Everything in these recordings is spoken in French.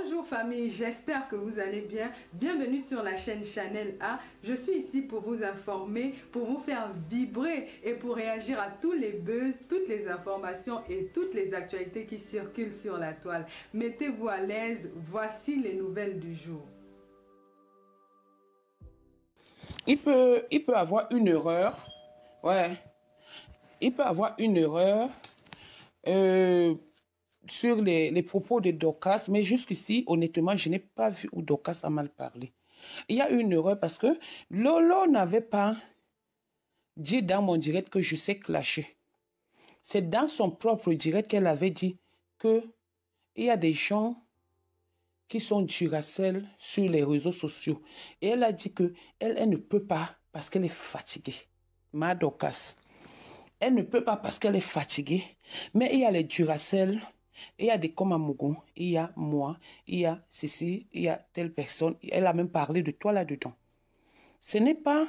Bonjour famille, j'espère que vous allez bien. Bienvenue sur la chaîne Chanel A. Je suis ici pour vous informer, pour vous faire vibrer et pour réagir à tous les buzz, toutes les informations et toutes les actualités qui circulent sur la toile. Mettez-vous à l'aise, voici les nouvelles du jour. Il peut avoir une erreur. Ouais. Il peut avoir une erreur sur les propos de Dorcas, mais jusqu'ici, honnêtement, je n'ai pas vu où Dorcas a mal parlé. Il y a une erreur parce que Lolo n'avait pas dit dans mon direct que je sais clasher. C'est dans son propre direct qu'elle avait dit qu'il y a des gens qui sont Duracell sur les réseaux sociaux. Et elle a dit qu'elle ne peut pas parce qu'elle est fatiguée. Ma Dorcas. Elle ne peut pas parce qu'elle est fatiguée. Mais il y a les Duracell, il y a des comme Amogon, il y a moi, il y a ceci, il y a telle personne. Elle a même parlé de toi là-dedans. Ce n'est pas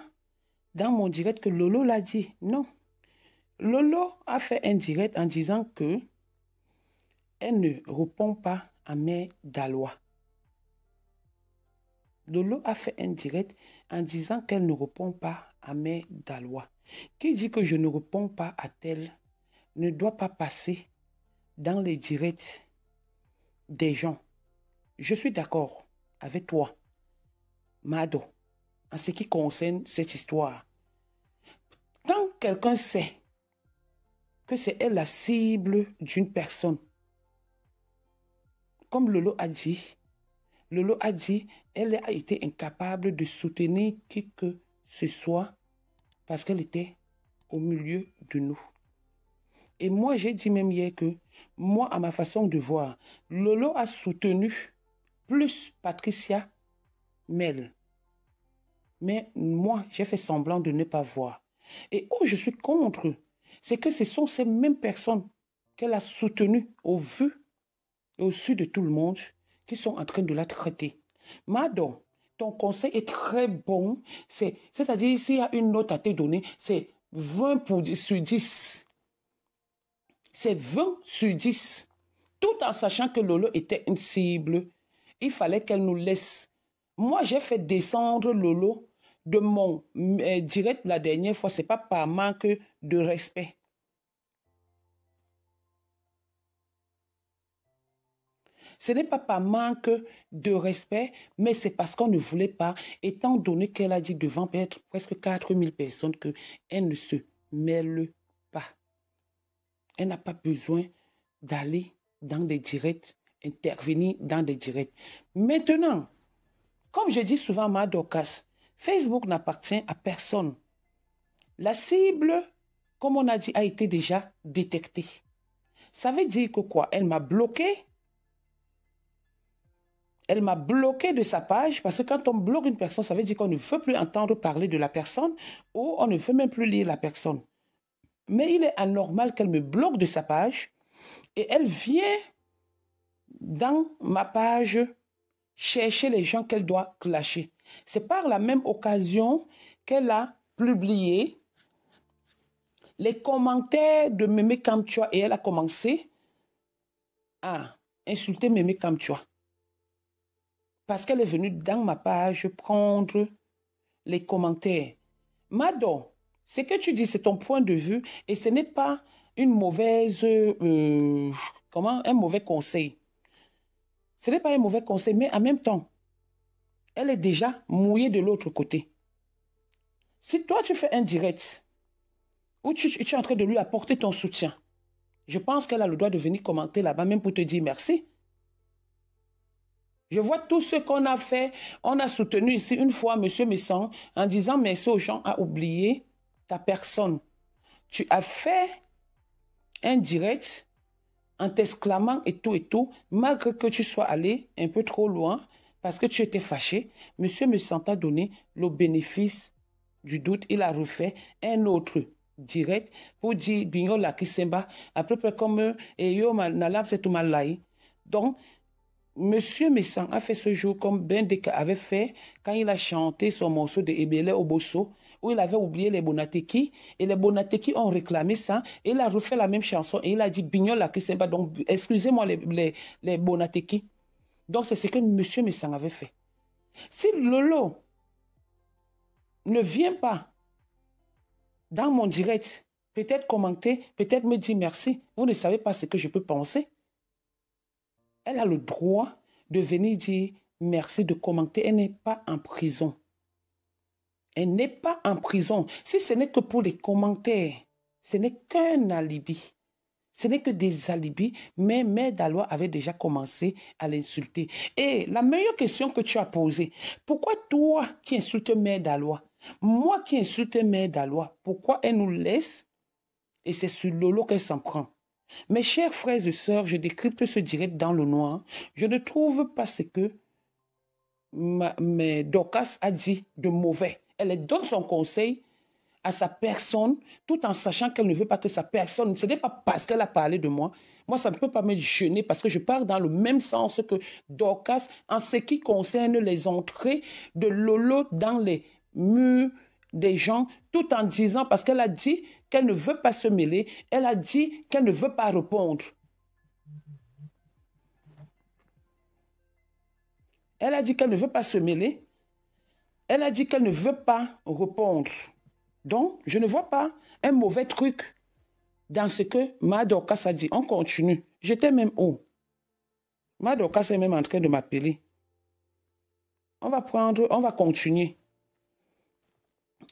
dans mon direct que Lolo l'a dit. Non. Lolo a fait un direct en disant que elle ne répond pas à Mère Dalois. Lolo a fait un direct en disant qu'elle ne répond pas à Mère Dalois. Qui dit que je ne réponds pas à tel ne doit pas passer dans les directs des gens. Je suis d'accord avec toi, Mado, en ce qui concerne cette histoire. Quand quelqu'un sait que c'est elle la cible d'une personne, comme Lolo a dit, elle a été incapable de soutenir qui que ce soit parce qu'elle était au milieu de nous. Et moi, j'ai dit même hier que, moi, à ma façon de voir, Lolo a soutenu plus Patricia Mel. Mais moi, j'ai fait semblant de ne pas voir. Et où je suis contre, c'est que ce sont ces mêmes personnes qu'elle a soutenues au vu et au su de tout le monde qui sont en train de la traiter. Madon, ton conseil est très bon. C'est-à-dire, s'il y a une note à te donner, c'est 20 sur 10. C'est 20 sur 10. Tout en sachant que Lolo était une cible, il fallait qu'elle nous laisse. Moi, j'ai fait descendre Lolo de mon direct la dernière fois. Ce n'est pas par manque de respect. Ce n'est pas par manque de respect, mais c'est parce qu'on ne voulait pas, étant donné qu'elle a dit devant peut-être presque 4000 personnes qu'elle ne se mêle pas. Elle n'a pas besoin d'aller dans des directs, intervenir dans des directs. Maintenant, comme je dis souvent à ma Dorcas, Facebook n'appartient à personne. La cible, comme on a dit, a été déjà détectée. Ça veut dire que quoi? Elle m'a bloqué. Elle m'a bloqué de sa page parce que quand on bloque une personne, ça veut dire qu'on ne veut plus entendre parler de la personne ou on ne veut même plus lire la personne. Mais il est anormal qu'elle me bloque de sa page et elle vient dans ma page chercher les gens qu'elle doit clasher. C'est par la même occasion qu'elle a publié les commentaires de Mémé Kamtua et elle a commencé à insulter Mémé Kamtua. Parce qu'elle est venue dans ma page prendre les commentaires. Mado, ce que tu dis, c'est ton point de vue et ce n'est pas une mauvaise, un mauvais conseil. Ce n'est pas un mauvais conseil, mais en même temps, elle est déjà mouillée de l'autre côté. Si toi, tu fais un direct où tu es en train de lui apporter ton soutien, je pense qu'elle a le droit de venir commenter là-bas, même pour te dire merci. Je vois tout ce qu'on a fait. On a soutenu ici une fois M. Messan en disant merci aux gens à oublier ta personne. Tu as fait un direct en t'exclamant et tout, malgré que tu sois allé un peu trop loin parce que tu étais fâché. M. Messan t'a donné le bénéfice du doute. Il a refait un autre direct pour dire Bignon la Kisemba, à peu près comme Eyo Nalab Setoumalai. Donc, Monsieur Messan a fait ce jour comme Ben Deka avait fait quand il a chanté son morceau de Ebele Oboso, où il avait oublié les Bonateki, et les Bonateki ont réclamé ça, et il a refait la même chanson, et il a dit Bignon la Kisemba, donc excusez-moi les Bonateki. Donc, c'est ce que Monsieur Messang avait fait. Si Lolo ne vient pas dans mon direct, peut-être commenter, peut-être me dire merci, vous ne savez pas ce que je peux penser, elle a le droit de venir dire merci, de commenter. Elle n'est pas en prison. Elle n'est pas en prison. Si ce n'est que pour les commentaires, ce n'est qu'un alibi. Ce n'est que des alibis, mais Mère Daloa avait déjà commencé à l'insulter. Et la meilleure question que tu as posée, pourquoi toi qui insultes Mère Daloa, moi qui insulte Mère Daloa, pourquoi elle nous laisse et c'est sur Lolo qu'elle s'en prend? Mes chers frères et sœurs, je décrypte ce direct dans le noir. Je ne trouve pas ce que Dorcas a dit de mauvais. Elle donne son conseil à sa personne, tout en sachant qu'elle ne veut pas que sa personne, ce n'est pas parce qu'elle a parlé de moi, moi ça ne peut pas me gêner parce que je pars dans le même sens que Dorcas en ce qui concerne les entrées de Lolo dans les murs des gens, tout en disant, parce qu'elle a dit qu'elle ne veut pas se mêler, elle a dit qu'elle ne veut pas répondre. Elle a dit qu'elle ne veut pas se mêler, elle a dit qu'elle ne veut pas répondre. Donc, je ne vois pas un mauvais truc dans ce que Ma Dorcas a dit. On continue. J'étais même haut. Ma Dorcas est même en train de m'appeler. On va continuer.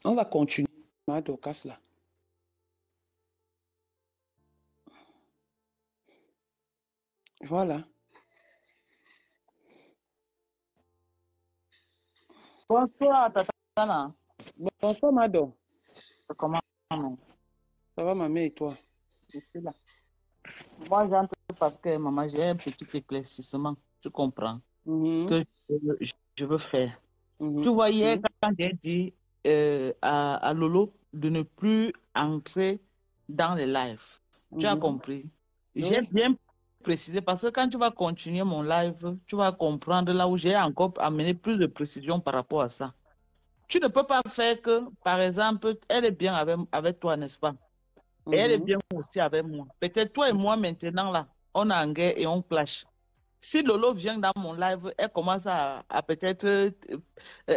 On va continuer. Ma Dorcas là. Voilà. Bonsoir, Tatana. Bonsoir, Mado. Comment? Ça va, ma mère, et toi? Je suis là. Moi, j'entre parce que, maman, j'ai un petit éclaircissement, tu comprends, que je veux faire. Tu voyais quand j'ai dit à Lolo de ne plus entrer dans les lives. Tu as compris? J'ai bien précisé parce que quand tu vas continuer mon live, tu vas comprendre là où j'ai encore amené plus de précision par rapport à ça. Tu ne peux pas faire que, par exemple, elle est bien avec toi, n'est-ce pas? Et elle est bien aussi avec moi. Peut-être toi et moi, maintenant, là, on est en guerre et on clash. Si Lolo vient dans mon live, elle commence à peut-être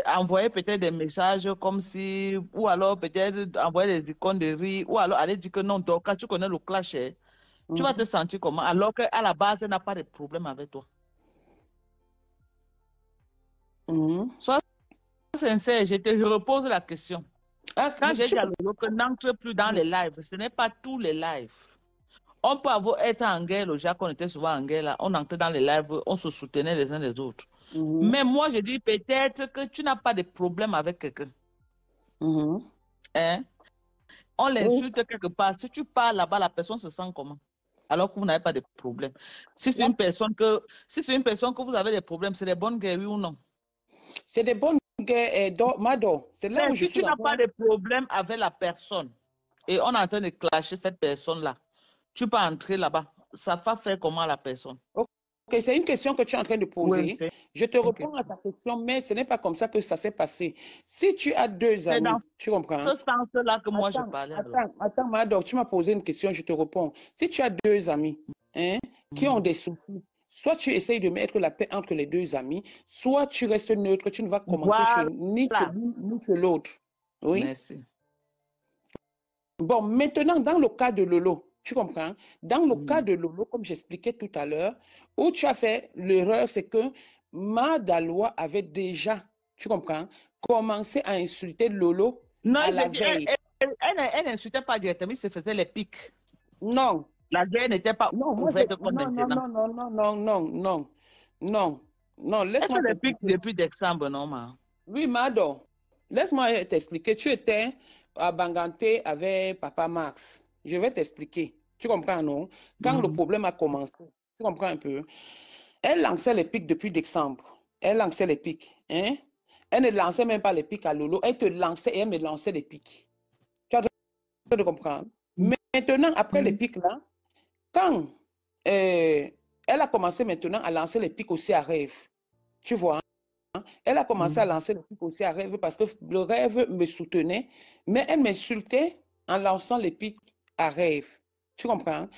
envoyer peut-être des messages comme si, ou alors peut-être envoyer des icônes de rire, ou alors aller dire que non, donc quand tu connais le clash, tu vas te sentir comment? Alors qu'à la base, elle n'a pas de problème avec toi. Sois sincère, je repose la question. Quand j'ai dit à Lolo que n'entre plus dans les lives, ce n'est pas tous les lives. On peut être en guerre, le Jacques, on était souvent en guerre, là, on entrait dans les lives, on se soutenait les uns les autres. Mais moi, je dis peut-être que tu n'as pas de problème avec quelqu'un. Hein? On l'insulte quelque part. Si tu parles là-bas, la personne se sent comment? Alors que vous n'avez pas de problème. Si c'est une personne que vous avez des problèmes, c'est des bonnes guerres, oui ou non? C'est des bonnes guerres, Mado. C'est là où je si suis tu n'as pas de problème avec la personne et on est en train de clasher cette personne-là, tu peux entrer là-bas. Ça va faire comment à la personne? Ok, c'est une question que tu es en train de poser. Oui, je te réponds à ta question, mais ce n'est pas comme ça que ça s'est passé. Si tu as deux amis, tu comprends? C'est dans ce sens-là que moi je parlais. Attends, Mado, tu m'as posé une question, je te réponds. Si tu as deux amis qui ont des soucis, soit tu essayes de mettre la paix entre les deux amis, soit tu restes neutre, tu ne vas commenter ni que l'un ni que l'autre. Oui. Merci. Bon, maintenant, dans le cas de Lolo, tu comprends? Dans le cas de Lolo, comme j'expliquais tout à l'heure, où tu as fait l'erreur, c'est que Ma Daloa avait déjà, tu comprends, commencé à insulter Lolo à la veille. Elle n'insultait pas directement, il se faisait les pics. Non. La guerre n'était pas ouverte comme maintenant. Non, laisse-moi les pics depuis décembre, non, ma? Oui, Mado, laisse-moi t'expliquer. Tu étais à Banganté avec Papa Max. Je vais t'expliquer. Tu comprends, non? Quand le problème a commencé, tu comprends un peu? Elle lançait les pics depuis décembre. Elle lançait les pics. Hein? Elle ne lançait même pas les pics à Lolo. Elle te lançait et elle me lançait les pics. Tu as de comprendre? Maintenant, après les pics là, quand elle a commencé maintenant à lancer les pics aussi à Rêve, tu vois, elle a commencé à lancer les pics aussi à Rêve parce que le Rêve me soutenait, mais elle m'insultait en lançant les pics à Rêve. Tu comprends?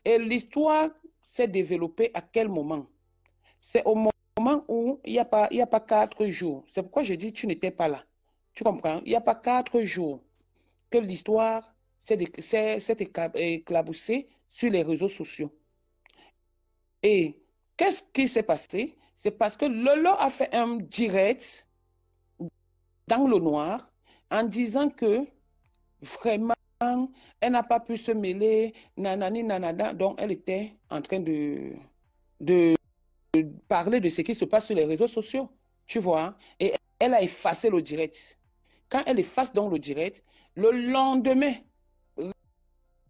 Et l'histoire s'est développée à quel moment? C'est au moment où il y a pas 4 jours. C'est pourquoi je dis tu n'étais pas là. Tu comprends? Il n'y a pas 4 jours que l'histoire s'est éclaboussée sur les réseaux sociaux. Et qu'est-ce qui s'est passé? C'est parce que Lolo a fait un direct dans le noir en disant que vraiment, elle n'a pas pu se mêler, nanani, nanana. Donc, elle était en train de parler de ce qui se passe sur les réseaux sociaux. Tu vois? Et elle a effacé le direct. Quand elle efface donc le direct, le lendemain,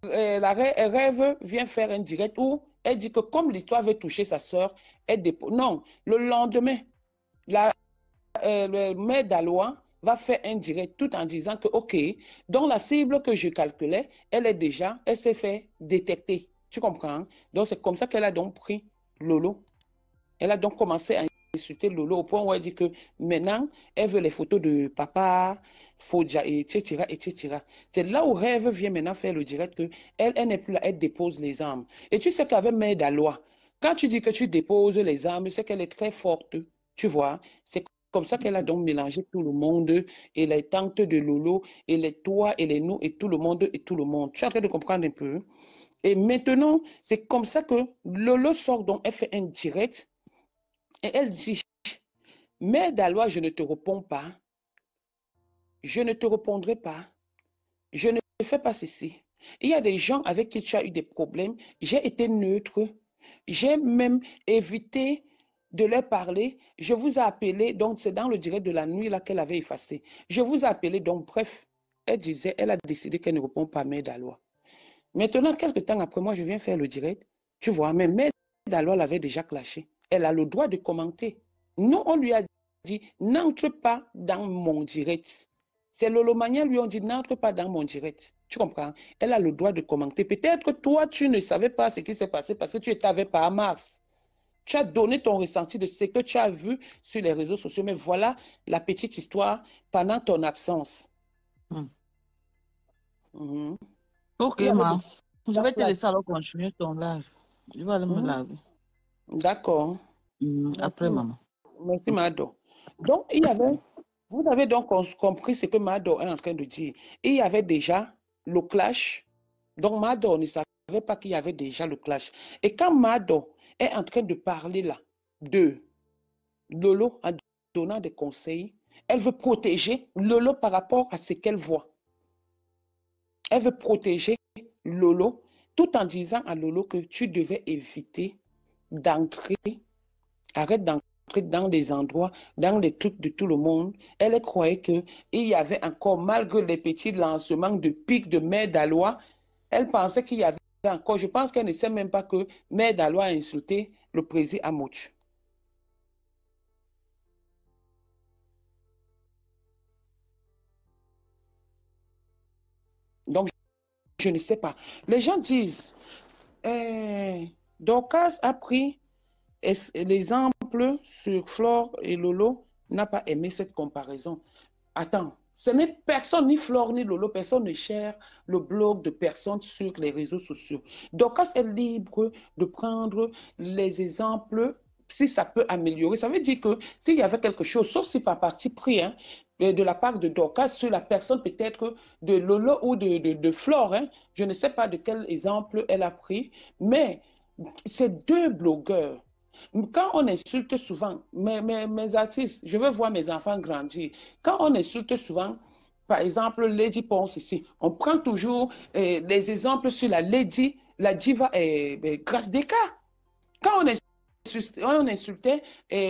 la rêve vient faire un direct où elle dit que comme l'histoire veut toucher sa soeur, elle dépose. Non, le lendemain, le maire d'Alois va faire un direct tout en disant que, OK, donc la cible que je calculais, elle s'est fait détecter. Tu comprends? Donc, c'est comme ça qu'elle a donc pris Lolo. Elle a donc commencé à insulter Lolo au point où elle dit que maintenant, elle veut les photos de papa, Fodja, etc., etc. C'est là où Rêve vient maintenant faire le direct que elle n'est plus là, elle dépose les armes. Et tu sais qu'avec Mère d'Alois, quand tu dis que tu déposes les armes, c'est qu'elle est très forte. Tu vois? C'est comme ça qu'elle a donc mélangé tout le monde et les tantes de Lolo et les toi et les nous et tout le monde et tout le monde. Tu es en train de comprendre un peu? Et maintenant, c'est comme ça que Lolo sort donc, elle fait un direct et elle dit, mais Dalois, je ne te réponds pas, je ne te répondrai pas, je ne fais pas ceci. Il y a des gens avec qui tu as eu des problèmes, j'ai été neutre, j'ai même évité de leur parler, je vous ai appelé, donc c'est dans le direct de la nuit là qu'elle avait effacé. Je vous ai appelé, donc bref, elle disait, elle a décidé qu'elle ne répond pas à Mère Dalois. Maintenant, quelques temps après, moi, je viens faire le direct, tu vois, mais Mère Dalois l'avait déjà clashé. Elle a le droit de commenter. Nous, on lui a dit, n'entre pas dans mon direct. C'est Lolo Mania lui ont dit, n'entre pas dans mon direct. Tu comprends? Elle a le droit de commenter. Peut-être toi, tu ne savais pas ce qui s'est passé parce que tu étais avec pas à Mars. Tu as donné ton ressenti de ce que tu as vu sur les réseaux sociaux. Mais voilà la petite histoire pendant ton absence. Ok, ma. Je vais te laisser alors continuer ton live. Je vais aller me laver. D'accord. Après, maman. Merci, Mado. Donc, vous avez donc compris ce que Mado est en train de dire. Il y avait déjà le clash. Donc, Mado ne savait pas qu'il y avait déjà le clash. Et quand Mado est en train de parler là de Lolo en donnant des conseils, elle veut protéger Lolo par rapport à ce qu'elle voit. Elle veut protéger Lolo tout en disant à Lolo que tu devais éviter d'entrer, arrête d'entrer dans des endroits, dans les trucs de tout le monde. Elle croyait qu'il y avait encore, malgré les petits lancements de pics de Mère d'Alois, elle pensait qu'il y avait encore, je pense qu'elle ne sait même pas que Mère d'Alois a insulté le président Amouch. Donc, je ne sais pas. Les gens disent, Dorcas a pris l'exemple sur Flore et Lolo, n'a pas aimé cette comparaison. Attends, ce n'est personne, ni Flore, ni Lolo, personne ne cherche le blog de personnes sur les réseaux sociaux. Dorcas est libre de prendre les exemples si ça peut améliorer. Ça veut dire que s'il y avait quelque chose, sauf si par parti pris, hein, de la part de Dorcas sur la personne peut-être de Lolo ou de Flore, hein, je ne sais pas de quel exemple elle a pris, mais ces deux blogueurs, quand on insulte souvent mes artistes, je veux voir mes enfants grandir. Quand on insulte souvent, par exemple, Lady Ponce ici, on prend toujours des exemples sur la Lady, la diva Grâce Descartes. Quand on insultait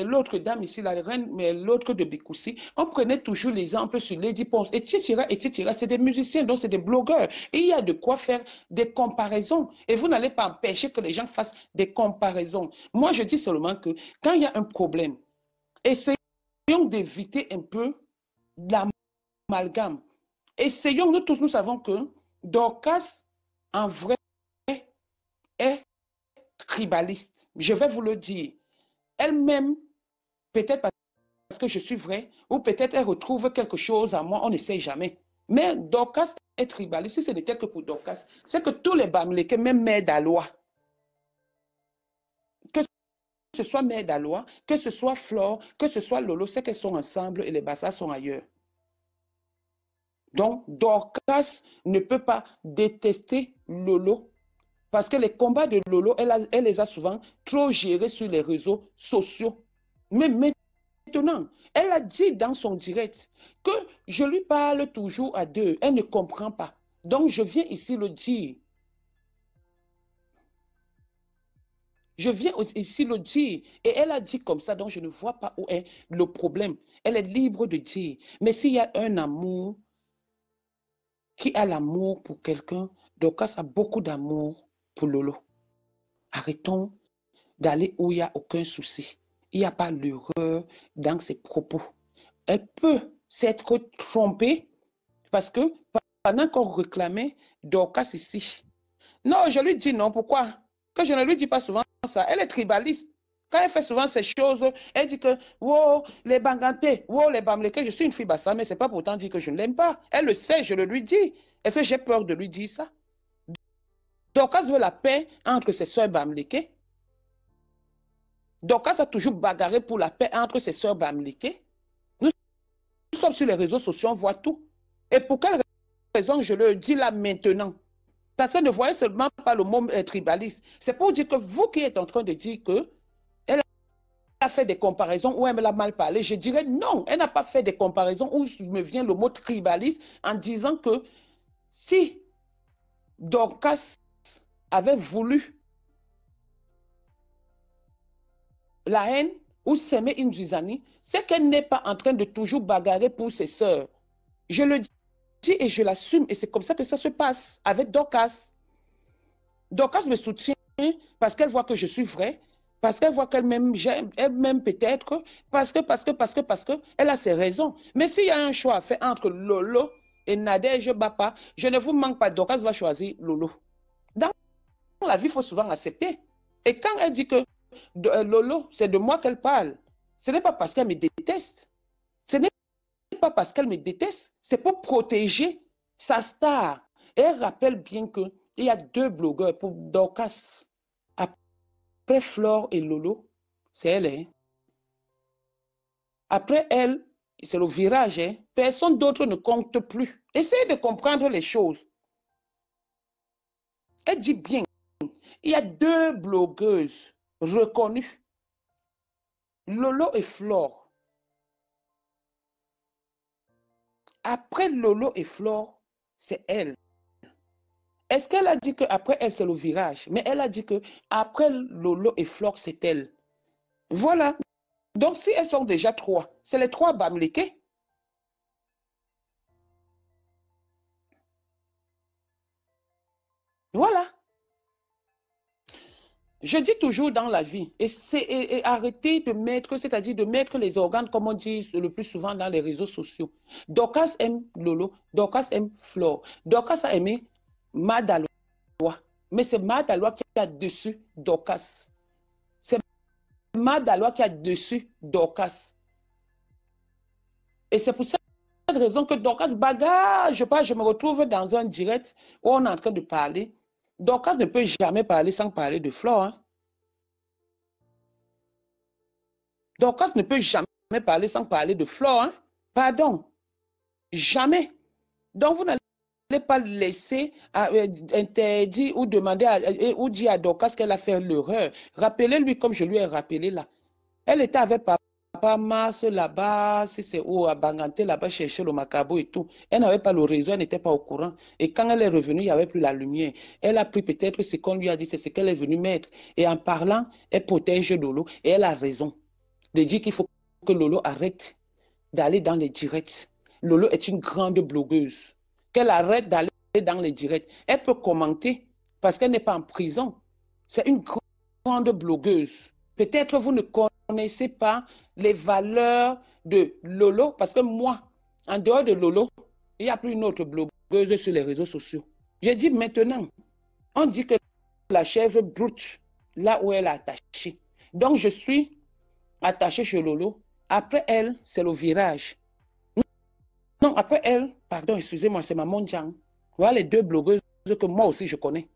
l'autre dame ici, la reine, mais l'autre de Bikoussi, on prenait toujours l'exemple sur Lady Ponce, etc., etc. C'est des musiciens, donc c'est des blogueurs. Et il y a de quoi faire des comparaisons. Et vous n'allez pas empêcher que les gens fassent des comparaisons. Moi, je dis seulement que quand il y a un problème, essayons d'éviter un peu l'amalgame. Essayons, nous tous, nous savons que Dorcas, en vrai, est tribaliste. Je vais vous le dire. Elle-même, peut-être parce que je suis vrai, ou peut-être elle retrouve quelque chose à moi, on ne sait jamais. Mais Dorcas est tribaliste. Si ce n'était que pour Dorcas, c'est que tous les Bamileke, même Mère d'Alois, que ce soit Mère d'Alois, que ce soit Flore, que ce soit Lolo, c'est qu'elles sont ensemble et les bazars sont ailleurs. Donc, Dorcas ne peut pas détester Lolo parce que les combats de Lolo, elle les a souvent trop gérés sur les réseaux sociaux. Mais maintenant, elle a dit dans son direct que je lui parle toujours à deux. Elle ne comprend pas. Donc, je viens ici le dire. Je viens ici le dire. Et elle a dit comme ça, donc je ne vois pas où est le problème. Elle est libre de dire. Mais s'il y a un amour, qui a l'amour pour quelqu'un, Dorcas a beaucoup d'amour pour Lolo. Arrêtons d'aller où il n'y a aucun souci. Il n'y a pas l'erreur dans ses propos. Elle peut s'être trompée parce que pendant qu'on réclamait Dorcas ici. Non, je lui dis non. Pourquoi? Que je ne lui dis pas souvent ça. Elle est tribaliste. Quand elle fait souvent ces choses, elle dit que wow, les Banganté, wow, les Bamleke, je suis une fille bassa, mais ce n'est pas pourtant dire que je ne l'aime pas. Elle le sait, je le lui dis. Est-ce que j'ai peur de lui dire ça? Dorcas veut la paix entre ses soeurs Bamleke. Dorcas a toujours bagarré pour la paix entre ses soeurs Bamleke. Nous sommes sur les réseaux sociaux, on voit tout. Et pour quelle raison je le dis là maintenant? Parce que ne voyez seulement pas le mot tribaliste. C'est pour dire que vous qui êtes en train de dire que elle a fait des comparaisons où elle me l'a mal parlé, je dirais non, elle n'a pas fait des comparaisons où me vient le mot tribaliste en disant que si Dorcas avait voulu la haine ou s'aimer une Zizani, c'est qu'elle n'est pas en train de toujours bagarrer pour ses sœurs. Je le dis et je l'assume et c'est comme ça que ça se passe avec Dorcas. Dorcas me soutient parce qu'elle voit que je suis vraie, parce qu'elle voit qu'elle m'aime peut-être, parce que, elle a ses raisons. Mais s'il y a un choix à faire entre Lolo et Nadège Bapa, je ne vous manque pas, Dorcas va choisir Lolo. Dans la vie, il faut souvent accepter. Et quand elle dit que Lolo, c'est de moi qu'elle parle, ce n'est pas parce qu'elle me déteste. Ce n'est pas parce qu'elle me déteste, c'est pour protéger sa star. Et elle rappelle bien qu'il y a deux blogueurs pour Dorcas. Après Flore et Lolo, c'est elle. Hein? Après elle, c'est le virage. Hein? Personne d'autre ne compte plus. Essayez de comprendre les choses. Elle dit bien, il y a deux blogueuses reconnues. Lolo et Flore. Après Lolo et Flore, c'est elle. Est-ce qu'elle a dit qu'après elle, c'est le virage? Mais elle a dit qu'après Lolo et Flore, c'est elle. Voilà. Donc, si elles sont déjà trois, c'est les trois Bamleke. Voilà. Je dis toujours dans la vie, et arrêtez de mettre, c'est-à-dire de mettre les organes, comme on dit le plus souvent dans les réseaux sociaux. Dorcas aime Lolo, Dorcas aime Flore. Dorcas a aimé Madalois. Mais c'est Madalois qui a dessus Dorcas. C'est Madalois qui a dessus Dorcas. Et c'est pour cette raison que Dorcas bagarre. Je me retrouve dans un direct où on est en train de parler. Dorcas ne peut jamais parler sans parler de Flore. Hein. Dorcas ne peut jamais parler sans parler de Flore. Hein. Pardon. Jamais. Donc, vous n'allez pas laisser interdire ou demander ou dire à Dorcas qu'elle a fait l'erreur. Rappelez-lui comme je lui ai rappelé là. Elle était avec Papa Mars là-bas, si c'est où, à Banganté, là-bas, chercher le macabo et tout. Elle n'avait pas le réseau, elle n'était pas au courant. Et quand elle est revenue, il n'y avait plus la lumière. Elle a pris peut-être ce qu'on lui a dit, c'est ce qu'elle est venue mettre. Et en parlant, elle protège Lolo. Et elle a raison de dire qu'il faut que Lolo arrête d'aller dans les directs. Lolo est une grande blogueuse. Qu'elle arrête d'aller dans les directs. Elle peut commenter parce qu'elle n'est pas en prison. C'est une grande blogueuse. Peut-être vous ne connaissez pas les valeurs de Lolo parce que moi, en dehors de Lolo, il n'y a plus une autre blogueuse sur les réseaux sociaux. J'ai dit maintenant, on dit que la chèvre broute là où elle est attachée. Donc je suis attachée chez Lolo. Après elle, c'est le virage. Non, après elle, pardon, excusez-moi, c'est Maman Djang. Voilà les deux blogueuses que moi aussi je connais.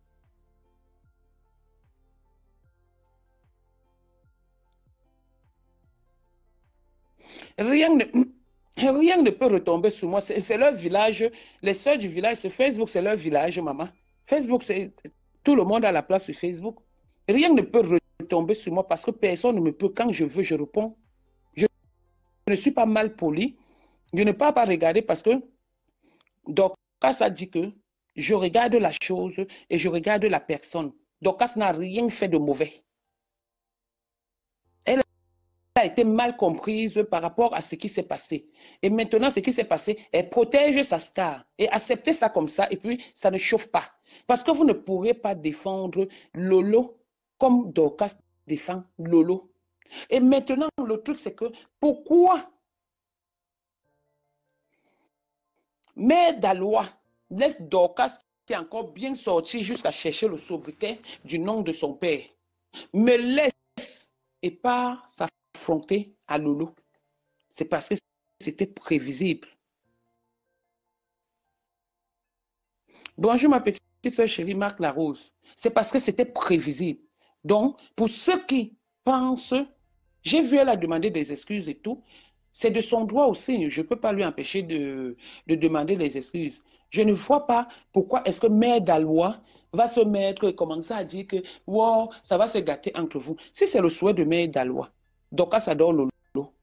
Rien ne, rien ne peut retomber sur moi. C'est leur village. Les sœurs du village, c'est Facebook, c'est leur village, maman. Facebook, c'est tout le monde a la place sur Facebook. Rien ne peut retomber sur moi parce que personne ne me peut. Quand je veux, je réponds. Je ne suis pas mal poli. Je ne peux pas regarder parce que Dorcas a dit que je regarde la chose et je regarde la personne. Dorcas n'a rien fait de mauvais. Elle a été mal comprise par rapport à ce qui s'est passé. Et maintenant, ce qui s'est passé, elle protège sa star. Et accepter ça comme ça, et puis ça ne chauffe pas. Parce que vous ne pourrez pas défendre Lolo comme Dorcas défend Lolo. Et maintenant, le truc, c'est que pourquoi Mère Dalois laisse Dorcas, qui est encore bien sorti jusqu'à chercher le sobriquet du nom de son père, me laisse et pas s'affronter à Lolo? C'est parce que c'était prévisible. Bonjour ma petite soeur chérie Marc Larose. C'est parce que c'était prévisible. Donc, pour ceux qui pensent, j'ai vu elle a demandé des excuses et tout, c'est de son droit aussi. Je ne peux pas lui empêcher de demander des excuses. Je ne vois pas pourquoi est-ce que Mère Dalois va se mettre et commencer à dire que wow, ça va se gâter entre vous. Si c'est le souhait de Mère Dalois, donc ça adore Lolo.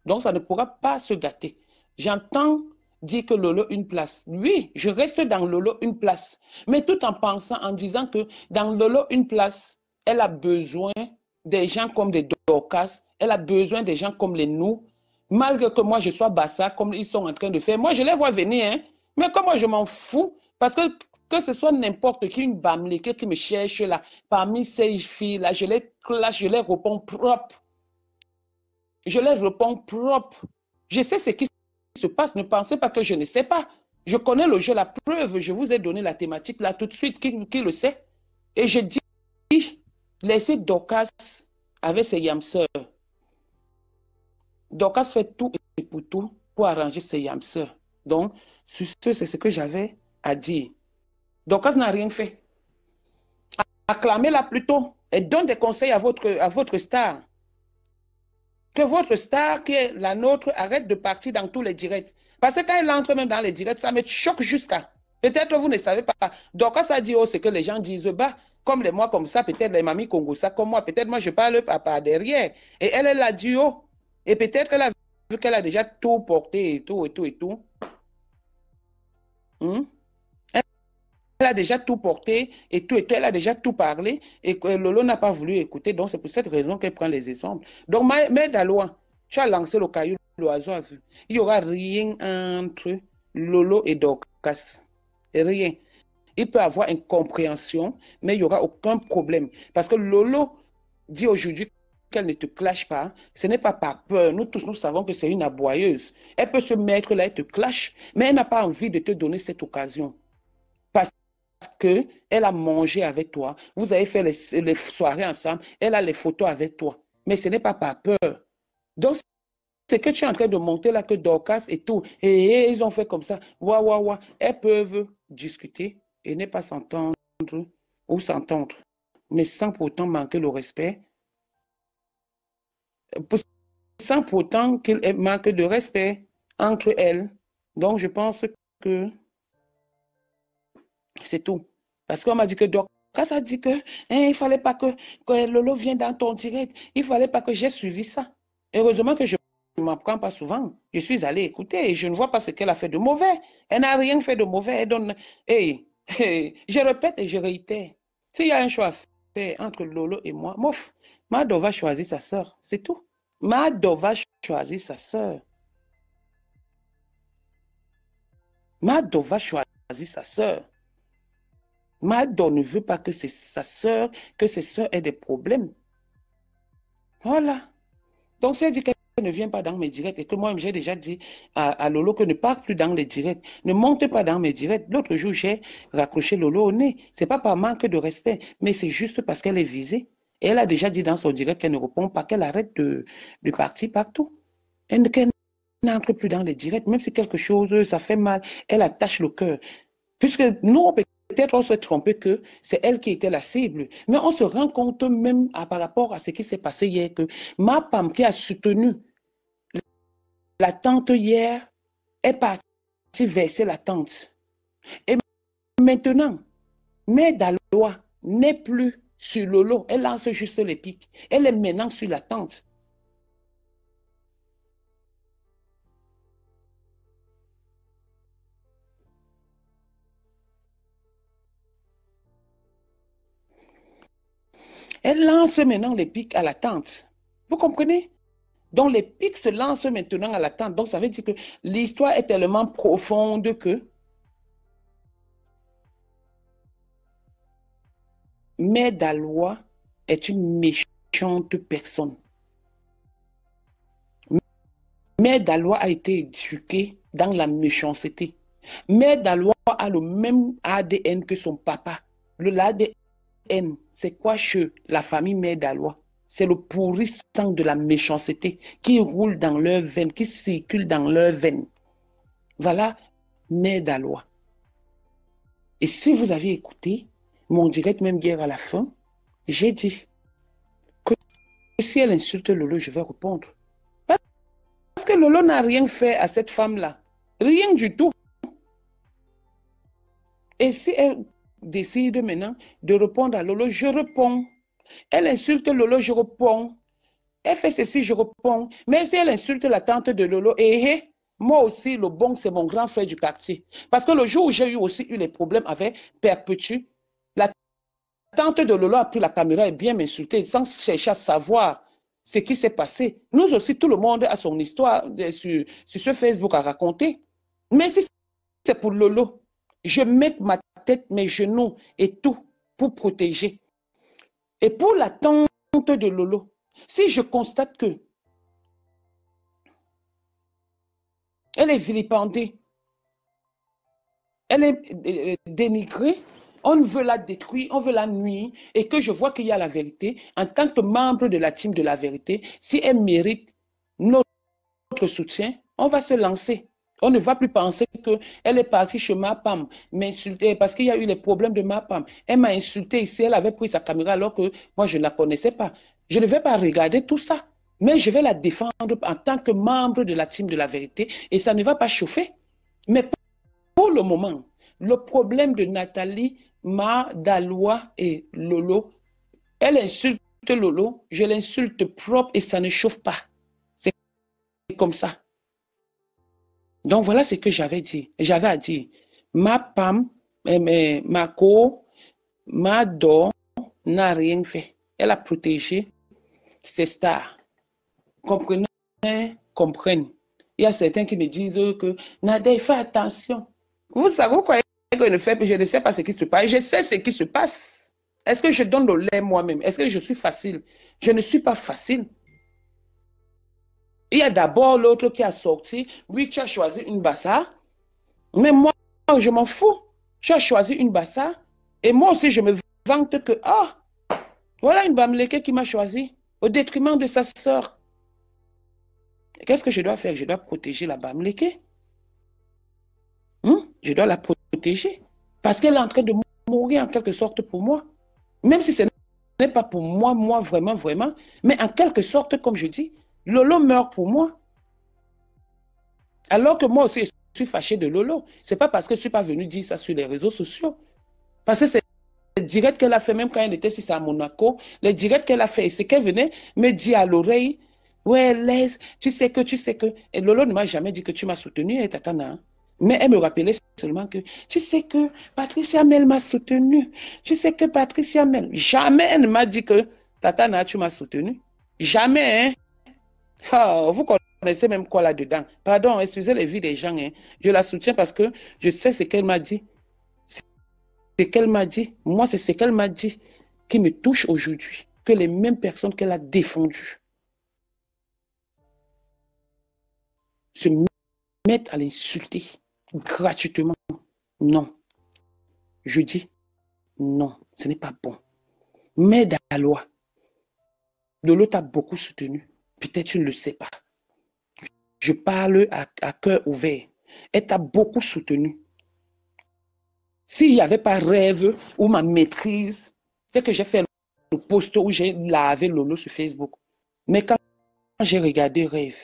Donc ça ne pourra pas se gâter. J'entends dire que Lolo une place. Oui, je reste dans Lolo une place. Mais tout en pensant, en disant que dans Lolo une place, elle a besoin des gens comme des Dorcas, elle a besoin des gens comme les nous, malgré que moi je sois bassa, comme ils sont en train de faire. Moi je les vois venir, hein. Mais comment je m'en fous, parce que ce soit n'importe qui, une bamléque qui me cherche là, parmi ces filles-là, je les clash, je les réponds propre. Je les réponds propre. Je sais ce qui se passe, ne pensez pas que je ne sais pas. Je connais le jeu, la preuve, je vous ai donné la thématique là tout de suite, qui le sait. Et je dis, laissez Dorcas avec ses yamseurs. Dorcas fait tout et pour tout pour arranger ses yamseurs. Donc, c'est ce que j'avais à dire. Dorcas n'a rien fait. Acclamez-la plutôt et donne des conseils à votre star. Que votre star, qui est la nôtre, arrête de partir dans tous les directs. Parce que quand elle entre même dans les directs, ça me choque jusqu'à. Peut-être vous ne savez pas. Donc, ça dit, oh, ce que les gens disent, bah, comme les moi comme ça, peut-être les mamies Congo, ça comme moi, peut-être moi je parle par derrière. Et elle a dit, oh, et peut-être qu'elle a vu qu'elle a déjà tout porté et tout, et tout, et tout. Elle a déjà tout porté et tout, elle a déjà tout parlé et que Lolo n'a pas voulu écouter. Donc, c'est pour cette raison qu'elle prend les exemples. Donc, Mère Dalois, tu as lancé le caillou, l'oiseau a vu. Il n'y aura rien entre Lolo et Dorcas. Rien. Il peut y avoir une compréhension, mais il n'y aura aucun problème. Parce que Lolo dit aujourd'hui qu'elle ne te clash pas. Ce n'est pas par peur. Nous tous, nous savons que c'est une aboyeuse. Elle peut se mettre là et te clash, mais elle n'a pas envie de te donner cette occasion. Qu'elle a mangé avec toi, vous avez fait les soirées ensemble, elle a les photos avec toi. Mais ce n'est pas par peur. Donc, c'est que tu es en train de monter là, que Dorcas et tout, et ils ont fait comme ça, wa. Elles peuvent discuter et ne pas s'entendre ou s'entendre, mais sans pourtant manquer le respect, sans pourtant qu'il manque de respect entre elles. Donc, je pense que c'est tout. Parce qu'on m'a dit que Dorcas a dit que il ne fallait pas que Lolo vienne dans ton direct. Il ne fallait pas que j'ai suivi ça. Heureusement que je ne m'en prends pas souvent. Je suis allée écouter et je ne vois pas ce qu'elle a fait de mauvais. Elle n'a rien fait de mauvais. Elle donne... je répète et je réitère. S'il y a un choix à faire entre Lolo et moi, mouf, Mado va choisir sa sœur. C'est tout. Mado va choisir sa sœur. Mado va choisir sa sœur. Mado ne veut pas que sa sœur, que ses sœurs aient des problèmes. Voilà. Donc, si elle dit qu'elle ne vient pas dans mes directs et que moi, j'ai déjà dit à Lolo que ne parte plus dans les directs, ne monte pas dans mes directs. L'autre jour, j'ai raccroché Lolo au nez. Ce n'est pas par manque de respect, mais c'est juste parce qu'elle est visée. Et elle a déjà dit dans son direct qu'elle ne répond pas, qu'elle arrête de partir partout. Qu'elle n'entre plus dans les directs, même si quelque chose, ça fait mal, elle attache le cœur. Puisque nous, peut-être on se trompé que c'est elle qui était la cible. Mais on se rend compte même par rapport à ce qui s'est passé hier que ma femme qui a soutenu la tante hier est partie verser la tante. Et maintenant, Mère Daloa n'est plus sur Lolo. Elle lance juste les pics. Elle est maintenant sur la tante. Elle lance maintenant les pics à la tante. Vous comprenez? Donc, les pics se lancent maintenant à la tante. Donc, ça veut dire que l'histoire est tellement profonde que Mère Daloa est une méchante personne. Mère Daloa a été éduquée dans la méchanceté. Mère Daloa a le même ADN que son papa. L'ADN, c'est quoi chez la famille Mère Daloa? C'est le pourri sang de la méchanceté qui roule dans leurs veines, qui circule dans leurs veines. Voilà Mère Daloa. Et si vous avez écouté mon direct même hier à la fin, j'ai dit que si elle insulte Lolo, je vais répondre. Parce que Lolo n'a rien fait à cette femme-là. Rien du tout. Et si elle décide maintenant de répondre à Lolo, je réponds. Elle insulte Lolo, je réponds. Elle fait ceci, je réponds. Mais si elle insulte la tante de Lolo, moi aussi, le bon, c'est mon grand frère du quartier. Parce que le jour où j'ai aussi eu les problèmes avec Perpétue, la tante de Lolo a pris la caméra et bien m'insulter sans chercher à savoir ce qui s'est passé. Nous aussi, tout le monde a son histoire sur ce Facebook à raconter. Mais si c'est pour Lolo, je mets ma tête, mes genoux et tout pour protéger. Et pour la tante de Lolo, si je constate que elle est vilipendée, elle est dénigrée, on veut la détruire, on veut la nuire, et que je vois qu'il y a la vérité, en tant que membre de la team de la vérité, si elle mérite notre soutien, on va se lancer. On ne va plus penser qu'elle est partie chez Mapam, m'insulter, parce qu'il y a eu les problèmes de Mapam. Elle m'a insulté ici, elle avait pris sa caméra alors que moi je ne la connaissais pas. Je ne vais pas regarder tout ça, mais je vais la défendre en tant que membre de la team de la vérité, et ça ne va pas chauffer. Mais pour le moment, le problème de Nathalie, Daloa et Lolo, elle insulte Lolo, je l'insulte propre et ça ne chauffe pas. C'est comme ça. Donc voilà ce que j'avais dit. J'avais à dire. Ma Pam, ma co, ma Dor n'a rien fait. Elle a protégé ses stars. Comprenez? Comprennent. Il y a certains qui me disent que Nadé, fais attention. Vous savez quoi? Je ne sais pas ce qui se passe. Je sais ce qui se passe. Est-ce que je donne le lait moi-même? Est-ce que je suis facile? Je ne suis pas facile. Il y a d'abord l'autre qui a sorti. Oui, tu as choisi une bassa. Mais moi, je m'en fous. Tu as choisi une bassa. Et moi aussi, je me vante que, voilà une Bamileke qui m'a choisi au détriment de sa sœur. Qu'est-ce que je dois faire? Je dois protéger la Bamileke. Je dois la protéger. Parce qu'elle est en train de mourir en quelque sorte pour moi. Même si ce n'est pas pour moi vraiment, vraiment. Mais en quelque sorte, comme je dis, Lolo meurt pour moi. Alors que moi aussi, je suis fâchée de Lolo. Ce n'est pas parce que je ne suis pas venue dire ça sur les réseaux sociaux. Parce que c'est les directs qu'elle a fait, même quand elle était ici à Monaco, les directs qu'elle a fait, c'est qu'elle venait me dire à l'oreille, ouais, laisse, tu sais que. Et Lolo ne m'a jamais dit que tu m'as soutenu, Tatana. Mais elle me rappelait seulement que, tu sais que Patricia Mel m'a soutenu. Tu sais que Patricia Mel. Jamais elle ne m'a dit que Tatana, tu m'as soutenu. Jamais, hein. Vous connaissez même quoi là-dedans. Pardon, excusez les vies des gens. Hein. Je la soutiens parce que je sais ce qu'elle m'a dit. Ce qu'elle m'a dit, moi, c'est ce qu'elle m'a dit qui me touche aujourd'hui. Que les mêmes personnes qu'elle a défendues se mettent à l'insulter gratuitement. Non. Je dis non, ce n'est pas bon. Mais Daloa, Lolo t'a beaucoup soutenu. Peut-être tu ne le sais pas. Je parle à cœur ouvert. Elle t'a beaucoup soutenu. S'il n'y avait pas rêve ou ma maîtrise, c'est que j'ai fait le post où j'ai lavé Lolo sur Facebook. Mais quand j'ai regardé rêve,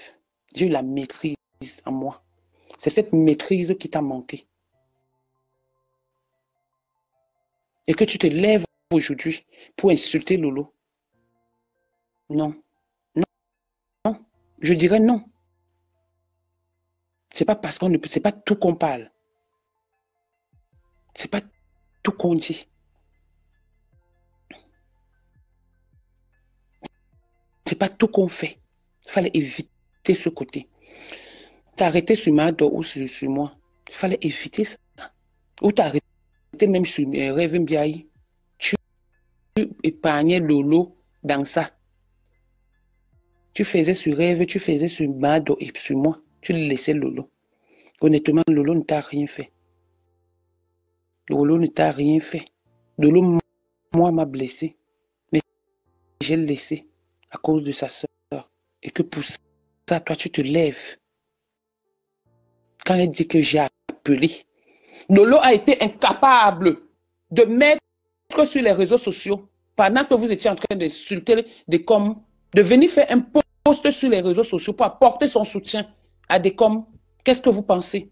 j'ai eu la maîtrise. en moi. C'est cette maîtrise qui t'a manqué. Et que tu te lèves aujourd'hui pour insulter Lolo. Non. Non. Non. Je dirais non. C'est pas parce qu'on ne peut, c'est pas tout qu'on parle. C'est pas tout qu'on dit. C'est pas tout qu'on fait. Il fallait éviter ce côté. T'arrêter sur Mado ou sur moi. Il fallait éviter ça. Ou t'arrêter même sur Rêve Mbiaye. Tu épargnais Lolo dans ça. Tu faisais sur Rêve, tu faisais sur Mado et sur moi. Tu laissais Lolo. Honnêtement, Lolo ne t'a rien fait. Lolo ne t'a rien fait. Lolo, moi, m'a blessé. Mais j'ai laissé à cause de sa soeur. Et que pour ça, toi, tu te lèves. Quand elle dit que j'ai appelé, Lolo a été incapable de mettre sur les réseaux sociaux, pendant que vous étiez en train d'insulter des coms, de venir faire un post sur les réseaux sociaux pour apporter son soutien à des coms. Qu'est-ce que vous pensez?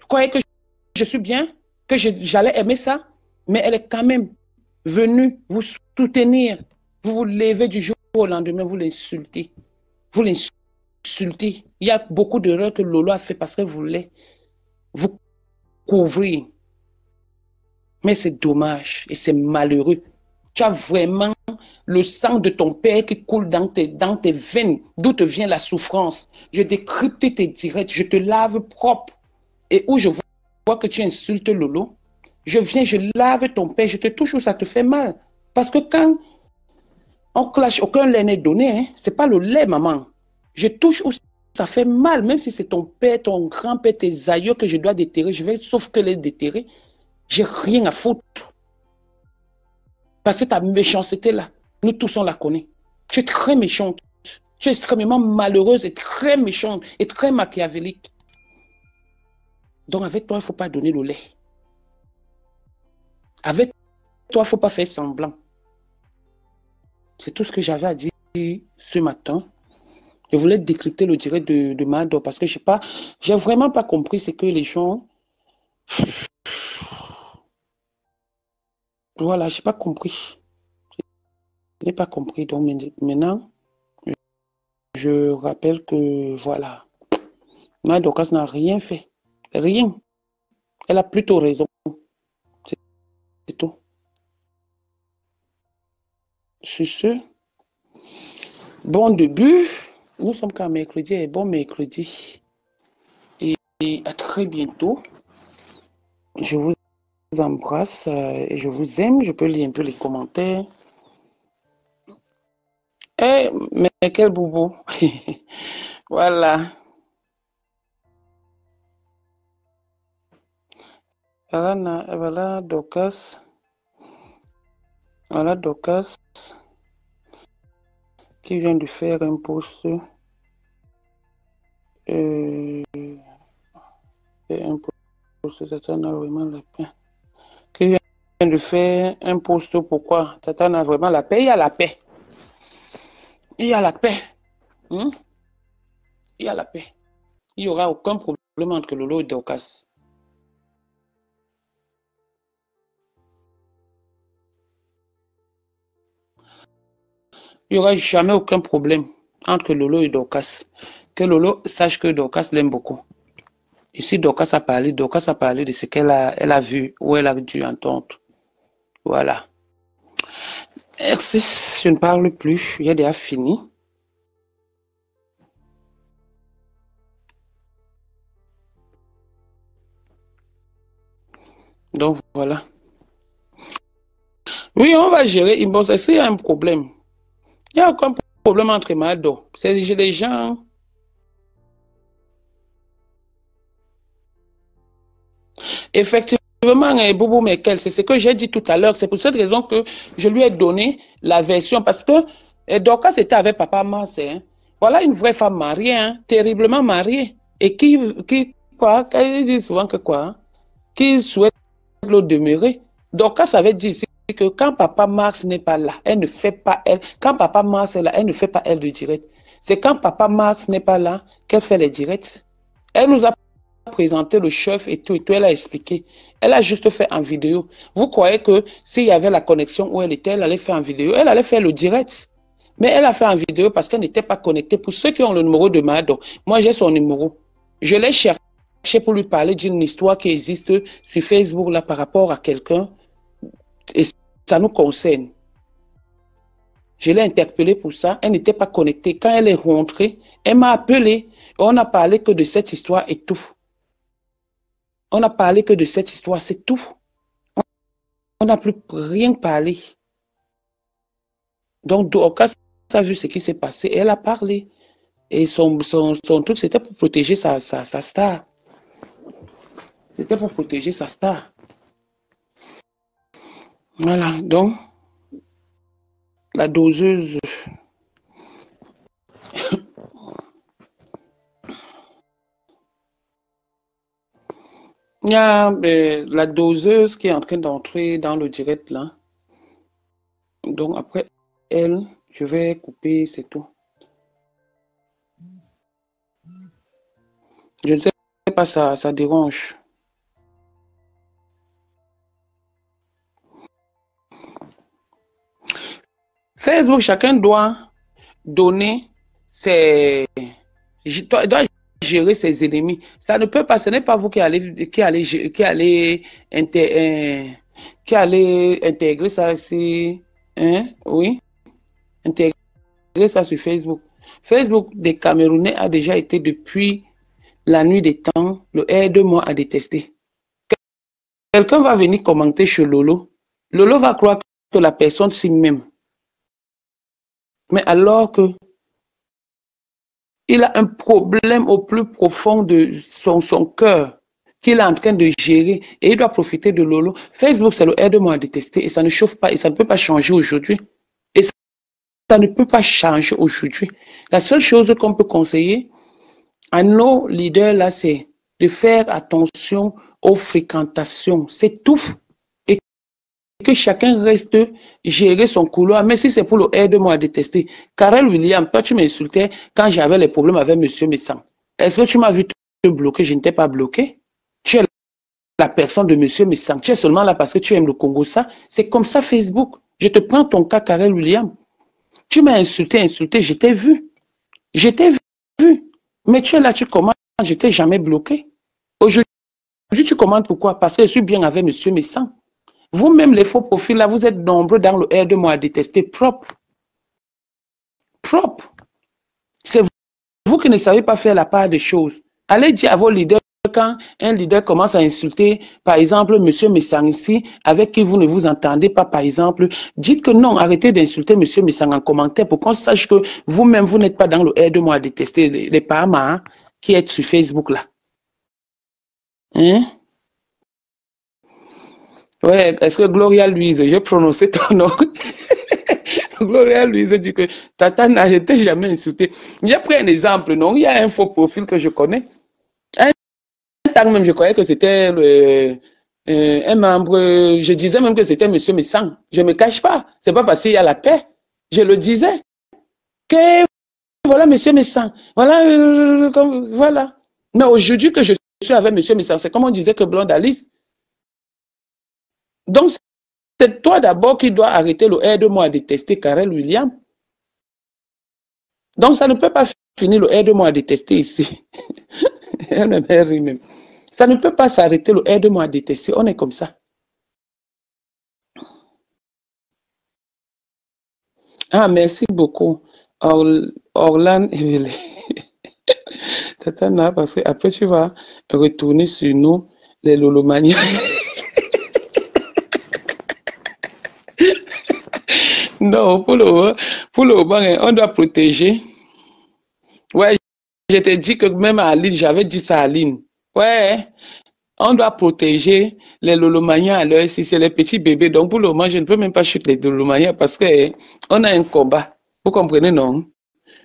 Vous croyez que je suis bien? Que j'allais aimer ça? Mais elle est quand même venue vous soutenir. Vous vous levez du jour au lendemain, vous l'insultez. Vous l'insultez. Il y a beaucoup d'erreurs que Lolo a fait parce qu'elle voulait vous couvrir. Mais c'est dommage et c'est malheureux. Tu as vraiment le sang de ton père qui coule dans tes veines, d'où te vient la souffrance. Je décrypte tes directs, je te lave propre. Et où je vois que tu insultes Lolo, je viens, je lave ton père, je te touche où ça te fait mal. Parce que quand on clash, aucun lait n'est donné, hein, c'est pas le lait, maman. Je touche où ça fait mal, même si c'est ton père, ton grand-père, tes aïeux que je dois déterrer, je vais sauf que les déterrer. J'ai rien à foutre. Parce que ta méchanceté là, nous tous on la connaît. Tu es très méchante. Tu es extrêmement malheureuse et très méchante et très machiavélique. Donc avec toi, il ne faut pas donner le lait. Avec toi, il ne faut pas faire semblant. C'est tout ce que j'avais à dire ce matin. Je voulais décrypter le direct de Mado parce que j'ai vraiment pas compris ce que les gens... Voilà, je n'ai pas compris. Je n'ai pas compris. Donc maintenant, je rappelle que voilà, Mado Kas n'a rien fait. Rien. Elle a plutôt raison. C'est tout. Sur ce, bon début. Nous sommes qu'à mercredi et bon mercredi. Et à très bientôt. Je vous embrasse et je vous aime. Je peux lire un peu les commentaires. Eh, mais quel boubou. Voilà. Voilà Dorcas. Voilà Dorcas qui vient de faire un post. Un post, Tata n'a vraiment la paix. Qui vient de faire un post, pourquoi Tata n'a vraiment la paix. Il y a la paix. Il y a la paix. Il y a la paix. Il n'y aura aucun problème entre Lolo et Dorcas. Il n'y aura jamais aucun problème entre Lolo et Dorcas. Que Lolo sache que Dorcas l'aime beaucoup. Ici, Dorcas a parlé de ce qu'elle a vu ou elle a dû entendre. Voilà. Merci, je ne parle plus. J'ai déjà fini. Donc, voilà. Oui, on va gérer. Inbox. Est-ce qu'il y a un problème? Il n'y a aucun problème entre Mado. C'est des gens... Effectivement, Boubou Mekel, c'est ce que j'ai dit tout à l'heure. C'est pour cette raison que je lui ai donné la version. Parce que Dorcas était avec Papa Mars. Hein. Voilà une vraie femme mariée, hein, terriblement mariée. Et qui dit souvent que quoi? Hein, qui souhaite le demeurer. Dorcas avait dit ici que quand Papa Mars n'est pas là, elle ne fait pas elle. Quand Papa Mars est là, elle ne fait pas elle de direct. C'est quand Papa Mars n'est pas là qu'elle fait les directs. Elle nous a présenté le chef et tout, elle a expliqué. Elle a juste fait en vidéo. Vous croyez que s'il y avait la connexion où elle était, elle allait faire en vidéo, elle allait faire le direct. Mais elle a fait en vidéo parce qu'elle n'était pas connectée. Pour ceux qui ont le numéro de Mado, moi j'ai son numéro. Je l'ai cherché pour lui parler d'une histoire qui existe sur Facebook là par rapport à quelqu'un. Et ça nous concerne. Je l'ai interpellée pour ça. Elle n'était pas connectée. Quand elle est rentrée, elle m'a appelé. On n'a parlé que de cette histoire et tout. On n'a parlé que de cette histoire, c'est tout. On n'a plus rien parlé. Donc, Dorcas a vu ce qui s'est passé. Elle a parlé. Et son truc, c'était pour protéger sa star. C'était pour protéger sa star. Voilà. Donc, la doseuse... Il y a la doseuse qui est en train d'entrer dans le direct là. Donc après elle, je vais couper, c'est tout. Je ne sais pas, ça dérange. Facebook, chacun doit donner ses... doit gérer ses ennemis. Ça ne peut pas, ce n'est pas vous qui allez intégrer ça ici. Hein? Oui. Intégrer ça sur Facebook. Facebook des Camerounais a déjà été depuis la nuit des temps, le R2 à détester. Quelqu'un va venir commenter chez Lolo. Lolo va croire que la personne s'y même. Mais alors que il a un problème au plus profond de son cœur qu'il est en train de gérer et il doit profiter de Lolo. Facebook, c'est le R2 à détester et ça ne chauffe pas et ça ne peut pas changer aujourd'hui. Et ça ne peut pas changer aujourd'hui. La seule chose qu'on peut conseiller à nos leaders là, c'est de faire attention aux fréquentations. C'est tout. Et que chacun reste gérer son couloir. Mais si c'est pour le R2 à détester. Karel William, toi tu m'insultais quand j'avais les problèmes avec M. Messang. Est-ce que tu m'as vu te bloquer? Je ne t'ai pas bloqué. Tu es la personne de M. Messang. Tu es seulement là parce que tu aimes le Congo. Ça, c'est comme ça Facebook. Je te prends ton cas, Karel William. Tu m'as insulté, je t'ai vu. Je t'ai vu. Mais tu es là, tu commandes, je t'ai jamais bloqué. Aujourd'hui, tu commandes pourquoi? Parce que je suis bien avec M. Messang. Vous-même, les faux profils, là, vous êtes nombreux dans le R2 à détester. Propre. Propre. C'est vous qui ne savez pas faire la part des choses. Allez dire à vos leaders, quand un leader commence à insulter, par exemple, M. Messang ici, avec qui vous ne vous entendez pas, par exemple, dites que non, arrêtez d'insulter M. Messang en commentaire pour qu'on sache que vous-même, vous n'êtes pas dans le R2 à détester les Pama hein, qui êtes sur Facebook là. Hein? Ouais, est-ce que Gloria Louise, j'ai prononcé ton nom? Gloria Louise dit que Tata n'a été jamais insulté. J'ai pris un exemple, non? Il y a un faux profil que je connais. Un temps même, je croyais que c'était un membre, je disais même que c'était M. Messang. Je ne me cache pas. C'est pas parce qu'il y a la paix. Je le disais. Que voilà M. Messang. Voilà, voilà. Mais aujourd'hui que je suis avec M. Messang, c'est comme on disait que Blonde Alice. Donc, c'est toi d'abord qui dois arrêter le R2 à détester Karel William. Donc, ça ne peut pas finir le R2 à détester ici. Elle me rit même. Ça ne peut pas s'arrêter le R2 à détester. On est comme ça. Ah, merci beaucoup. Orlan Evelé. Tatana, parce que après tu vas retourner sur nous, les Lolomaniens. Non, pour le moment, on doit protéger. Ouais, je t'ai dit que même à Aline, j'avais dit ça à Aline. Ouais, on doit protéger les Lolomaniens à l'heure si c'est les petits bébés. Donc pour le moment, je ne peux même pas chuter les Lolomaniens parce qu'on a un combat. Vous comprenez, non?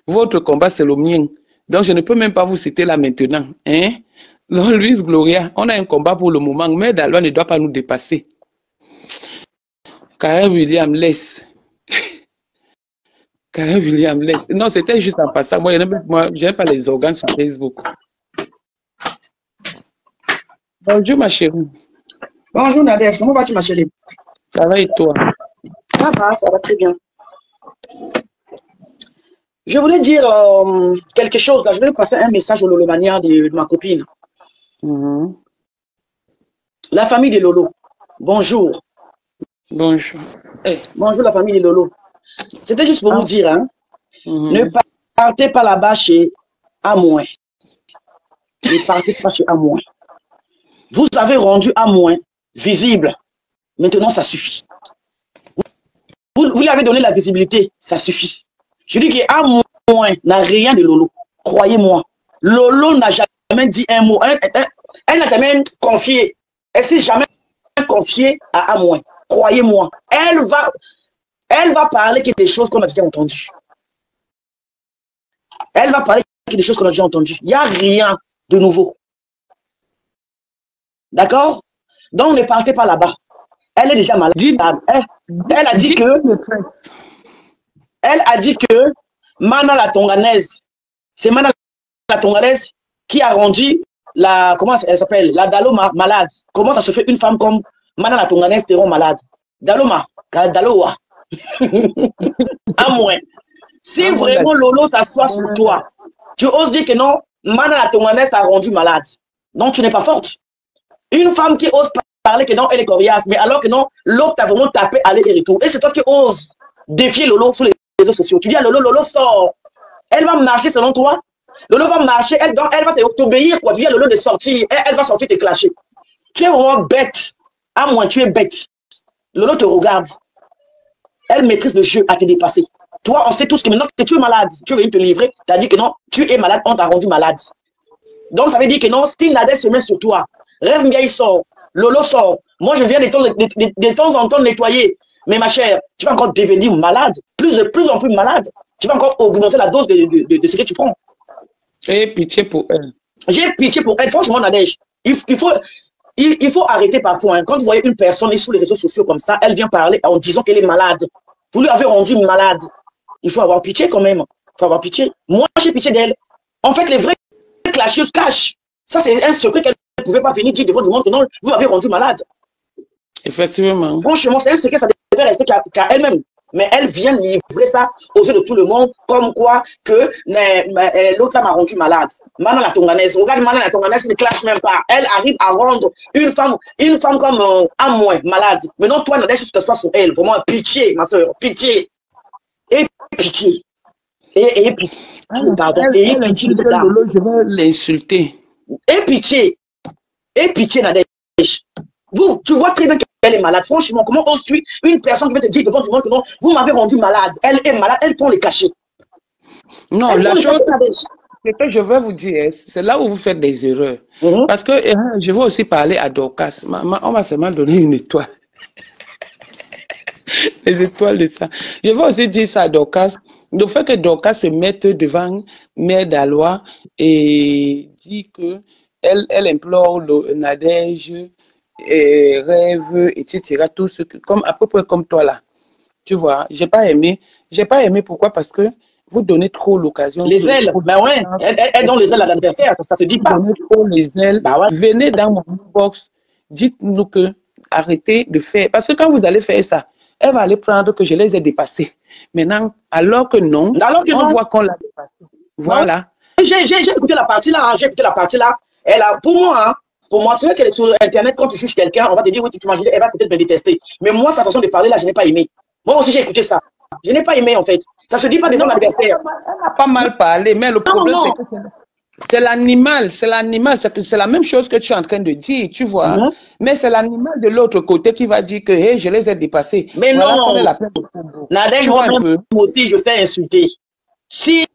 Votre combat, c'est le mien. Donc je ne peux même pas vous citer là maintenant. Hein? Donc, Louise Gloria, on a un combat pour le moment, mais la loi ne doit pas nous dépasser. Karel William, laisse. Karel William, laisse. Non, c'était juste en passant. Moi, je n'aime pas les organes sur Facebook. Bonjour, ma chérie. Bonjour Nadège, comment vas-tu ma chérie? Ça va et toi? Ça va très bien. Je voulais dire quelque chose là, je voulais passer un message au Lolomania de ma copine. La famille de Lolo, bonjour. Bonjour. Bonjour la famille de Lolo. C'était juste pour vous dire, hein, ne partez pas là-bas chez Amouin. Ne partez pas chez Amouin. Vous avez rendu Amouin visible. Maintenant, ça suffit. Vous lui avez donné la visibilité, ça suffit. Je dis qu'Amouin n'a rien de Lolo. Croyez-moi. Lolo n'a jamais dit un mot. Elle n'a jamais confié. Elle s'est jamais confiée à Amouin. Croyez-moi. Elle va parler que des choses qu'on a déjà entendues. Elle va parler que des choses qu'on a déjà entendues. Il n'y a rien de nouveau. D'accord? Donc, ne partez pas là-bas. Elle est déjà malade. Elle a dit que Mana la Tonganaise, c'est Mana la Tonganaise qui a rendu la, comment elle s'appelle, la Daloma malade. Comment ça se fait une femme comme Mana la Tonganaise te rend malade? Dalowa. À moins. Si vraiment Lolo s'assoit sur toi, tu oses dire que non, Mana la Tonganaise t'a rendu malade. Donc tu n'es pas forte. Une femme qui ose parler que non, elle est coriace, mais alors que non, l'autre t'a vraiment tapé aller et retour. Et c'est toi qui oses défier Lolo sur les réseaux sociaux. Tu dis à Lolo, Lolo sort. Elle va marcher selon toi. Lolo va marcher, elle va t'obéir. Tu dis à Lolo de sortir. Elle va sortir te clasher. Tu es vraiment bête. À moins tu es bête. Lolo te regarde. Elle maîtrise le jeu à te dépasser. Toi, on sait tous que maintenant que tu es malade, tu veux te livrer, tu as dit que non, tu es malade, on t'a rendu malade. Donc ça veut dire que non, si Nadège se met sur toi, Rêve Mbiaye sort, Lolo sort, moi je viens de temps en temps nettoyer. Mais ma chère, tu vas encore devenir malade, plus en plus malade. Tu vas encore augmenter la dose de ce que tu prends. J'ai pitié pour elle. J'ai pitié pour elle. Franchement, Nadège, il faut arrêter parfois. Hein. Quand vous voyez une personne sur les réseaux sociaux comme ça, elle vient parler en disant qu'elle est malade. Vous lui avez rendu malade. Il faut avoir pitié quand même. Il faut avoir pitié. Moi, j'ai pitié d'elle. En fait, les vrais clasheuses cachent. Ça, c'est un secret qu'elle ne pouvait pas venir dire devant le monde que non, vous m'avez rendu malade. Effectivement. Franchement, c'est un secret, ça devait rester qu'à elle-même. Mais elle vient livrer ça aux yeux de tout le monde, comme quoi que l'autre m'a rendu malade. Mana la Tonganaise, regarde Mana la Tonganaise, ne clash même pas. Elle arrive à rendre une femme comme Amouin malade. Maintenant, toi, Nadège, tu te sois sur elle. Vraiment, pitié, ma soeur, pitié. Et pitié. Et pitié, pardon. Et pitié, je vais l'insulter. Et pitié, Nadège. Tu vois très bien qu'elle est malade. Franchement, comment oses-tu une personne qui veut te dire devant du monde que non, vous m'avez rendu malade. Elle est malade, elle prend les cachets. Non, la chose que je veux vous dire, c'est là où vous faites des erreurs. Parce que je veux aussi parler à Dorcas. On m'a seulement donné une étoile. Les étoiles de ça. Je veux aussi dire ça à Dorcas. Le fait que Dorcas se mette devant Mère Dalois et dit que elle implore Nadège, Rêve, etc. Tout ce que, comme, à peu près comme toi là. Tu vois, j'ai pas aimé. J'ai pas aimé pourquoi? Parce que vous donnez trop l'occasion. Les ailes, ben ouais, elle donne les ailes à l'adversaire, ça se dit pas. Vous donnez trop les ailes. Bah ouais. Venez dans mon box, dites-nous que arrêtez de faire. Parce que quand vous allez faire ça, elle va aller prendre que je les ai dépassés. Maintenant, alors que non, on voit qu'on l'a dépassé. Voilà. J'ai écouté la partie là, Elle a, pour moi, tu sais qu'elle est sur Internet, quand tu juges quelqu'un, on va te dire, oui, tu t'imagines, elle va peut-être me détester. Mais moi, sa façon de parler là, je n'ai pas aimé. Moi aussi, j'ai écouté ça. Je n'ai pas aimé, en fait. Ça se dit pas devant l'adversaire. Elle n'a pas mal parlé, mais le problème, c'est que c'est l'animal, c'est la même chose que tu es en train de dire, tu vois. Mais c'est l'animal de l'autre côté qui va dire que hey, je les ai dépassés. Mais voilà, non, Nadège, moi aussi, je sais insulter. Si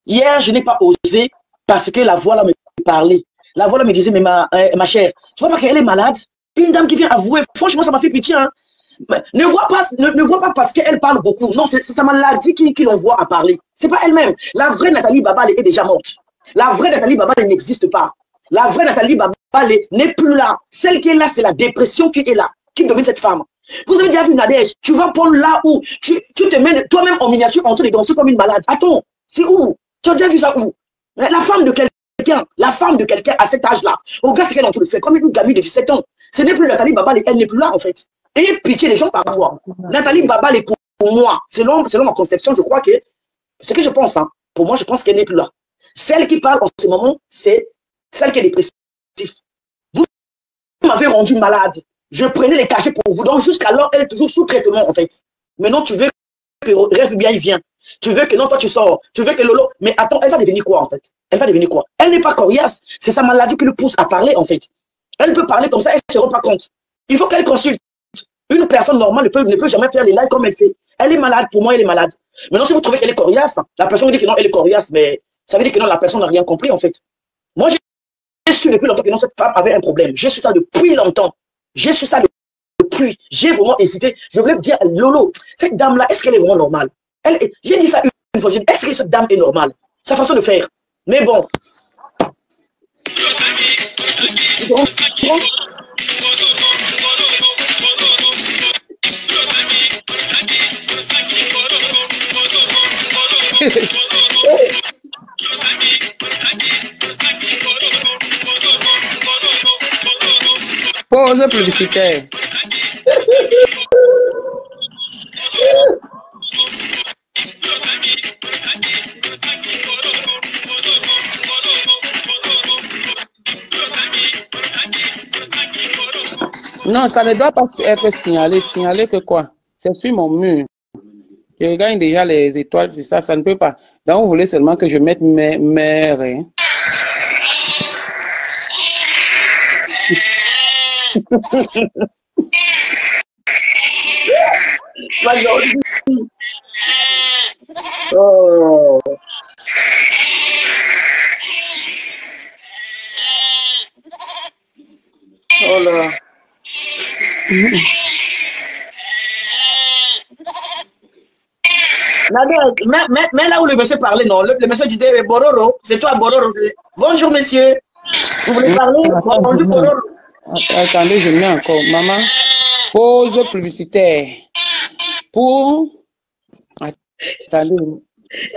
hier, je n'ai pas osé parce que la voix là me parlait. La voix là me disait, mais ma chère, tu vois pas qu'elle est malade? Une dame qui vient avouer, franchement, ça m'a fait pitié. Hein. Ne vois pas parce qu'elle parle beaucoup. Non, c'est sa maladie qui l'envoie à parler. C'est pas elle-même. La vraie Nathalie Baba est déjà morte. La vraie Nathalie Baba n'existe pas. La vraie Nathalie Baba n'est plus là. Celle qui est là, c'est la dépression qui est là, qui domine cette femme. Vous avez déjà vu Nadège, tu vas prendre là où tu te mets toi-même en miniature en train de danser comme une malade. Attends, c'est où? Tu as déjà vu ça où? La femme de quelqu'un, la femme femme de quelqu'un à cet âge-là. Regarde ce qu'elle est en train de faire, comme une gamine de 17 ans. Ce n'est plus Nathalie Baba, elle n'est plus là en fait. Ayez pitié des gens parfois. Nathalie Baba, pour moi, selon ma conception, je crois que, ce que je pense, hein, pour moi, je pense qu'elle n'est plus là. Celle qui parle en ce moment, c'est celle qui est dépressive. Vous m'avez rendu malade. Je prenais les cachets pour vous. Donc jusqu'alors, elle est toujours sous traitement en fait. Maintenant, tu veux que rêve bien, il vient. Tu veux que non, toi tu sors. Tu veux que Lolo. Mais attends, elle va devenir quoi en fait? Elle va devenir quoi? Elle n'est pas coriace. C'est sa maladie qui le pousse à parler en fait. Elle peut parler comme ça, elle ne se rend pas compte. Il faut qu'elle consulte. Une personne normale ne peut jamais faire les lives comme elle fait. Elle est malade, pour moi, elle est malade. Maintenant, si vous trouvez qu'elle est coriace, la personne dit que non, elle est coriace, mais ça veut dire que non, la personne n'a rien compris en fait. Moi, j'ai su depuis longtemps que non, cette femme avait un problème. J'ai su ça depuis longtemps. J'ai su ça depuis. J'ai vraiment hésité. Je voulais me dire, Lolo, cette dame-là, est-ce qu'elle est vraiment normale? J'ai dit ça une fois. Est-ce que cette dame est normale? Sa façon de faire. Mais bon. Pause publicitaire. Non, ça ne doit pas être signalé. Signaler que quoi? C'est sur mon mur. Je regarde déjà les étoiles, c'est ça, ça ne peut pas. Donc, vous voulez seulement que je mette mes mères. Hein? Oh. Oh là. Mais là où le monsieur parlait, non, le monsieur disait Bororo, c'est toi Bororo. Bonjour monsieur, vous voulez parler? Bonjour Bororo. Attendez, je mets encore. Maman, pause publicitaire. Pour. Attendez.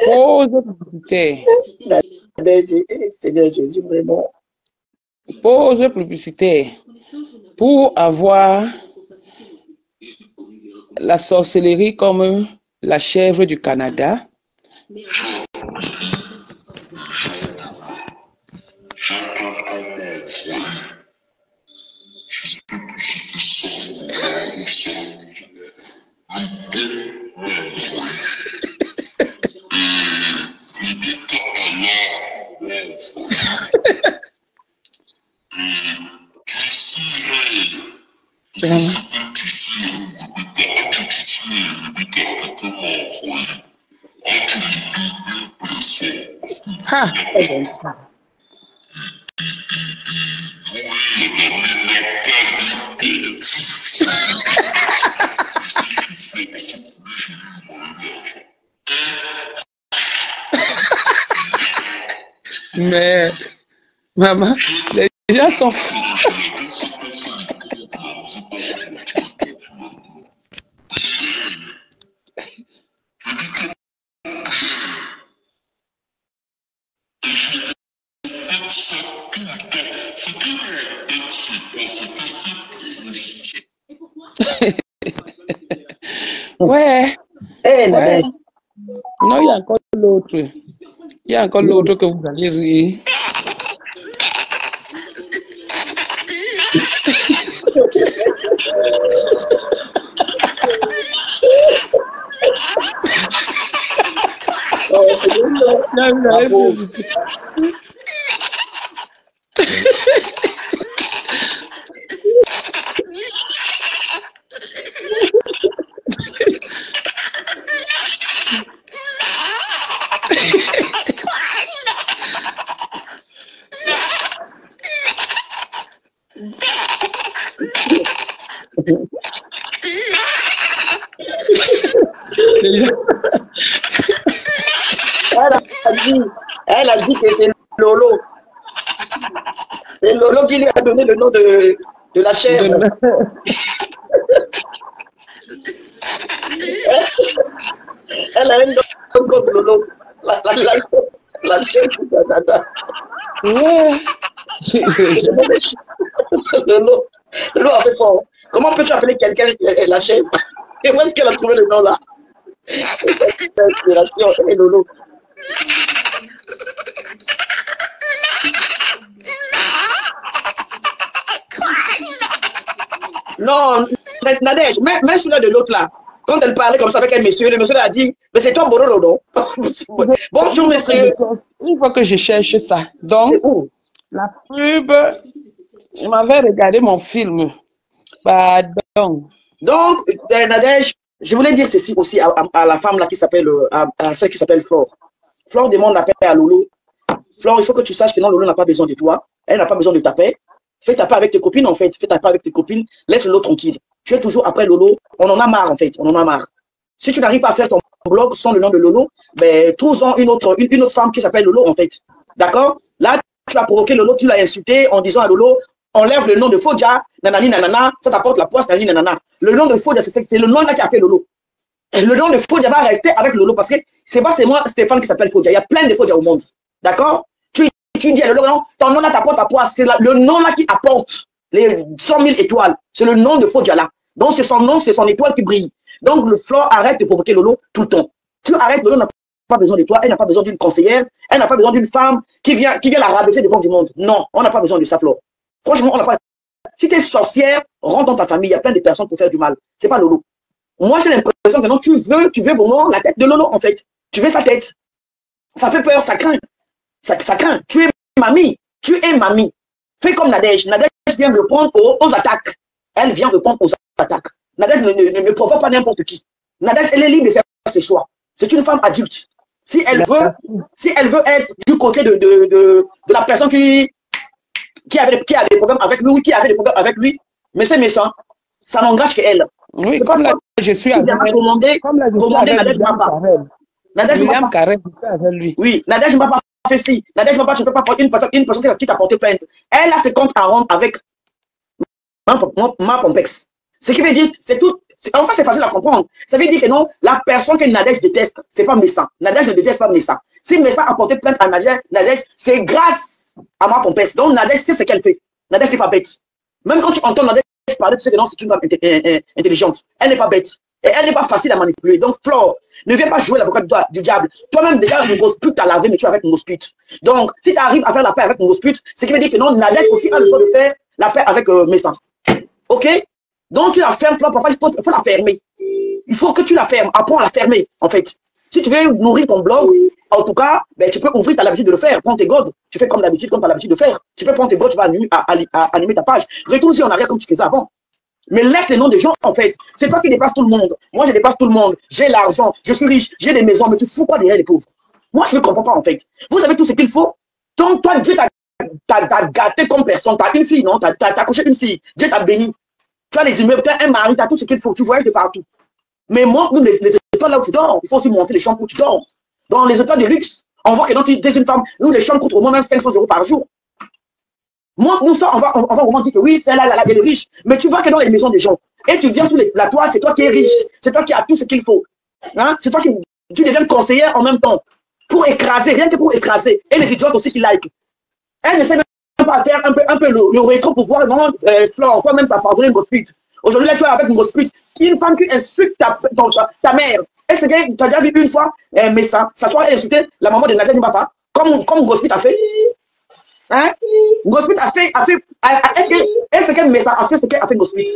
Pause publicitaire. Seigneur Jésus, vraiment. Pause publicitaire. Pour avoir la sorcellerie comme la chèvre du Canada. Ha! Mais, maman, les gens sont fous. Ouais. Hey, Ouais. Non, il y a encore l'autre. Il y a encore l'autre que vous allez rire. Elle a dit que c'est Lolo. C'est Lolo qui lui a donné le nom de la chèvre. Elle a un nom comme Lolo. La chèvre du Canada. Ouais. Lolo, Lolo a fait fort. Comment peux-tu appeler quelqu'un la chèvre? Et où est-ce qu'elle a trouvé le nom là? Inspiration, et Lolo. Non, Nadège, mets celui-là de l'autre là. Quand elle parlait comme ça avec un monsieur, le monsieur a dit, mais c'est toi Bororo, non? Bonjour monsieur. Une fois que je cherche ça, donc, la pub, je m'avais regardé mon film. Pardon. Donc, Nadège, je voulais dire ceci aussi à la femme là qui s'appelle, à celle qui s'appelle Flore. Flore demande la paix à Lolo. Flore, il faut que tu saches que non, Lolo n'a pas besoin de toi. Elle n'a pas besoin de ta paix. Fais ta paix avec tes copines, en fait. Fais ta paix avec tes copines. Laisse Lolo tranquille. Tu es toujours après Lolo. On en a marre, en fait. On en a marre. Si tu n'arrives pas à faire ton blog sans le nom de Lolo, ben, trouve-en une autre femme qui s'appelle Lolo, en fait. D'accord? Là, tu as provoqué Lolo, tu l'as insulté en disant à Lolo, enlève le nom de Fodia, nanani, nanana, ça t'apporte la poisse, nanani, nanana. Le nom de Fodia, c'est le nom là qui a fait Lolo. Le nom de Fodia va rester avec Lolo parce que c'est pas c'est moi, Stéphane, qui s'appelle Fodia. Il y a plein de Fodia au monde. D'accord? Tu dis à Lolo, non, ton nom là t'apporte la poisse. C'est le nom là qui apporte les 100 000 étoiles. C'est le nom de Fodia là. Donc c'est son nom, c'est son étoile qui brille. Donc le Flore arrête de provoquer Lolo tout le temps. Tu arrêtes, Lolo n'a pas besoin de toi, elle n'a pas besoin d'une conseillère, elle n'a pas besoin d'une femme qui vient la rabaisser devant du monde. Non, on n'a pas besoin de ça, Flore. Franchement, on n'a pas. Si tu es sorcière, rentre dans ta famille, il y a plein de personnes pour faire du mal. C'est pas Lolo. Moi, j'ai l'impression que non, tu veux vraiment la tête de Lolo, en fait. Tu veux sa tête. Ça fait peur, ça craint. Ça craint. Tu es mamie. Tu es mamie. Fais comme Nadège. Nadège vient répondre aux attaques. Elle vient répondre aux attaques. Nadège ne provoque pas n'importe qui. Nadège, elle est libre de faire ses choix. C'est une femme adulte. Si elle veut être du côté de la personne qui a des problèmes avec lui, qui avait des problèmes avec lui, mais c'est méchant. Ça n'engage qu'elle. Oui, comme là, je suis avec Nadège Mbapa. Nadège Mbapa. Oui, Nadège Mbapa fait ci. Nadège Mbapa, je ne peux pas prendre une personne qui t'a porté plainte. Elle a ses comptes à rendre avec ma Pompex. Ce qui veut dire, c'est tout. En fait, c'est facile à comprendre. Ça veut dire que non, la personne que Nadège déteste, c'est pas Messa. Nadège ne déteste pas Messa. Si Messa a porté plainte à Nadège, c'est grâce à ma Pompex. Donc Nadège sait ce qu'elle fait. Nadège n'est pas bête. Même quand tu entends Nadège parler, tu sais que non, c'est une femme intelligente. Elle n'est pas bête. Et elle n'est pas facile à manipuler. Donc, Flore, ne viens pas jouer l'avocat du diable. Toi-même, déjà, une grosse pute, t'as lavé, mais tu es avec une grosse pute. Donc, si tu arrives à faire la paix avec une grosse pute, ce qui veut dire que non, Nadège aussi a le droit de faire la paix avec Messa. Ok? Donc, tu la fermes, Flore, parfois, il faut la fermer. Il faut que tu la fermes. Apprends à la fermer, en fait. Si tu veux nourrir ton blog, en tout cas, ben, tu peux ouvrir, tu as l'habitude de le faire. Prends tes godes, tu fais comme d'habitude, comme tu as l'habitude de faire. Tu peux prendre tes godes, tu vas animer ta page. Retourne-y en arrière comme tu faisais avant. Mais laisse les noms des gens, en fait. C'est toi qui dépasses tout le monde. Moi, je dépasse tout le monde. J'ai l'argent, je suis riche, j'ai des maisons, mais tu fous quoi derrière les pauvres? Moi, je ne comprends pas, en fait. Vous avez tout ce qu'il faut. Donc, toi, Dieu t'a gâté comme personne. Tu as une fille, non? Tu as accouché une fille. Dieu t'a béni. Tu as les immeubles, tu as un mari, tu as tout ce qu'il faut. Tu voyages de partout. Mais moi, nous, les étoiles là où tu dors, il faut aussi monter les chambres où tu dors. Dans les étoiles de luxe, on voit que dans tu es une femme, nous, les chambres coûtent au moins même 500 € par jour. Moi, nous, ça, on va vraiment dire que oui, celle-là, elle est riche. Mais tu vois que dans les maisons des gens, et tu viens sous la toile, c'est toi qui es riche. C'est toi qui as tout ce qu'il faut. Hein? C'est toi qui tu deviens conseillère en même temps. Pour écraser, rien que pour écraser. Et les idiotes aussi qui like. Elle ne sait même pas faire un peu le rétro pour voir, non, Flore, toi-même, tu as pardonné une grosse pute. Aujourd'hui, là, tu es avec une grosse pute. Une femme qui insulte ta mère. Est-ce que tu as déjà vu une fois, mais ça soit insulter la maman de Nadège Mbapa, comme grosse pute a fait? Hein? Gospit a fait est-ce que Messa a fait ce qu'elle a fait Gospit?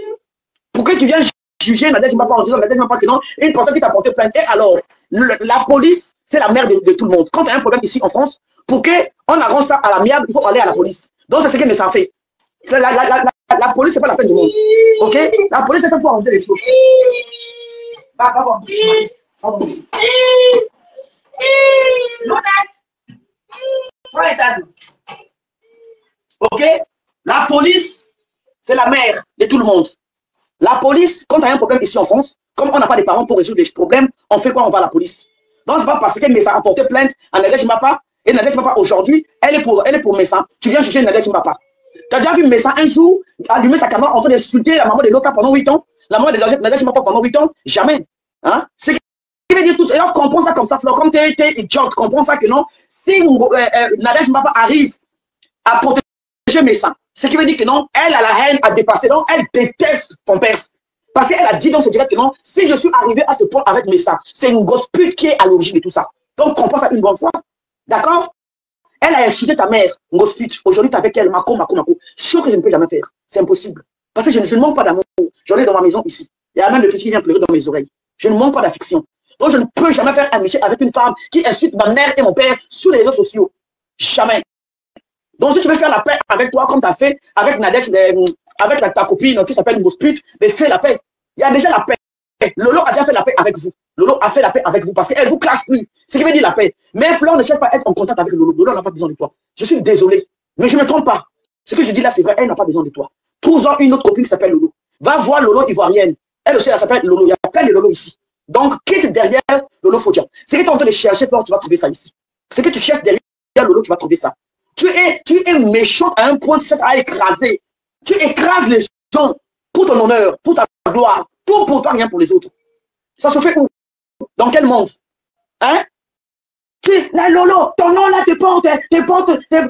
Pour que tu viennes juger Nadège Mbapa en disant Nadège Mbapa que non, une personne qui t'a porté plainte. Et alors, la police, c'est la mère de tout le monde. Quand tu as un problème ici en France, pour qu'on arrange ça à l'amiable, il faut aller à la police. Donc c'est ce que Messa a fait. La police, c'est pas la fin du monde. Ok? La police, c'est fait pour arranger les choses. Ok? La police, c'est la mère de tout le monde. La police, quand il y a un problème ici en France, comme on n'a pas de parents pour résoudre les problèmes, on fait quoi? On va à la police. Donc, c'est pas parce que Messa a porté plainte à Nadège Mbapa, et Nadège Mbapa aujourd'hui, elle est pour Messa. Tu viens juger Nadège Mbapa. Tu as déjà vu Messa un jour allumer sa caméra en train d'insulter la maman de Loka pendant 8 ans? La maman de Nadège Mbapa pendant 8 ans? Jamais. Hein? C'est qui veut dire tout. Alors, comprends ça comme ça, Flore. Comme tu es idiote, comprends ça que non. Si Nadège Mbapa arrive à protéger protéger mes seins. Ce qui veut dire que non, elle a la haine à dépasser. Donc, elle déteste Pampers. Parce qu'elle a dit dans ce direct que non, si je suis arrivé à ce point avec mes seins, c'est une grosse pute qui est à l'origine de tout ça. Donc, comprends ça une bonne fois. D'accord? Elle a insulté ta mère, une grosse pute. Aujourd'hui, tu es avec elle, Mako. Sûr que je ne peux jamais faire. C'est impossible. Parce que je ne manque pas d'amour. J'en ai dans ma maison ici. Il y a même le petit qui vient pleurer dans mes oreilles. Je ne manque pas d'affection. Donc, je ne peux jamais faire amitié avec une femme qui insulte ma mère et mon père sur les réseaux sociaux. Jamais. Donc, si tu veux faire la paix avec toi, comme tu as fait avec Nadège, avec ta copine qui s'appelle une grosse pute, mais fais la paix. Il y a déjà la paix. Lolo a déjà fait la paix avec vous. Lolo a fait la paix avec vous parce qu'elle vous classe plus. Ce qui veut dire la paix. Mais Flore ne cherche pas à être en contact avec Lolo. Lolo n'a pas besoin de toi. Je suis désolé. Mais je ne me trompe pas. Ce que je dis là, c'est vrai. Elle n'a pas besoin de toi. Trouve-en une autre copine qui s'appelle Lolo. Va voir Lolo ivoirienne. Elle aussi, elle s'appelle Lolo. Il y a plein de Lolo ici. Donc, quitte derrière Lolo Fodia. Ce que tu es en train de chercher, Flore, tu vas trouver ça ici. Ce que tu cherches derrière Lolo, tu vas trouver ça. Tu es méchante à un point, tu cherches à écraser. Tu écrases les gens pour ton honneur, pour ta gloire, tout pour toi, rien pour les autres. Ça se fait où? Dans quel monde? Hein? La Lolo, ton nom là te porte,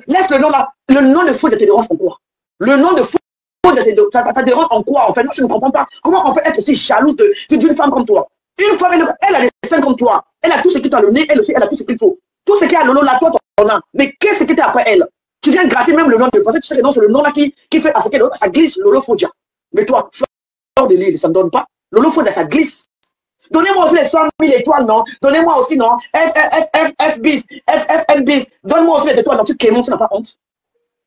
laisse le nom là. Le nom de Fodia te dérange en quoi? Le nom de Fodia, ça dérange en quoi? En fait, moi, je ne comprends pas. Comment on peut être si jaloux d'une femme comme toi? Une femme, elle a des seins comme toi. Elle a tout ce qui t'a le nez, elle aussi, elle a tout ce qu'il faut. Tout ce qu'il y a Lolo là, toi, t'en as. Mais qu'est-ce que tu après elle? Tu viens gratter même le nom de pensée, tu sais que non, c'est le nom là qui fait à ce que ça glisse Lolo Fodia. Mais toi, Flore de Lille, ça ne donne pas. Lolo Fodia, ça glisse. Donnez-moi aussi les 100 000 étoiles, non? Donnez-moi aussi, non? FFN bis. Donne-moi aussi les étoiles, non? Tu te tu n'as pas honte.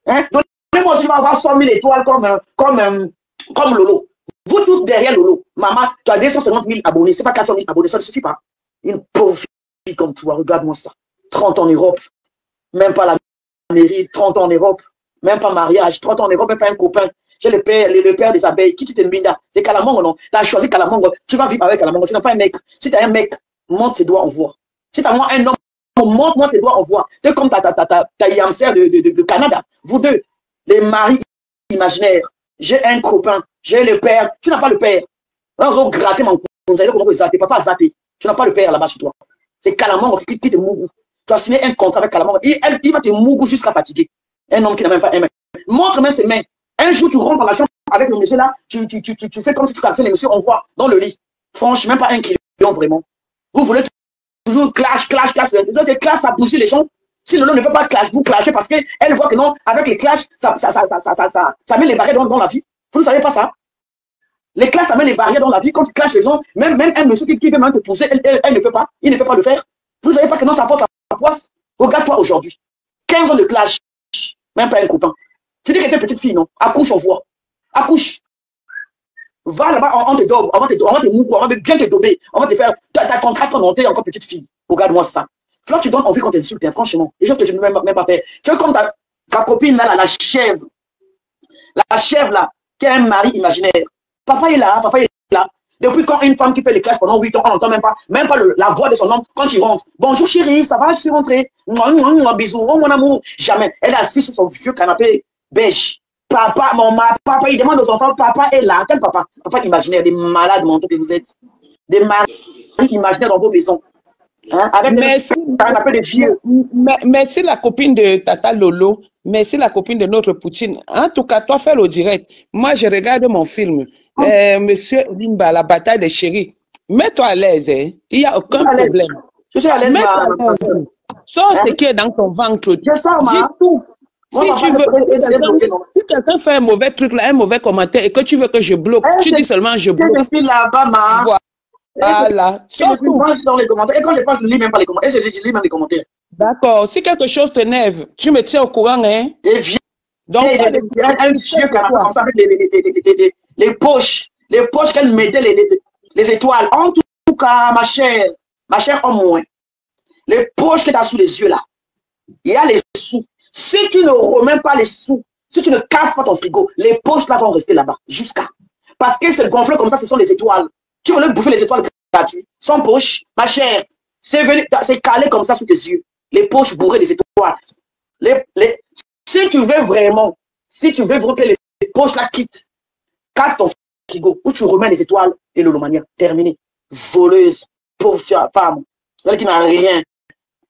Hein? Donnez-moi aussi, tu vas avoir 100 000 étoiles comme Lolo. Vous tous derrière Lolo. Maman, tu as 250 000 abonnés, c'est pas 400 000 abonnés, ça ne suffit pas. Une pauvre fille comme toi, regarde-moi ça. 30 ans en Europe, même pas la mairie, 30 ans en Europe, même pas mariage, 30 ans en Europe, même pas un copain. J'ai le père des abeilles, qui tu t'es mis là? C'est Kalamongo, non? Tu as choisi Kalamongo, tu vas vivre avec Kalamongo, tu n'as pas un mec. Si tu as un mec, monte tes doigts, on voit. Si tu as moi un homme, monte-moi tes doigts, on voit. C'est comme ta Yamser de Canada. Vous deux, les maris imaginaires. J'ai un copain, j'ai le père, tu n'as pas le père. Là, ils ont gratté mon conseil, papa a zaté. Tu n'as pas le père là-bas chez toi. C'est Kalamongo qui te mougou. Tu as signé un contrat avec Kalamongo. Il va te mougou jusqu'à fatiguer. Un homme qui n'a même pas un mec. Montre-moi ses mains. Un jour, tu rentres dans la chambre avec le monsieur là, tu fais comme si tu caressais les messieurs, on voit dans le lit. Franchement, même pas un client vraiment. Vous voulez toujours clash. Donc, les clashs, ça bousille les gens. Si Lolo ne peut pas clash, vous clashez parce qu'elle voit que non, avec les clashs, ça met les barrières dans la vie. Vous ne savez pas ça? Les clashs, ça met les barrières dans la vie. Quand tu clashes les gens, même un monsieur qui veut même te pousser, elle ne peut pas. Il ne peut pas le faire. Vous ne savez pas que non, ça apporte la poisse. Regarde-toi aujourd'hui. 15 ans de clash, même pas un copain. Tu dis que t'es petite fille, non? Accouche, on voit. Accouche. Va là-bas, on te dobe, on va te mouiller, on va bien te dober. On va te faire. T'as ton tract monté encore petite fille. Regarde-moi ça. Flore, tu donnes envie quand tu insultes, hein, franchement. Les gens que je ne peux même pas faire. Tu vois comme ta copine là, la chèvre. La chèvre là, qui a un mari imaginaire. Papa est là. Depuis quand une femme qui fait les classes pendant 8 ans, on n'entend même pas la voix de son homme quand il rentre. Bonjour chérie, ça va, je suis rentré. Bisous, oh mon amour. Jamais. Elle est assise sur son vieux canapé beige. Papa, papa, il demande aux enfants, papa est là. Quel papa? Papa imaginaire, des malades mentaux que vous êtes. Des maris imaginaires dans vos maisons. Hein? Avec un canapé de vieux. Merci la copine de Tata Lolo. Merci la copine de notre Poutine. En tout cas, toi, fais le direct. Moi, je regarde mon film. Monsieur Limba, la bataille des chéris. Mets-toi à l'aise. Hein? Il n'y a aucun problème. Je suis à l'aise. Sors ce qui est dans ton ventre. Je sors, dis tout. Si quelqu'un fait un mauvais truc, là, un mauvais commentaire, et que tu veux que je bloque, tu dis seulement je bloque. Je suis là-bas, ma. Voilà. Je suis dans les commentaires. Et quand je parle, je ne lis même pas les commentaires. Et je lis même les commentaires. D'accord. Si quelque chose t'énerve, tu me tiens au courant, hein? Et viens. Donc, un vieux canapé comme ça avec les poches qu'elle mettait les étoiles. En tout cas, ma chère en moins. Les poches que tu as sous les yeux là, il y a les sous. Si tu ne remets pas les sous, si tu ne casses pas ton frigo, les poches là vont rester là-bas jusqu'à. Parce que c'est gonflé comme ça, ce sont les étoiles. Tu veux bouffer les étoiles gratuites, sans poche, ma chère. C'est calé comme ça sous tes yeux. Les poches bourrées des étoiles. Si tu veux vraiment que les poches là quittent, casse ton frigo où tu remets les étoiles et l'holomania. Terminé. Voleuse, pauvre femme, celle qui n'a rien,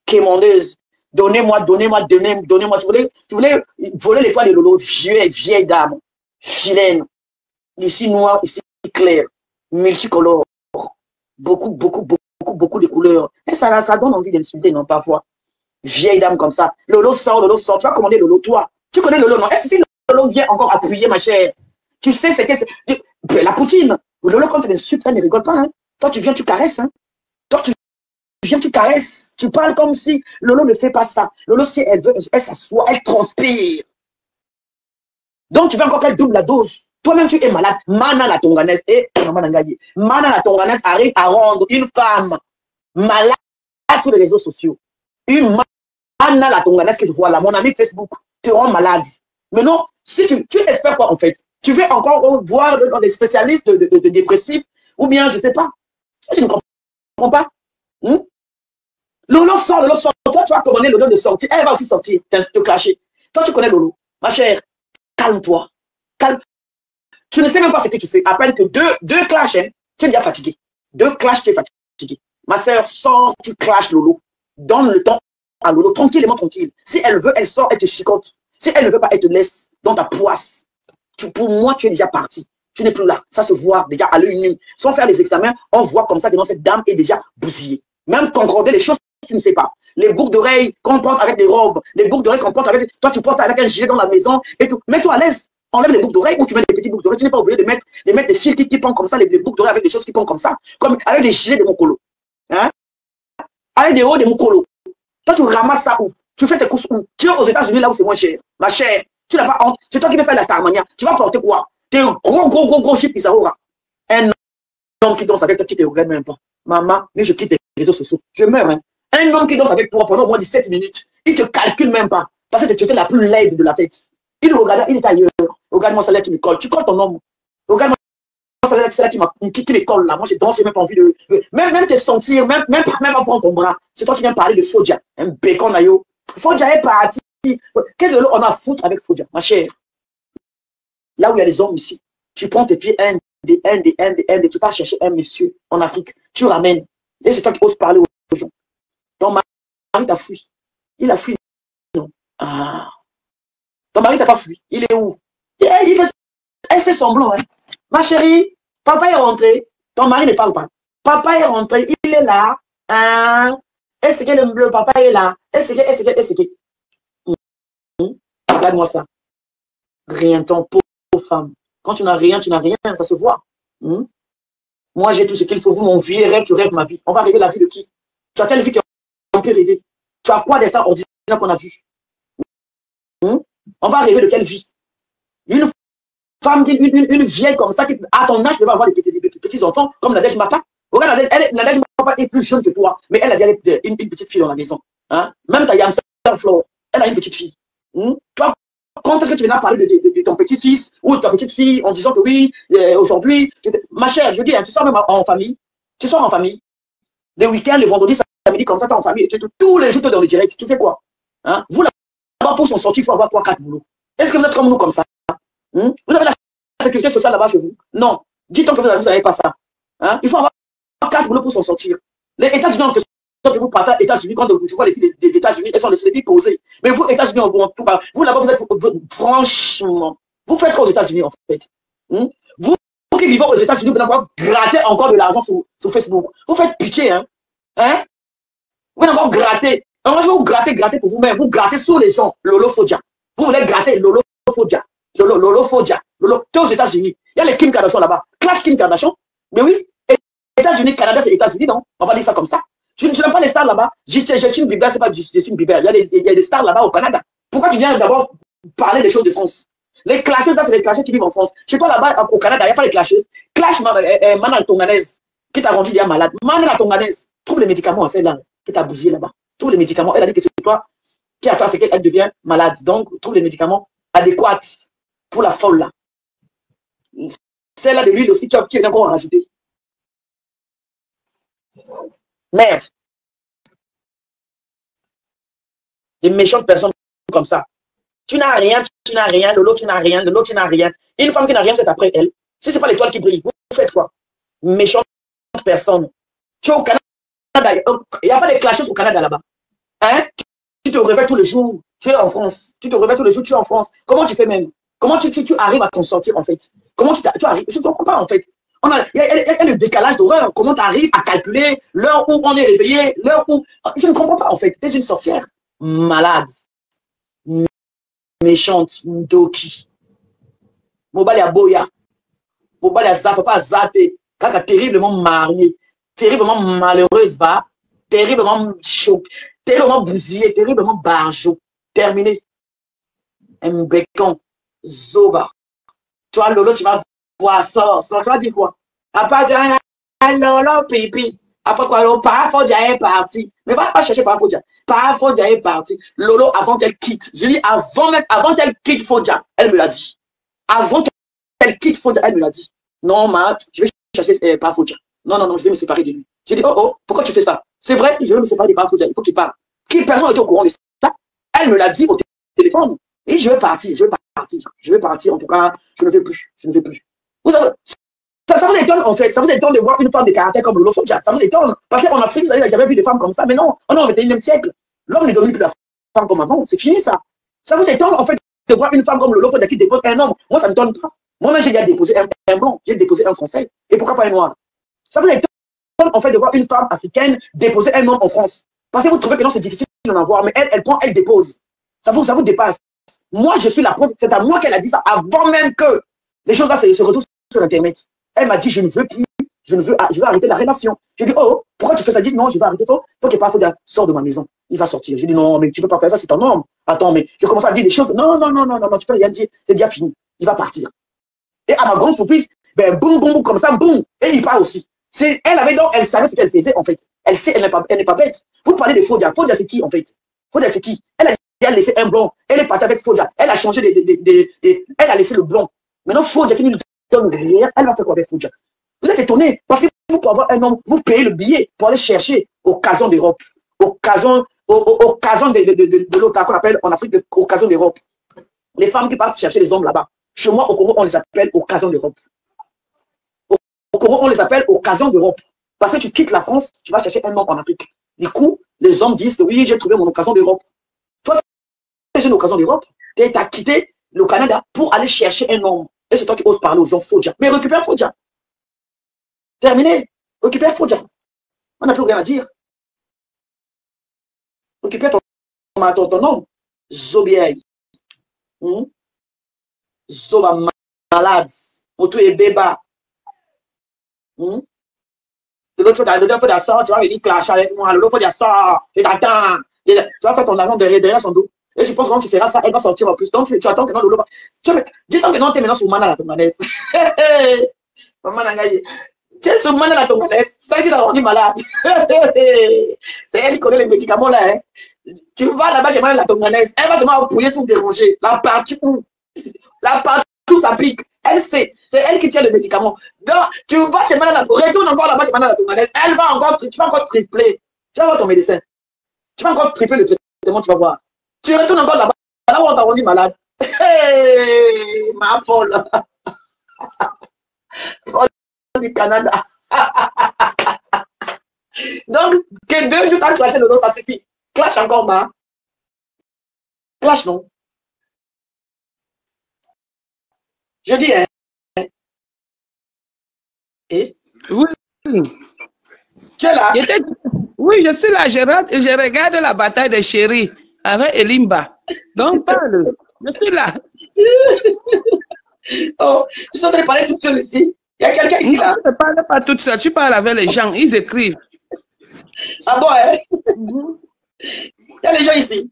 quémandeuse. Donnez-moi. Tu voulais voler les toits de Lolo, vieille dame, vilaine. Ici noir, ici clair, multicolore. Beaucoup de couleurs. Et ça donne envie d'insulter, non, parfois. Vieille dame comme ça. Lolo sort. Tu vas commander Lolo, toi. Tu connais Lolo, non? Est-ce que Lolo vient encore appuyer, ma chère? Tu sais ce que c'est. La poutine. Lolo, quand elle insulte, elle ne rigole pas. Hein. Toi, tu viens, tu caresses. Hein. Toi, tu viens, tu caresses. Tu parles comme si Lolo ne fait pas ça. Lolo, si elle veut, elle s'assoit, elle transpire. Donc, tu veux encore qu'elle double la dose. Toi-même, tu es malade. Mana la tonganesse. Mana la tonganesse arrive à rendre une femme malade sur les réseaux sociaux. Une Mana la tonganesse que je vois là, mon ami Facebook, te rend malade. Mais non, si tu espères quoi en fait? Tu veux encore voir des spécialistes de dépressifs ou bien, je ne sais pas. Je ne comprends pas. Lolo sort. Toi, tu vas commander Lolo de sortir. Elle va aussi sortir, te clasher. Toi, tu connais Lolo. Ma chère, calme-toi. Calme. Tu ne sais même pas ce que tu fais. À peine que deux clashs, hein, tu es déjà fatigué. 2 clashs, tu es fatigué. Ma soeur, sors, tu clashes Lolo. Donne le temps à Lolo, tranquillement, tranquille. Si elle veut, elle sort, elle te chicote. Si elle ne veut pas, elle te laisse dans ta poisse. Pour moi, tu es déjà parti. Tu n'es plus là. Ça se voit déjà à l'œil nu. Sans faire des examens, on voit comme ça que non, cette dame est déjà bousillée. Même concorder les choses, tu ne sais pas. Les boucles d'oreilles qu'on porte avec des robes, les boucles d'oreilles qu'on porte avec... Toi, tu portes avec un gilet dans la maison et tout. Mets-toi à l'aise. Enlève les boucles d'oreilles ou tu mets des petites boucles d'oreilles. Tu n'es pas obligé de mettre des fils qui pendent comme ça, les boucles d'oreilles avec des choses qui pendent comme ça, comme avec des gilets de Mokolo. Hein? Avec des hauts de Mokolo. Toi, tu ramasses ça où? Tu fais tes courses où? Tu es aux États-Unis là où c'est moins cher. Ma chère, tu n'as pas honte. C'est toi qui veux faire la Starmania. Tu vas porter quoi? T'es un gros chip Isaura. Un homme qui danse avec toi qui te regarde même pas. Maman, mais je quitte les réseaux sociaux. Je meurs. Hein? Un homme qui danse avec toi pendant au moins 17 minutes, il te calcule même pas. Parce que tu étais la plus laide de la fête. Il regarde, il est ailleurs. Regarde-moi celle-là qui me colle. Tu colles ton homme. Regarde-moi celle-là qui me colle là. Moi, j'ai dansé, même pas envie de. Même te sentir, même à prendre ton bras. C'est toi qui viens parler de Fodia. Un bacon, ayo. Fodia est parti. Qu'est-ce que on a à foutre avec Fodia, ma chère? Là où il y a des hommes ici, tu prends tes pieds, tu pars chercher un monsieur en Afrique. Tu ramènes. Et c'est toi qui oses parler aux gens. Ton mari t'a fui. Il a fui. Non. Ah. Ton mari t'a pas fui. Il est où? Elle fait semblant. Hein. Ma chérie, papa est rentré. Ton mari ne parle pas. Papa est rentré. Il est là. Hein. Est-ce que le papa est là? Est-ce que. Regarde-moi ça. Rien, ton pauvre femme. Quand tu n'as rien, ça se voit. Moi, j'ai tout ce qu'il faut. Vous, mon vieux rêve, tu rêves ma vie. On va rêver la vie de qui? Tu as quelle vie qu'on peut rêver? Tu as quoi des stars ordinaires qu'on a vu? On va rêver de quelle vie? Une femme, une vieille comme ça, qui, à ton âge, va avoir des petits enfants, comme Nadège Mapa. Regarde, Nadège Mapa est plus jeune que toi, mais elle a déjà une petite fille dans la maison. Hein? Même ta Yamsa Flore, elle a une petite fille. Toi, quand est-ce que tu viens parler de ton petit-fils ou de ta petite fille en disant que oui, aujourd'hui, ma chère, je dis, hein, tu sors même en famille. Tu sors en famille. Les week-ends, les vendredis, samedi, comme ça, tu es en famille. Tous les jours, tu es dans le direct. Tu fais quoi? Hein? Vous, là-bas, pour s'en sortir, il faut avoir 3-4 boulots. Est-ce que vous êtes comme nous, comme ça? Vous avez la sécurité sociale là-bas chez vous? Non. Dites-donc que vous n'avez pas ça. Hein? Il faut avoir 4 boulots pour s'en sortir. Les États-Unis ont que vous partez aux États-Unis, quand tu vois les filles des États-Unis, elles sont les filles posées. Mais vous, États-Unis, vous là-bas, vous êtes franchement. Vous faites quoi aux États-Unis, en fait? Vous qui vivez aux États-Unis, vous n'avez pas gratter encore de l'argent sur Facebook. Vous faites pitié, hein? Vous n'avez pas gratter. Alors, je vais vous gratter pour vous-même. Vous grattez sur les gens. Lolo Fodia. Vous voulez gratter Lolo Fodia. Lolo Fodia. Lolo. Tu es aux États-Unis. Il y a les Kim Kardashian là-bas. Classe Kim Kardashian. Mais oui. États-Unis, Canada, c'est États-Unis, non? On va dire ça comme ça. Je n'aime pas les stars là-bas. Justin Bieber, c'est pas Justin Bieber. Il y a des stars là-bas au Canada. Pourquoi tu viens d'abord parler des choses de France? Les clasheuses, là, c'est les clasheuses qui vivent en France. Chez toi là-bas, au Canada, il n'y a pas les clasheuses. Clash Mana Tonganaise, qui t'a rendu déjà malade. Mana Tonganaise, trouve les médicaments à celle-là, qui t'a bousillé là-bas. Trouve les médicaments. Elle a dit que c'est toi qui a fait ce qu'elle devient malade. Donc, trouve les médicaments adéquats pour la folle là. Celle-là de l'huile aussi qui est encore rajoutée. Merde. Des méchantes personnes comme ça. Tu n'as rien, Lolo, tu n'as rien, Lolo, tu n'as rien. Une femme qui n'a rien, c'est après elle. Si ce n'est pas l'étoile qui brille, vous faites quoi? Méchante personne. Tu es au Canada, il n'y a pas de clasheuses au Canada là-bas. Hein? Tu te réveilles tous les jours, tu es en France. Tu te réveilles tous les jours, tu es en France. Comment tu fais même? Comment tu arrives à t'en sortir, en fait? Comment tu arrives? Je ne comprends pas, en fait. Il y a le décalage d'horaire. Comment tu arrives à calculer l'heure où on est réveillé, l'heure où... Je ne comprends pas, en fait. Tu es une sorcière malade, méchante, doki. Mobile à Boya. Mobile à Zap, papa Zaté. Kaka terriblement mariée, terriblement malheureuse, va. Terriblement chaud, terriblement bousillé, terriblement barjot. Terminé. Mbekon, Zoba. Toi, Lolo, tu vas voir, sort. Tu vas dire quoi? Après, Lolo, pipi. Après quoi, Lolo, Parafodia est parti. Mais va pas chercher Parafodia. Parafodia est parti. Lolo, avant qu'elle quitte. Je dis, avant qu'elle quitte Fodia, elle me l'a dit. Avant qu'elle quitte Fodia, elle me l'a dit. Non, ma, je vais chercher Parafodia. Non, je vais me séparer de lui. J'ai dit, oh, pourquoi tu fais ça? C'est vrai, je vais me séparer de Parafodia. Il faut qu'il parle. Personne n'était au courant de ça. Elle me l'a dit au téléphone. Et je vais partir. En tout cas, je ne veux plus. Vous savez, ça vous étonne en fait. Ça vous étonne de voir une femme de caractère comme Lolo Fodia. Ça vous étonne. Parce qu'en Afrique, vous n'avez jamais vu des femmes comme ça. Mais non, on est au XXIe siècle. L'homme ne domine plus la femme comme avant. C'est fini ça. Ça vous étonne en fait de voir une femme comme Lolo Fodia qui dépose un homme. Moi, ça ne me donne pas. Moi-même, j'ai déjà déposé un blanc. J'ai déposé un français. Et pourquoi pas un noir? Ça vous étonne en fait de voir une femme africaine déposer un homme en France. Parce que vous trouvez que non, c'est difficile d'en avoir. Mais elle prend, elle dépose. Ça vous dépasse. Moi, je suis la preuve. C'est à moi qu'elle a dit ça avant même que les choses là se retrouvent sur Internet. Elle m'a dit, je ne veux plus, je veux arrêter la relation. J'ai dit, oh, pourquoi tu fais ça? Elle dit, non, je vais arrêter. Faut qu'il Parafodia sorte de ma maison. Il va sortir. J'ai dit, non, mais tu peux pas faire ça, c'est ton homme. Attends, mais je commence à dire des choses. Non, tu peux rien dire. C'est déjà fini. Il va partir. Et à ma grande surprise, ben, boum, comme ça, boum. Et il part aussi. Elle savait ce qu'elle faisait, en fait. Elle sait, elle n'est pas bête. Vous parlez de Fodia. Fodia, c'est qui, en fait? Fodia, c'est qui? Elle a déjà laissé un blond. Elle est partie avec Fodia. Elle a changé elle a laissé le blond. Maintenant, Fodia qui nous donne rien, elle va faire quoi avec Fodia? Vous êtes étonnés. Parce que vous, pour avoir un homme, vous payez le billet pour aller chercher occasion d'Europe. Occasion de l'autre qu'on appelle en Afrique, occasion d'Europe. Les femmes qui partent chercher les hommes là-bas. Chez moi, au Congo, on les appelle occasion d'Europe. Au Congo, on les appelle occasion d'Europe. Parce que tu quittes la France, tu vas chercher un homme en Afrique. Du coup, les hommes disent que oui, j'ai trouvé mon occasion d'Europe. Toi, tu as une occasion d'Europe. Tu as quitté le Canada pour aller chercher un homme. Et c'est toi qui oses parler aux gens Fodia. Mais récupère Fodia. Terminé. Récupère Fodia. On n'a plus rien à dire. Récupère ton nom. Zobiaï. Zoba malade. Moto et béba. L'autre fois d'assaut, tu vas venir clasher avec moi. L'autre fois d'assaut, je t'attends. Tu vas faire ton argent derrière son dos. Et je pense que quand tu seras ça, elle va sortir en plus. Donc tu attends que non, Lolo va. Dis donc que non, tu es maintenant sur Mana la Tonganès. Maman n'a gagné. Tu es sur Mana la Tonganès. Ça dit, ça rendu malade. C'est elle qui connaît les médicaments là. Hein. Tu vas là-bas chez Mana la Tonganès. Elle va seulement appuyer sur déranger. La partie où ça pique. Elle sait. C'est elle qui tient le médicament. Donc, tu vas chez Mana la Tonganès. Retourne encore là-bas chez Mana la Tonganès. Elle va encore, tu vas encore tripler. Tu vas voir ton médecin. Tu vas encore tripler le traitement, tu vas voir. Tu retournes encore là-bas, là où on t'a rendu malade. Hey, ma folle. Folle du Canada. Donc, que 2 jours, t'as clashé le dos, ça suffit. Clash encore, ma. Clash, non. Je dis, hein. Et? Oui. Tu es là? Oui, je suis là, je rentre et je regarde la bataille des chéris avec Elimba. Donc, parle. Je suis là. Oh, je suis en train de parler toute seule ici. Il y a quelqu'un ici, là. Tu ne parles pas toute seule, tu parles avec les gens, ils écrivent. Ah bon, hein? Il y a les gens ici.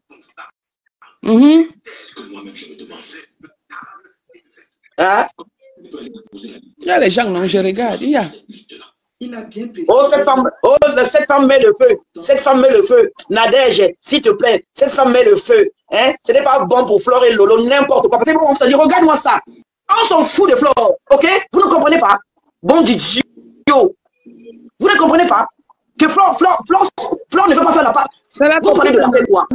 Hein? Il y a les gens, non, je regarde, il y a. Oh, cette femme met le feu. Cette femme met le feu. Nadège, s'il te plaît, cette femme met le feu. Hein? Ce n'est pas bon pour Flore et Lolo, n'importe quoi. Parce que on se dit, regarde-moi ça. On s'en fout de Flore, ok? Vous ne comprenez pas? Bon Dieu. Vous ne comprenez pas? Que Flore ne veut pas faire la part. Vous parlez de la paix, quoi?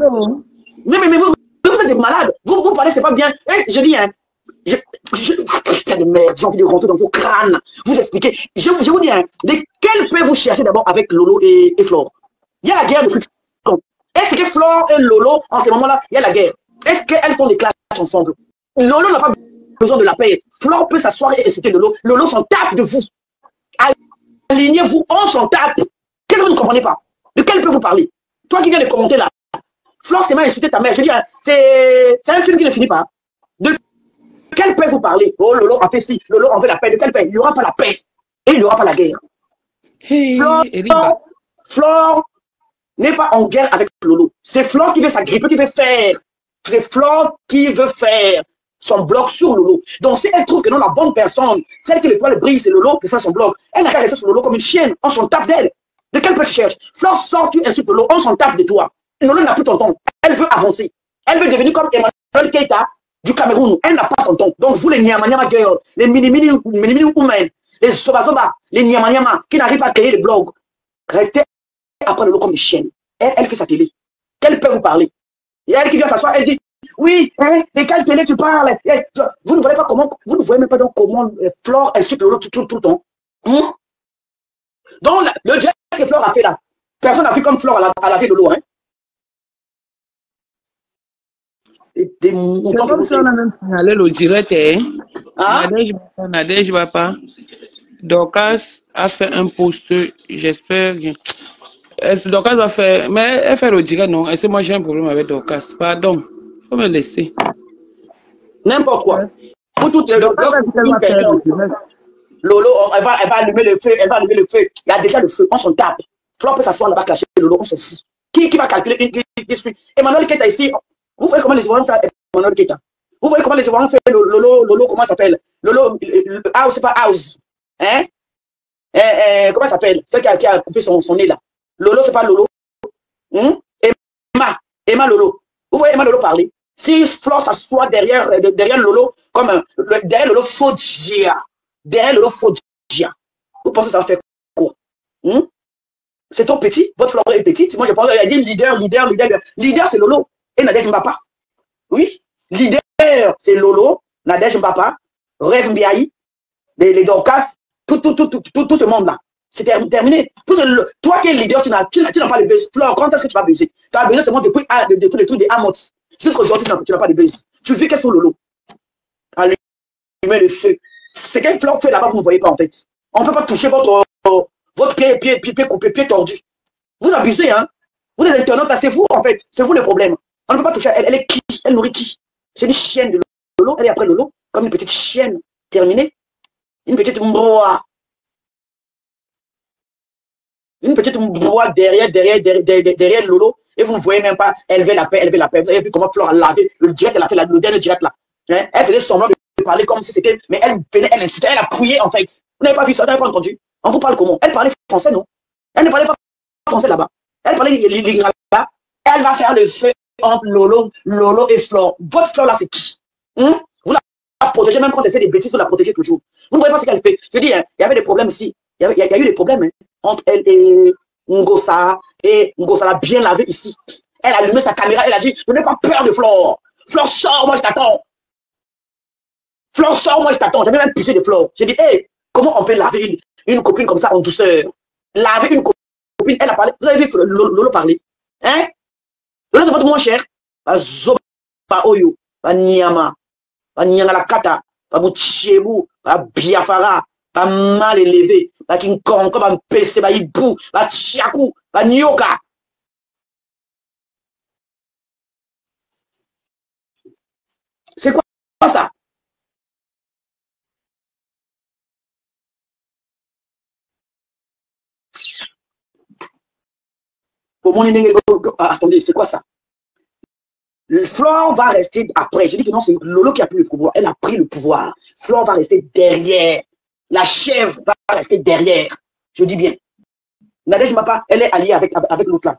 Mais vous êtes des malades. Vous parlez, c'est pas bien. Eh, je dis, hein. Putain de merde, j'ai envie de rentrer dans vos crânes. Vous expliquez. Je vous dis, hein, de quelle paix vous cherchez d'abord avec Lolo et Flore? Il y a la guerre depuis quand? Est-ce que Flore et Lolo, en ce moment-là, il y a la guerre? Est-ce qu'elles font des classes ensemble? Lolo n'a pas besoin de la paix. Flore peut s'asseoir et citer Lolo. Lolo s'en tape de vous. Alignez-vous, on s'en tape. Qu'est-ce que vous ne comprenez pas? De quel peut vous parler? Toi qui viens de commenter là, Flore s'est mal insulté ta mère. Je dis, c'est un film qui ne finit pas. De quel paix vous parlez? Oh, Lolo a fait ci, Lolo en veut la paix. De quelle paix? Il n'y aura pas la paix et il n'y aura pas la guerre. Hey, Flore n'est pas en guerre avec Lolo. C'est Flore qui veut s'agripper, qui veut faire. C'est Flore qui veut faire son blog sur Lolo. Donc, si elle trouve que non, la bonne personne, celle qui le poil brille, c'est Lolo pour faire son blog, elle n'a qu'à rester sur Lolo comme une chienne. On s'en tape d'elle. De quel peu tu cherches? Flore, sort, tu insultes Lolo, on s'en tape de toi. Lolo n'a plus ton ton. Elle veut avancer. Elle veut devenir comme Emmanuel Keita du Cameroun. Elle n'a pas ton ton. Donc, vous, les Nyamanyama girls, les mini women, les soba, les Nyamanyama qui n'arrivent pas à créer des blogs, restez après Lolo comme une chienne. Elle fait sa télé. Quelle peut vous parler? Et elle qui vient s'asseoir, elle dit, oui, hein, de quelle télé tu parles? Vous ne voyez pas comment, vous ne voyez même pas donc comment Flore insulte Lolo tout le temps. Donc, le direct que Flore a fait là, personne n'a vu comme Flore à la vie de Lolo. Hein. C'est comme si on a même signalé le direct. Hein? Nadège Papa. Dorcas a fait un post, j'espère. Dorcas va faire, mais elle fait le direct, non? Et c'est moi j'ai un problème avec Dorcas. Pardon, faut me laisser. N'importe quoi. Pour toutes les Lolo, elle va allumer le feu, elle va allumer le feu. Il y a déjà le feu, on s'en tape. Flore peut s'asseoir là-bas, cacher Lolo, on s'en fout. Qui va calculer qui suit? Emmanuel Keita ici, vous voyez comment les Ivoiriens font Emmanuel Keita? Vous voyez comment les Ivoiriens font Lolo, comment ça s'appelle? Lolo, House, c'est pas House. Hein? Comment ça s'appelle? Celle qui a coupé son nez là. Lolo, c'est pas Lolo. Emma Lolo. Vous voyez Emma Lolo parler? Si Flore s'assoit derrière Lolo, comme derrière Lolo Foggia. Derrière Lolo Foggia. Vous pensez que ça va faire quoi? C'est trop petit. Votre Flore est petite. Moi, je pense qu'il a dit leader. Leader, c'est Lolo. Et Nadège Mbapa. Oui. Leader, c'est Lolo, Nadège Mbapa, Rêve Mbiaï, les Dorcas, tout ce monde-là. C'est terminé. Toi qui es leader, tu n'as pas de buzz. Flore, quand est-ce que tu vas buzzer? Tu as besoin seulement depuis les trucs des Amot. Jusqu'aujourd'hui, tu n'as pas de buzz. Tu vis qu'est-ce sur Lolo? Allumer le feu. C'est quel Flore fait là-bas, vous ne voyez pas en fait. On ne peut pas toucher votre pied coupé, pied tordu. Vous abusez, hein? Vous les internautes, c'est vous en fait. C'est vous le problème. On ne peut pas toucher. Elle est qui? Elle nourrit qui? C'est une chienne de Lolo. Elle est après Lolo, comme une petite chienne. Terminée. Une petite mbroa. Une petite mbroa derrière Lolo. Et vous ne voyez même pas. Elle veut la paix. Vous avez vu comment Flore a lavé le direct. Elle a fait le dernier direct là. Hein? Elle faisait semblant de parler comme si c'était. Mais elle venait, elle insultait. Elle a crié en fait. Vous n'avez pas vu ça? Vous n'avez pas entendu? On vous parle comment? Elle parlait français, non? Elle ne parlait pas français là-bas. Elle parlait lingala. Elle va faire le feu entre Lolo et Flore. Votre Flore là, c'est qui? Vous la protégez, même quand elle fait des bêtises, vous la protégez toujours. Vous ne voyez pas ce qu'elle fait. Je dis, hein, il y avait des problèmes ici. Il y a eu des problèmes hein, entre elle et Ngosa. Et Ngosa l'a bien lavé ici. Elle a allumé sa caméra, elle a dit, je n'ai pas peur de Flore. Flore, sors, moi je t'attends. Flore, sors, moi je t'attends. J'avais même pissé de Flore. J'ai dit, hey, comment on peut laver une copine comme ça en douceur? Laver une copine, elle a parlé. Vous avez vu Lolo parler? Hein? Lolo, c'est votre moins cher. Zoba Oyo, Nyama, Nyangala Kata, Mouchebou, Biafara, mal élevé, King Kong, comme PC, Ibou, Tchiakou, Nyoka. C'est quoi ça? Attendez, c'est quoi ça? Flore va rester après. Je dis que non, c'est Lolo qui a pris le pouvoir. Elle a pris le pouvoir. Flore va rester derrière. La chèvre va rester derrière. Je dis bien. Nadège Mbapa, elle est alliée avec l'autre là.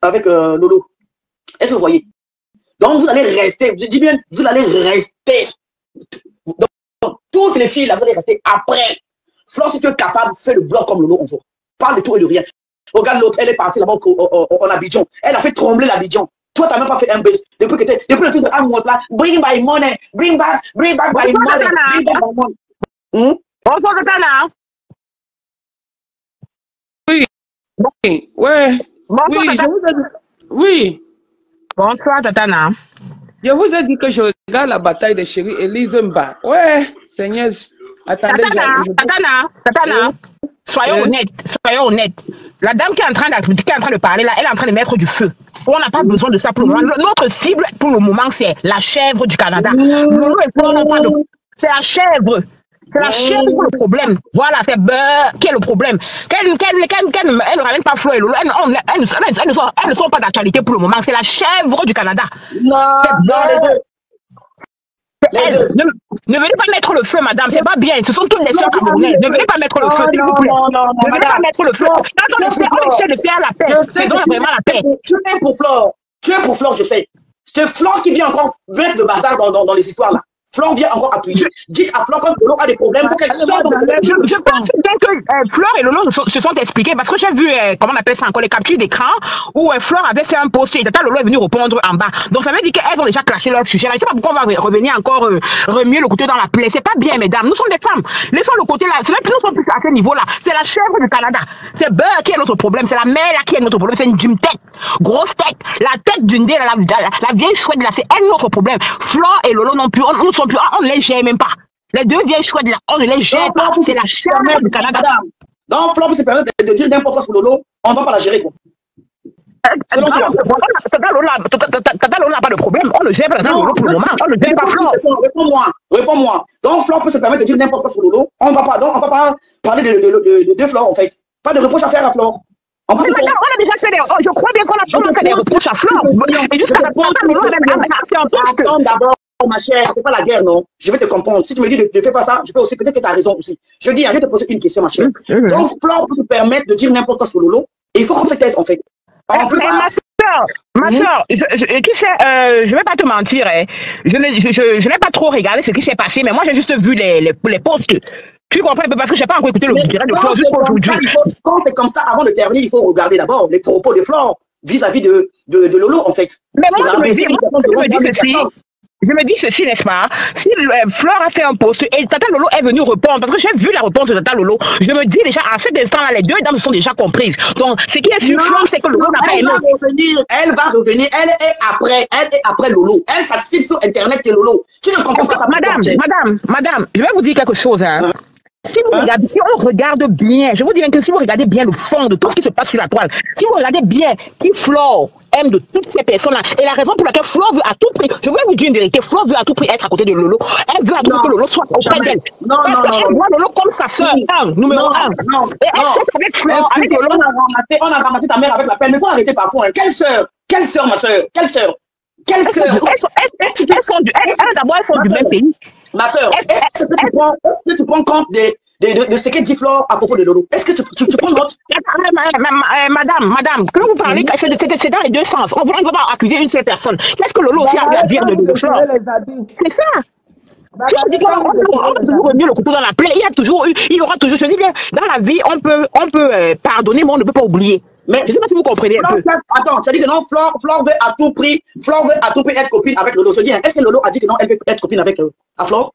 Avec Lolo. Est-ce que vous voyez? Donc vous allez rester. Je dis bien, vous allez rester. Donc, toutes les filles là, vous allez rester après. Flore, si tu es capable, fais le bloc comme Lolo, on voit. Parle de tout et de rien. Regarde l'autre, elle est partie là-bas en Abidjan. Elle a fait trembler l'Abidjan. Toi, tu n'as même pas fait un buzz. Depuis le truc de Amout là, bring back money, bring back my money. Oui. Ouais. Bonsoir, Oui, Tata. je vous ai dit... Oui. Bonsoir, Tatana. Je vous ai dit que je regarde la bataille de chérie Elise Mba. Ouais, Seigneur. Attendez, Tatana. Soyons honnêtes. La dame qui est en train de parler là, elle est en train de mettre du feu. On n'a pas besoin de ça pour le moment. Notre cible pour le moment, c'est la chèvre du Canada. C'est la chèvre. C'est la chèvre le problème. Voilà, c'est Beurre qui est le problème. Elle ne ramène pas Flo et Lolo. Elles ne sont pas d'actualité pour le moment. C'est la chèvre du Canada. Non, les deux. Ne venez pas mettre le feu, madame, c'est pas bien. Ce sont toutes les sœurs camerounaises. Ne venez pas mettre le feu, s'il vous plaît. Ne venez pas mettre le feu. Quand on essaie de faire la paix, c'est donc vraiment la paix. Tu es pour Flore. Tu es pour Flore, je sais. C'est Flore qui vient encore mettre le bazar dans les histoires là. Flore vient encore appuyer. Dites à Flore quand Lolo a des problèmes, il faut qu'elle sorte. Je pense bien que Flore et Lolo se sont expliqués parce que j'ai vu, comment on appelle ça encore, les captures d'écran où Flore avait fait un post et Tata Lolo est venu répondre en bas. Donc ça veut dire qu'elles ont déjà classé leur sujet. Je ne sais pas pourquoi on va revenir encore remuer le couteau dans la plaie. C'est pas bien, mesdames. Nous sommes des femmes. Laissons le côté là. C'est vrai que nous sommes plus à ce niveau-là. C'est la chèvre du Canada. C'est Beurre qui est notre problème. C'est la mère là qui est notre problème. C'est une gym tête. Grosse tête. La tête d'une dé, la vieille chouette là, c'est elle notre problème. Flore et Lolo non plus. On ne les gère même pas. Les deux vieilles chouettes là, on ne les gère pas. C'est la chèvre du Canada. Donc, Flore se permet de dire n'importe quoi sur Lolo, on ne va pas la gérer, quoi. Tata Lolo n'a pas de problème. On ne gère pas Tata Lolo pour le moment. On ne gère pas Flore. Réponds-moi. Donc, Flore peut se permettre de dire n'importe quoi sur Lolo. On ne va pas parler de Flore, en fait. Pas de reproche à faire à Flore. On a déjà fait des... Je crois bien qu'on a fait des reproches à Flore. Et jusqu'à la Tata Lolo a fait un poste. Attends d'abord, ma chère, c'est pas la guerre, non. Je vais te comprendre. Si tu me dis ne fais pas ça, je peux aussi, peut-être que tu as raison aussi. Je dis, je vais te poser une question, ma chère. Donc, Flore peut se permettre de dire n'importe quoi sur Lolo. Et il faut qu'on se taise, en fait. Ma soeur, tu sais, je vais pas te mentir, hein. Je n'ai pas trop regardé ce qui s'est passé, mais moi j'ai juste vu les posts. Tu comprends un peu parce que je n'ai pas encore écouté le direct de Flore juste aujourd'hui. Quand c'est comme ça, avant de terminer, il faut regarder d'abord les propos de Flore vis-à-vis de Lolo, en fait. Mais moi, je me dis ceci, n'est-ce pas? Si Flore a fait un post et Tata Lolo est venue répondre, parce que j'ai vu la réponse de Tata Lolo, je me dis déjà, à cet instant-là, les deux dames se sont déjà comprises. Donc, ce qui est sur Flore, c'est que Lolo n'a pas aimé. Elle va revenir, elle est après Lolo. Elle s'assied sur Internet et Lolo. Tu ne comprends pas. Madame, je vais vous dire quelque chose, hein. Si on regarde bien, je vous dis que si vous regardez bien le fond de tout ce qui se passe sur la toile, si vous regardez bien qui Flore aime de toutes ces personnes-là, et la raison pour laquelle Flore veut à tout prix, je vais vous dire une vérité, Flore veut à tout prix être à côté de Lolo, elle veut à tout prix que Lolo soit auprès d'elle. Parce qu'elle voit Lolo comme sa soeur, numéro 1. Et elle sait qu'avec Flore, avec Lolo, on a ramassé ta mère avec la peine, mais il faut arrêter parfois. Quelle sœur, ma sœur? Quelle sœur? Elles d'abord, elles sont du même pays. Ma soeur, est-ce que tu prends compte de ce que dit Flore à propos de Lolo? Est-ce que tu prends note? Madame, que vous parlez, c'est dans les deux sens. On ne va pas accuser une seule personne. Qu'est-ce que Lolo aussi a à dire de Flore? C'est ça. Si on dit qu'on va toujours remuer le couteau dans la plaie, il y aura toujours, je dis bien, dans la vie, on peut pardonner, mais on ne peut pas oublier. Mais je ne sais pas si vous comprenez un peu. Attends, tu as dit que non, Flore veut à tout prix être copine avec Lolo. Je dis, est-ce que Lolo a dit que non, elle veut être copine avec Flore?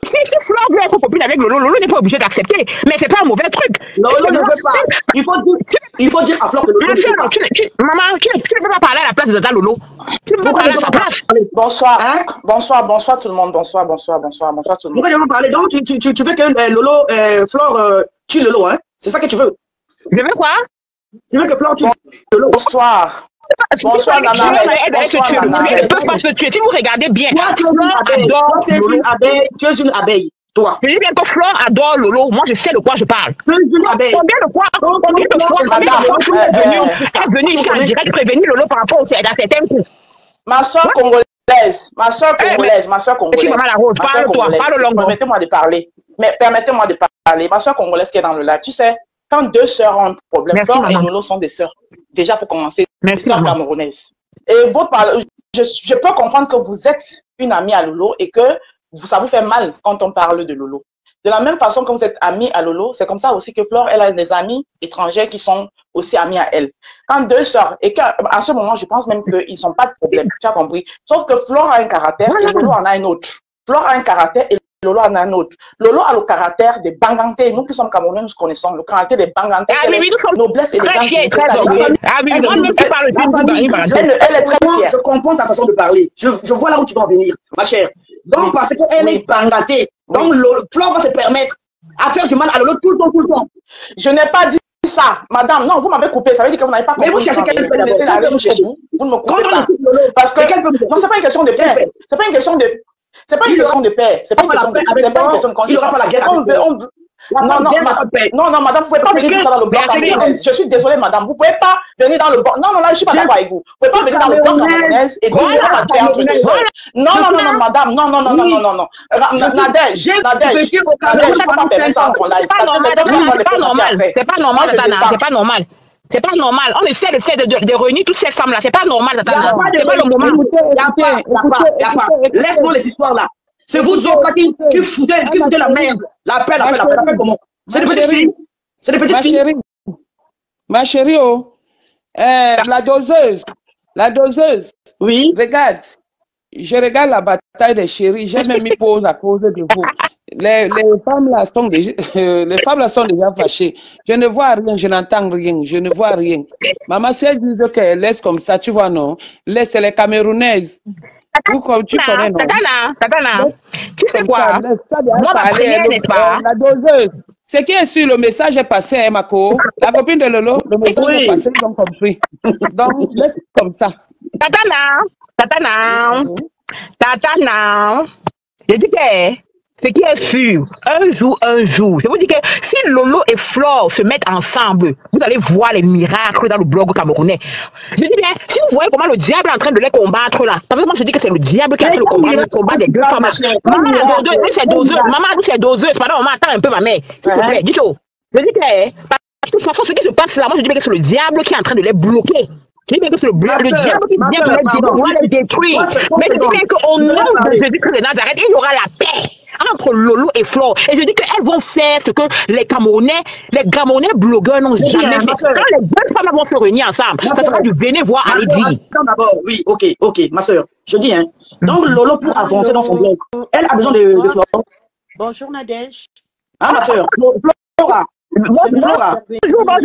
Si Flore veut être copine avec Lolo, Lolo n'est pas obligé d'accepter. Mais c'est pas un mauvais truc. Lolo ne veut pas. Il faut dire à Flore que Lolo ne veut pas. Maman, tu ne peux pas parler à la place de Tata Lolo. Tu ne peux pas parler à sa place. Bonsoir tout le monde. Bonsoir tout le monde. Pourquoi tu veux parler? Donc, tu veux que Flore tue Lolo, hein? C'est ça que tu veux? Je veux quoi? Tu veux que Flore tue Lolo? Bonsoir, Nana. Elle ne peut pas se tuer. Si vous regardez bien, Flore adore Lolo. Tu es une abeille, toi. Je dis bien que Flore adore Lolo. Moi, je sais de quoi je parle. Tu es une abeille. Combien de fois Flore est venue ici en direct prévenir Lolo par rapport à certains coups? Ma soeur congolaise. Parle longuement. Permettez-moi de parler. Ma soeur congolaise qui est dans le live, tu sais, quand deux sœurs ont un problème, Flore et Lolo sont des sœurs. Déjà pour commencer, des sœurs camerounaises. Et je peux comprendre que vous êtes une amie à Lolo et que ça vous fait mal quand on parle de Lolo. De la même façon que vous êtes amie à Lolo, c'est comme ça aussi que Flore, elle a des amis étrangers qui sont aussi amis à elle. Quand deux sœurs, et qu'à ce moment, je pense même qu'ils n'ont pas de problème, tu as compris. Sauf que Flore a un caractère et Lolo en a un autre. Flore a un caractère et Lolo en a un autre. Lolo a le caractère des Banganté. Nous qui sommes Camerounais, nous connaissons le caractère des Banganté. Ah, mais nous sommes noblesse et très fiers, très orgueilleux. Ah, mais moi, même tu parles elle est très fière. Je comprends ta façon de parler. Je vois là où tu vas en venir, ma chère. Donc, parce qu'elle est Banganté. Donc, Flore va se permettre à faire du mal à Lolo tout le temps. Je n'ai pas dit ça, madame. Non, vous m'avez coupé. Ça veut dire que vous n'avez pas compris. Mais vous cherchez quelqu'un peut laisser aller vous chercher. Vous ne me coupez pas. Parce que non, c'est pas une question de paix. C'est pas une question de. C'est pas une question de paix. C'est pas une question de. C'est pas une question de. Il n'y aura pas la guerre. Non, madame, vous pouvez pas venir ça dans le bloc camerounais. Je suis désolée, madame. Vous pouvez pas venir dans le bloc. Non, là, je suis pas d'accord avec vous. Vous pouvez pas venir dans le bloc camerounais et dire qu'il y aura la paix entre deux sœurs. Non, madame. Non. Nadège, je peux pas permettre ça en ton live. C'est pas normal, c'est pas normal. C'est pas normal. On essaie de réunir toutes ces femmes-là. C'est pas normal, Tata. C'est pas le moment. Il n'y a pas. Laisse-moi les histoires là. C'est vous autres là qui foutez la merde. La paix, comment? C'est des petites filles. C'est des petites filles. Ma chérie, oh. La doseuse. Oui. Regarde. Je regarde la bataille des chéris. J'ai même mis pause à cause de vous. Les femmes là sont déjà fâchées. Je ne vois rien, je n'entends rien, je ne vois rien. Maman, si elle disait qu'elle laisse comme ça, tu vois, non? Laisse les Camerounaises. Tu connais, non? Tatana, tu sais quoi? Moi, ma prière, n'est-ce pas? La doseuse. Ce qui est sur le message est passé, hein, Mako. La copine de Lolo, le message est passé, ils ont compris. Donc, laisse comme ça. Tatana. Je dis que ce qui est sûr, un jour, je vous dis que si Lolo et Flore se mettent ensemble, vous allez voir les miracles dans le blog camerounais. Je dis bien, si vous voyez comment le diable est en train de les combattre là, parce que moi je dis que c'est le diable qui est en train de combattre le combat des deux femmes. Maman, c'est doseuse, pardon, maman, attends un peu ma mère, s'il te plaît, dis tout. Je dis que, parce que de toute façon, ce qui se passe là, moi je dis bien que c'est le diable qui est en train de les bloquer. Je dis bien que c'est le diable qui vient les détruire. Mais je dis bien qu'au nom de Jésus-Christ de Nazareth, il y aura la paix entre Lolo et Flore. Et je dis qu'elles vont faire ce que les Camerounais blogueurs n'ont jamais fait. Quand les deux femmes vont se réunir ensemble, ça sera du bénévolat à l'édit. D'abord, oui, ok, ma soeur. Je dis, hein. Donc, Lolo, pour avancer dans son blog, elle a besoin de Flore. Bonjour, Nadège. Ah, ma soeur. Flora. Bonjour,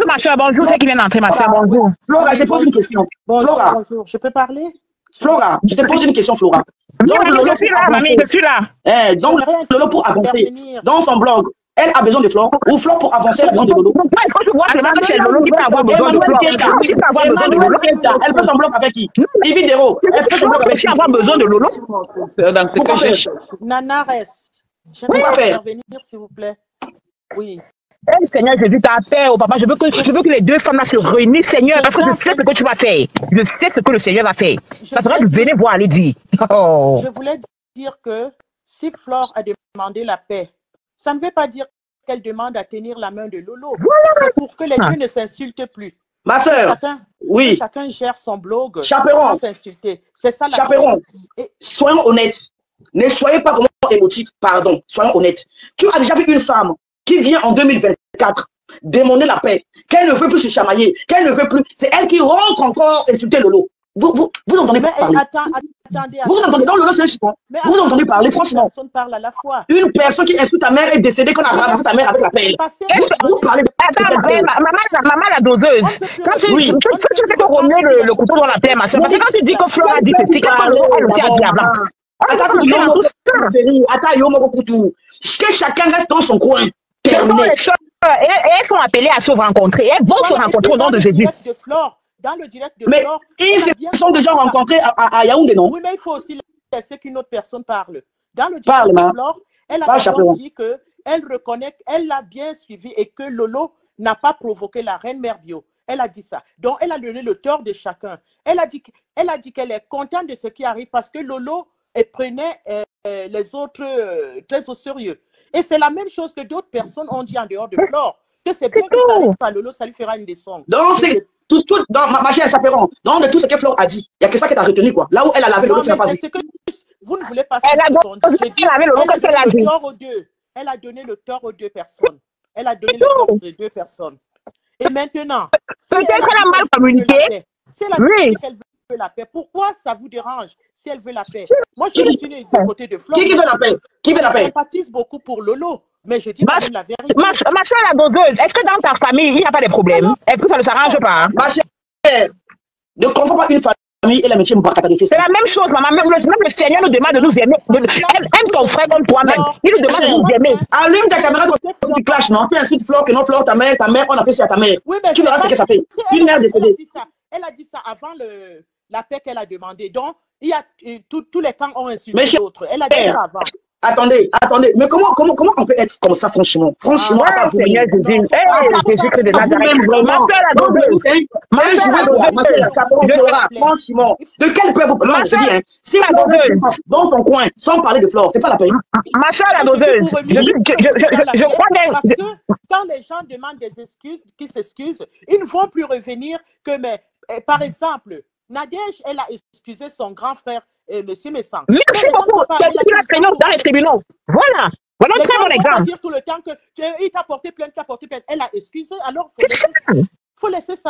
ma soeur. Bonjour, c'est qui vient d'entrer, ma soeur. Bonjour. Flora, je te pose une question. Bonjour. Je peux parler? Flora, je te pose une question, Flora. Je suis là, mamie, je suis là. Donc, Lolo, pour avancer dans son blog, elle a besoin de Flore, ou Flore pour avancer, elle a besoin de Lolo. Pourquoi il faut que tu vois seulement que c'est Lolo qui peut avoir besoin de Flore? Elle fait son blog avec qui? Ividero. Elle fait son blog avec qui? avoir besoin de Lolo. Dans ce que j'ai. Nana reste. J'aimerais intervenir, s'il vous plaît. Oui. Seigneur Jésus, ta paix, oh papa, je veux que les deux femmes là se réunissent, Seigneur, parce que je sais ce que tu vas faire. Je sais ce que le Seigneur va faire. Ça sera du bénévolat, allez dire. Je voulais dire que si Flore a demandé la paix, ça ne veut pas dire qu'elle demande à tenir la main de Lolo. C'est pour que les deux ne s'insultent plus. Ma soeur, oui. Chacun gère son blog sans s'insulter. C'est ça la Chaperon, soyons honnêtes. Ne soyez pas vraiment émotifs, pardon. Soyons honnêtes. Tu as déjà vu une femme qui vient en 2024 demander la paix, qu'elle ne veut plus se chamailler, qu'elle ne veut plus. C'est elle qui rentre encore insulter Lolo. Vous entendez parler. Attendez. Vous entendez dans Lolo, c'est un chiffon. Vous entendez parler, franchement. Personne parle à la fois. Une personne qui insulte ta mère est décédée, qu'on a ramassé ta mère avec la pelle. Vous parlez de maman la doseuse. Quand tu fais que remuer le couteau dans la plaie, ma soeur, parce que quand tu dis que Flore a dit ceci, qu'est-ce qu'elle aussi a dit à blanc? Que chacun reste dans son coin. Terminé. Elles sont appelées à se rencontrer. Elles vont se rencontrer au nom de Jésus. Dans le direct de mais Flore, ils se sont déjà rencontrés à Yaoundé, non? Oui, mais il faut aussi laisser qu'une autre personne parle. Dans le direct de Flore, elle a dit qu'elle reconnaît qu'elle l'a bien suivi et que Lolo n'a pas provoqué la reine Mère Bio. Elle a dit ça. Donc, elle a donné le tort de chacun. Elle a dit qu'elle est contente de ce qui arrive parce que Lolo prenait les autres très au sérieux. Et c'est la même chose que d'autres personnes ont dit en dehors de Flore. Que c'est bien que ça arrive pas Lolo, ça lui fera une descente. Donc, c'est tout dans ma chère Chaperon. Donc, de tout ce que Flore a dit, il n'y a que ça qui t'a retenu, quoi. Là où elle a lavé Lolo, tu n'as pas vu. Vous ne voulez pas elle a donné le tort aux deux. Elle a donné le tort aux deux personnes. Elle a donné le tort aux deux personnes. Et maintenant, peut-être qu'elle a mal communiqué. Si elle a dit qu'elle la paix. Pourquoi ça vous dérange si elle veut la paix? Moi, je suis du côté de Flore. Qui veut la paix? Qui veut la paix? Je sympathise beaucoup pour Lolo, mais je dis quand même la vérité. Ma soeur la doseuse, est-ce que dans ta famille, il n'y a pas de problème? Est-ce que ça ne s'arrange pas? Ma chère, ne confonds pas une famille et l'amitié. C'est la même chose, maman. Même le Seigneur nous demande de nous aimer. Aime ton frère comme toi-même. Il nous demande de nous aimer. Allume ta caméra quand tu clashes, non? Tu insultes Flore, que non, Flore, ta mère, on a fait ça à ta mère. Oui, mais tu verras ce que ça fait. Une mère décédée. Elle a dit ça avant la paix qu'elle a demandé. Donc, il y a tous les camps ont insulté l'autre. Elle a dit ça avant. Attendez, mais comment on peut être comme ça, franchement? Franchement, Seigneur, je dis, Jésus-Christ de Nazareth. Franchement, de quel peuple vous parlez? Je dis, si vous dans son coin, sans parler de Flore, c'est pas la peine. Ma soeur, la doseuse, je crois bien. Parce que quand les gens demandent des excuses, qui s'excusent, ils ne vont plus revenir que, mais, par exemple, Nadège, elle a excusé son grand frère, Monsieur Messang. Merci beaucoup. Il a traîné dans les tribunaux. Voilà. Voilà un très bon exemple. On va dire tout le temps qu'il t'a porté plainte, Elle a excusé, alors il faut laisser ça.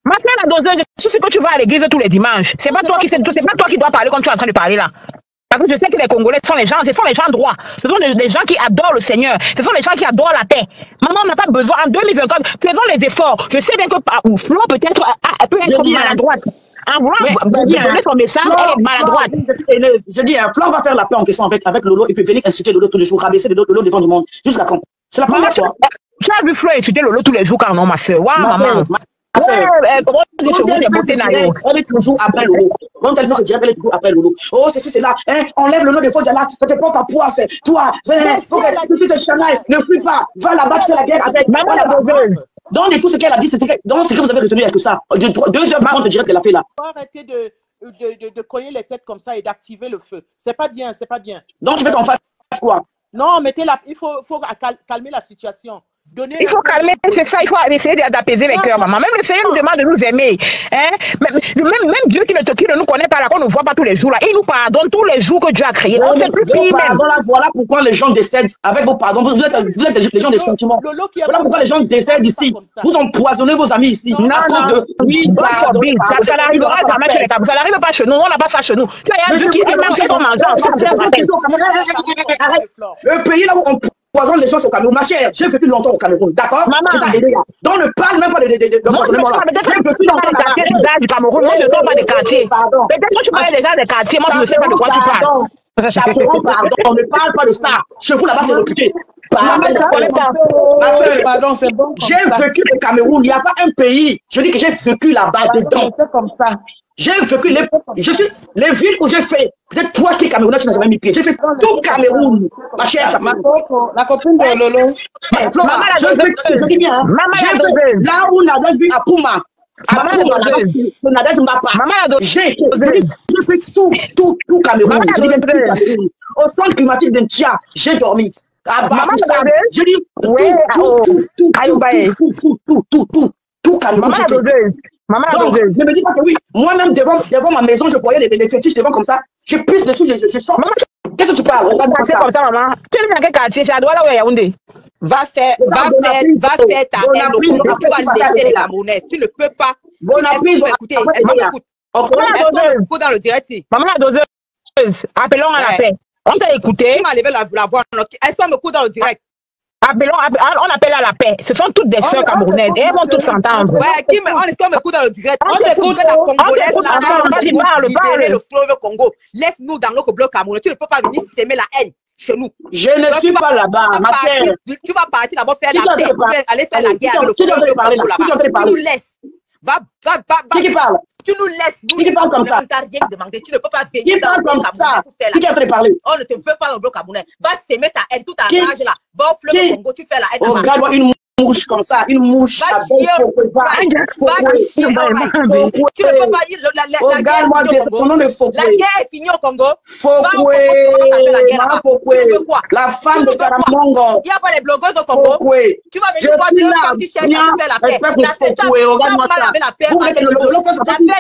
Maintenant, la doseuse, je suis que tu vas à l'église tous les dimanches. C'est pas toi qui dois parler comme tu es en train de parler là. Parce que je sais que les Congolais ce sont les gens droits. Ce sont des gens qui adorent le Seigneur. Ce sont les gens qui adorent la paix. Maman, on n'a pas besoin. En 2024, faisons les efforts. Je sais bien que Flore peut-être maladroite. En voulant donner son message, elle est maladroite. Je dis, Flore va faire la paix en question avec Lolo et puis venir insulter Lolo tous les jours, rabaisser Lolo devant du monde. Jusqu'à quand? C'est la première fois. Tu as vu Flore insulter Lolo tous les jours quand non, ma soeur? Waouh, maman. Elle est toujours après Lolo. Quand elle veut se dire, elle est toujours après Lolo. Oh, c'est là. Enlève le nom de Fodjala. Ça te porte à poids. Toi, tu te chanailles. Ne fuis pas. Va là-bas, tu fais la guerre avec. Maman, la doseuse. Donc, tout ce qu'elle a dit, c'est que vous avez retenu, il n'y a que ça. 2h30 de direct qu'elle a fait là. Il faut arrêter de cogner les têtes comme ça et d'activer le feu. C'est pas bien, c'est pas bien. Donc, tu veux qu'on fasse quoi? Non, il faut calmer la situation. Il faut calmer, c'est ça, il faut essayer d'apaiser les cœurs, maman. Même le Seigneur nous demande de nous aimer. Hein? Même Dieu qui ne nous connaît pas, là, qu'on ne voit pas tous les jours, là, il nous pardonne tous les jours que Dieu a créé. On ne fait plus pire même. Voilà pourquoi les gens décèdent avec vos pardons. Vous êtes des gens des sentiments. Voilà pourquoi les gens décèdent ici. Vous empoisonnez vos amis ici. Non. Ça n'arrivera jamais chez les tabous. Ça n'arrive pas chez nous. On n'a pas ça chez nous. Tu as vu qui est même chez ton mentor. Le pays là où on poisonne les gens au Cameroun. Ma chère, j'ai vécu longtemps au Cameroun, d'accord? Donc ne parle même pas de poisonnement là. Peut-être que j'ai vécu longtemps dans les quartiers du Cameroun. Moi, je ne parle pas des quartiers. Peut-être que tu parlais déjà des quartiers. Moi, je ne sais pas de quoi tu parles. Chaperon, pardon, on ne parle pas de ça. Chez vous là-bas, c'est réputé. Pardon, c'est bon. J'ai vécu au Cameroun. Il n'y a pas un pays. Je dis que j'ai vécu là-bas dedans. C'est comme ça. J'ai vécu les villes où j'ai fait. Peut-être toi qui es Camerounais, tu n'as jamais mis pied. J'ai fait tout Cameroun. Ma chère, la copine de Lolo. Flora, je dis bien. Là où on a vu à Puma. C'est Nadège Mbapa. J'ai fait tout Cameroun. Au centre climatique d'Intia, j'ai dormi. Je dis tout Cameroun. Maman, donc, ne me dis pas que oui. Moi-même, devant ma maison, je voyais les fétiches devant comme ça. Je pisse dessus, je sors. Qu'est-ce que tu parles? C'est comme ça, maman. Tu es dans quel quartier? C'est à Douala ou à Yaoundé? Va faire ta haine au Congo. Tu vas laisser les Camerounais. Tu ne peux pas. Bon appétit. Écoutez, est-ce qu'on dans le direct? Maman, la doseuse, appelons à la paix. On t'a écouté. Tu m'as levé la voix. Est-ce qu'on me coupe dans le direct? On appelle à la paix. Ce sont toutes des sœurs camerounaises et elles vont toutes s'entendre. Ouais, est-ce qu'on me coupe dans le direct? On écoute la Congolaise, le fleuve Congo. Laisse-nous dans notre bloc camerounais. Tu ne peux pas venir s'aimer la haine chez nous. Je ne suis pas là-bas, ma chère. Tu vas partir d'abord faire la paix. Aller faire la guerre avec le fleuve Congo là-bas. Tu nous laisses. Qui parle? Tu nous laisses. Qui parle comme ça? On t'a rien demandé. Tu ne peux pas venir dans le bloc camerounais pour faire la guerre. Qui parler? On ne te veut pas dans le bloc camerounais. Va s'aimer ta haine, tout ta rage là. Va au fleuve Congo, tu fais la haine. Oh, regarde-moi une mouche comme ça, une mouche. Tu ne peux pas dire la guerre est finie au Congo. La femme de Karamongo. Il n'y a pas les blogueuses au Congo. Tu vas venir voir comme tu cherches à faire la paix. La paix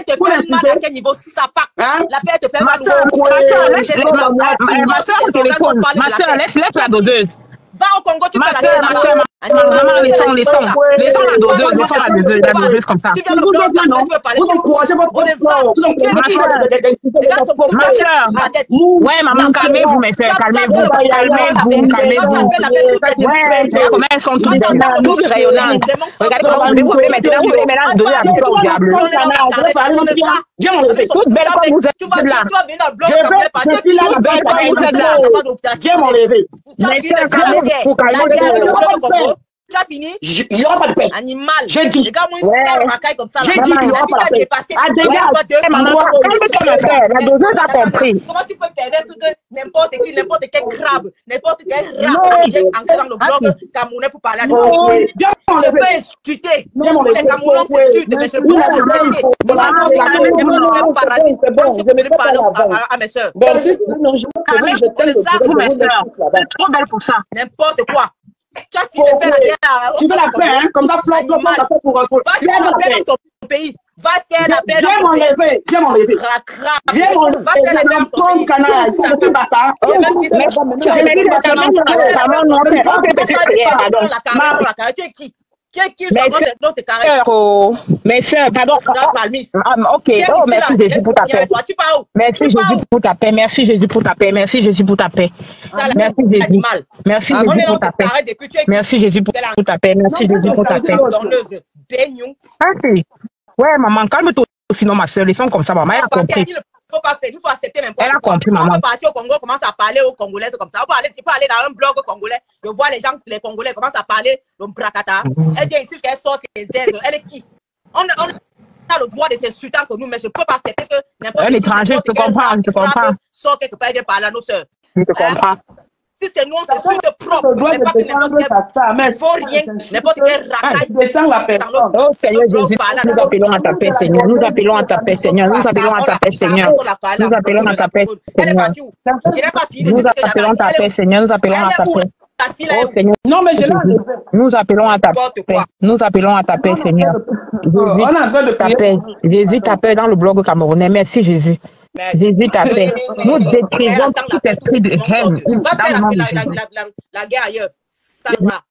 te fait mal à quel niveau? Ça part. La paix te fait mal. Ma soeur, laisse la doseuse. Va au Congo, tu fais la guerre. Maman, laissons la doseuse comme ça. Tu viens le blog, tu veux parler. Vous encouragez votre frère. Ma soeur. Ouais, maman, calmez-vous, mes soeurs. Calmez-vous. Ouais, comment elles sont toutes rayonnantes. Regardez comment vous pouvez maintenant donner la victoire au diable. Toutes belles comme vous êtes là. Je suis là, belle comme vous êtes là. Viens m'enlever. Mes soeurs, calmez-vous. Tu as fini? Il n'y aura pas de paix. Animal. J'ai dit. Comme ça. J'ai dit qu'il n'y aura pas de paix. La doseuse a compris. Comment tu peux permettre que n'importe quel crabe, n'importe quel rat vienne entrer dans le blog camerounais pour parler à nous? Je peux insulter. Les Camerounais s'insultent, mais je peux pas insulter. Je peux parler à mes soeurs. Trop belle pour ça. N'importe quoi. Tu veux la paix, hein? Comme ça, flop, ça fait pour un faux. Va faire la paix dans ton pays. Va faire la paix dans ton pays. Viens m'enlever. Viens m'enlever. Va faire la paix dans ton pays. Canard, ça ne fait pas ça. Tu es qui? Mes soeurs, pardon. Ok, oh, merci Jésus pour ta paix. Merci Jésus pour ta paix. Merci Jésus pour ta paix. Merci Jésus pour ta paix. Merci Jésus. Merci Jésus pour ta paix. Merci Jésus pour ta paix. Merci Jésus pour ta paix. Ouais, maman, calme-toi sinon ma soeur. Laissons comme ça, maman. Elle a compris. Il faut pas faire, il faut accepter n'importe quoi. Elle a compris, maman. On peut partir au Congo, commence à parler aux Congolais comme ça. Tu peux aller dans un blog congolais. Je vois les gens, les Congolais commencent à parler le brakata. Elle vient ici, elle sort ses ailes. Elle est qui? On a le droit de s'insulter que nous, mais je ne peux pas accepter que n'importe qui. L'étranger, je te comprends, je te comprends. Sort quelque part et vient parler à nos soeurs. Je te comprends. Si c'est nous, on s'insulte propre. Mais pas que n'importe quel. Il faut rien. N'importe quel racaille. Oh Seigneur Jésus, nous appelons à ta paix, Seigneur. Nous appelons à ta paix, Seigneur. Nous appelons à ta paix, Seigneur. Nous appelons à ta paix, Seigneur. Nous appelons à ta paix, Seigneur. Nous appelons à ta paix. Oh Seigneur. Non, mais nous appelons à ta paix. Nous appelons à ta paix, Seigneur. Jésus, ta paix dans le blog camerounais. Merci Jésus. Jésus t'a fait. Nous détruisons tout esprit de haine. La guerre ailleurs. Ça va.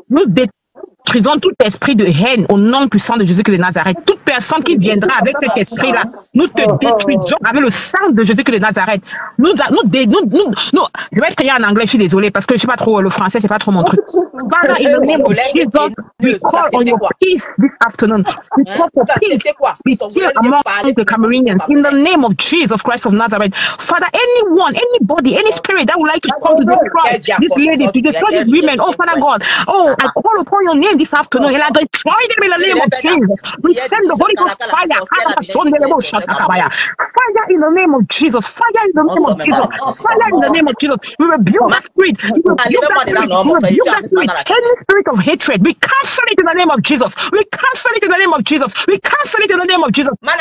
Nous détruisons tout esprit de haine au nom puissant de Jésus-Christ de Nazareth. Toute personne qui viendra avec cet esprit-là, nous te détruisons avec le sang de Jésus-Christ de Nazareth. Je vais prier en anglais, je suis désolée, parce que je ne sais pas trop le français, c'est pas trop mon truc. Father, in the name of Jesus, we call on your peace this afternoon. We call for peace. Be still among the Cameroonians. In the name of Jesus Christ of Nazareth. Father, anyone, anybody, any spirit that would like to come to destroy this lady, to destroy these women, oh Father God, oh, I call upon your name this afternoon, and I destroy them in the name of Jesus. We send the Holy Ghost fire. Fire in the name of Jesus. Fire in the name of Jesus. Fire in the name of Jesus. We rebuke that spirit. We rebuke that spirit. We rebuke that spirit. Any spirit of hatred, we cancel it in the name of Jesus. We cancel it in the name of Jesus. We cancel it in the name of Jesus. No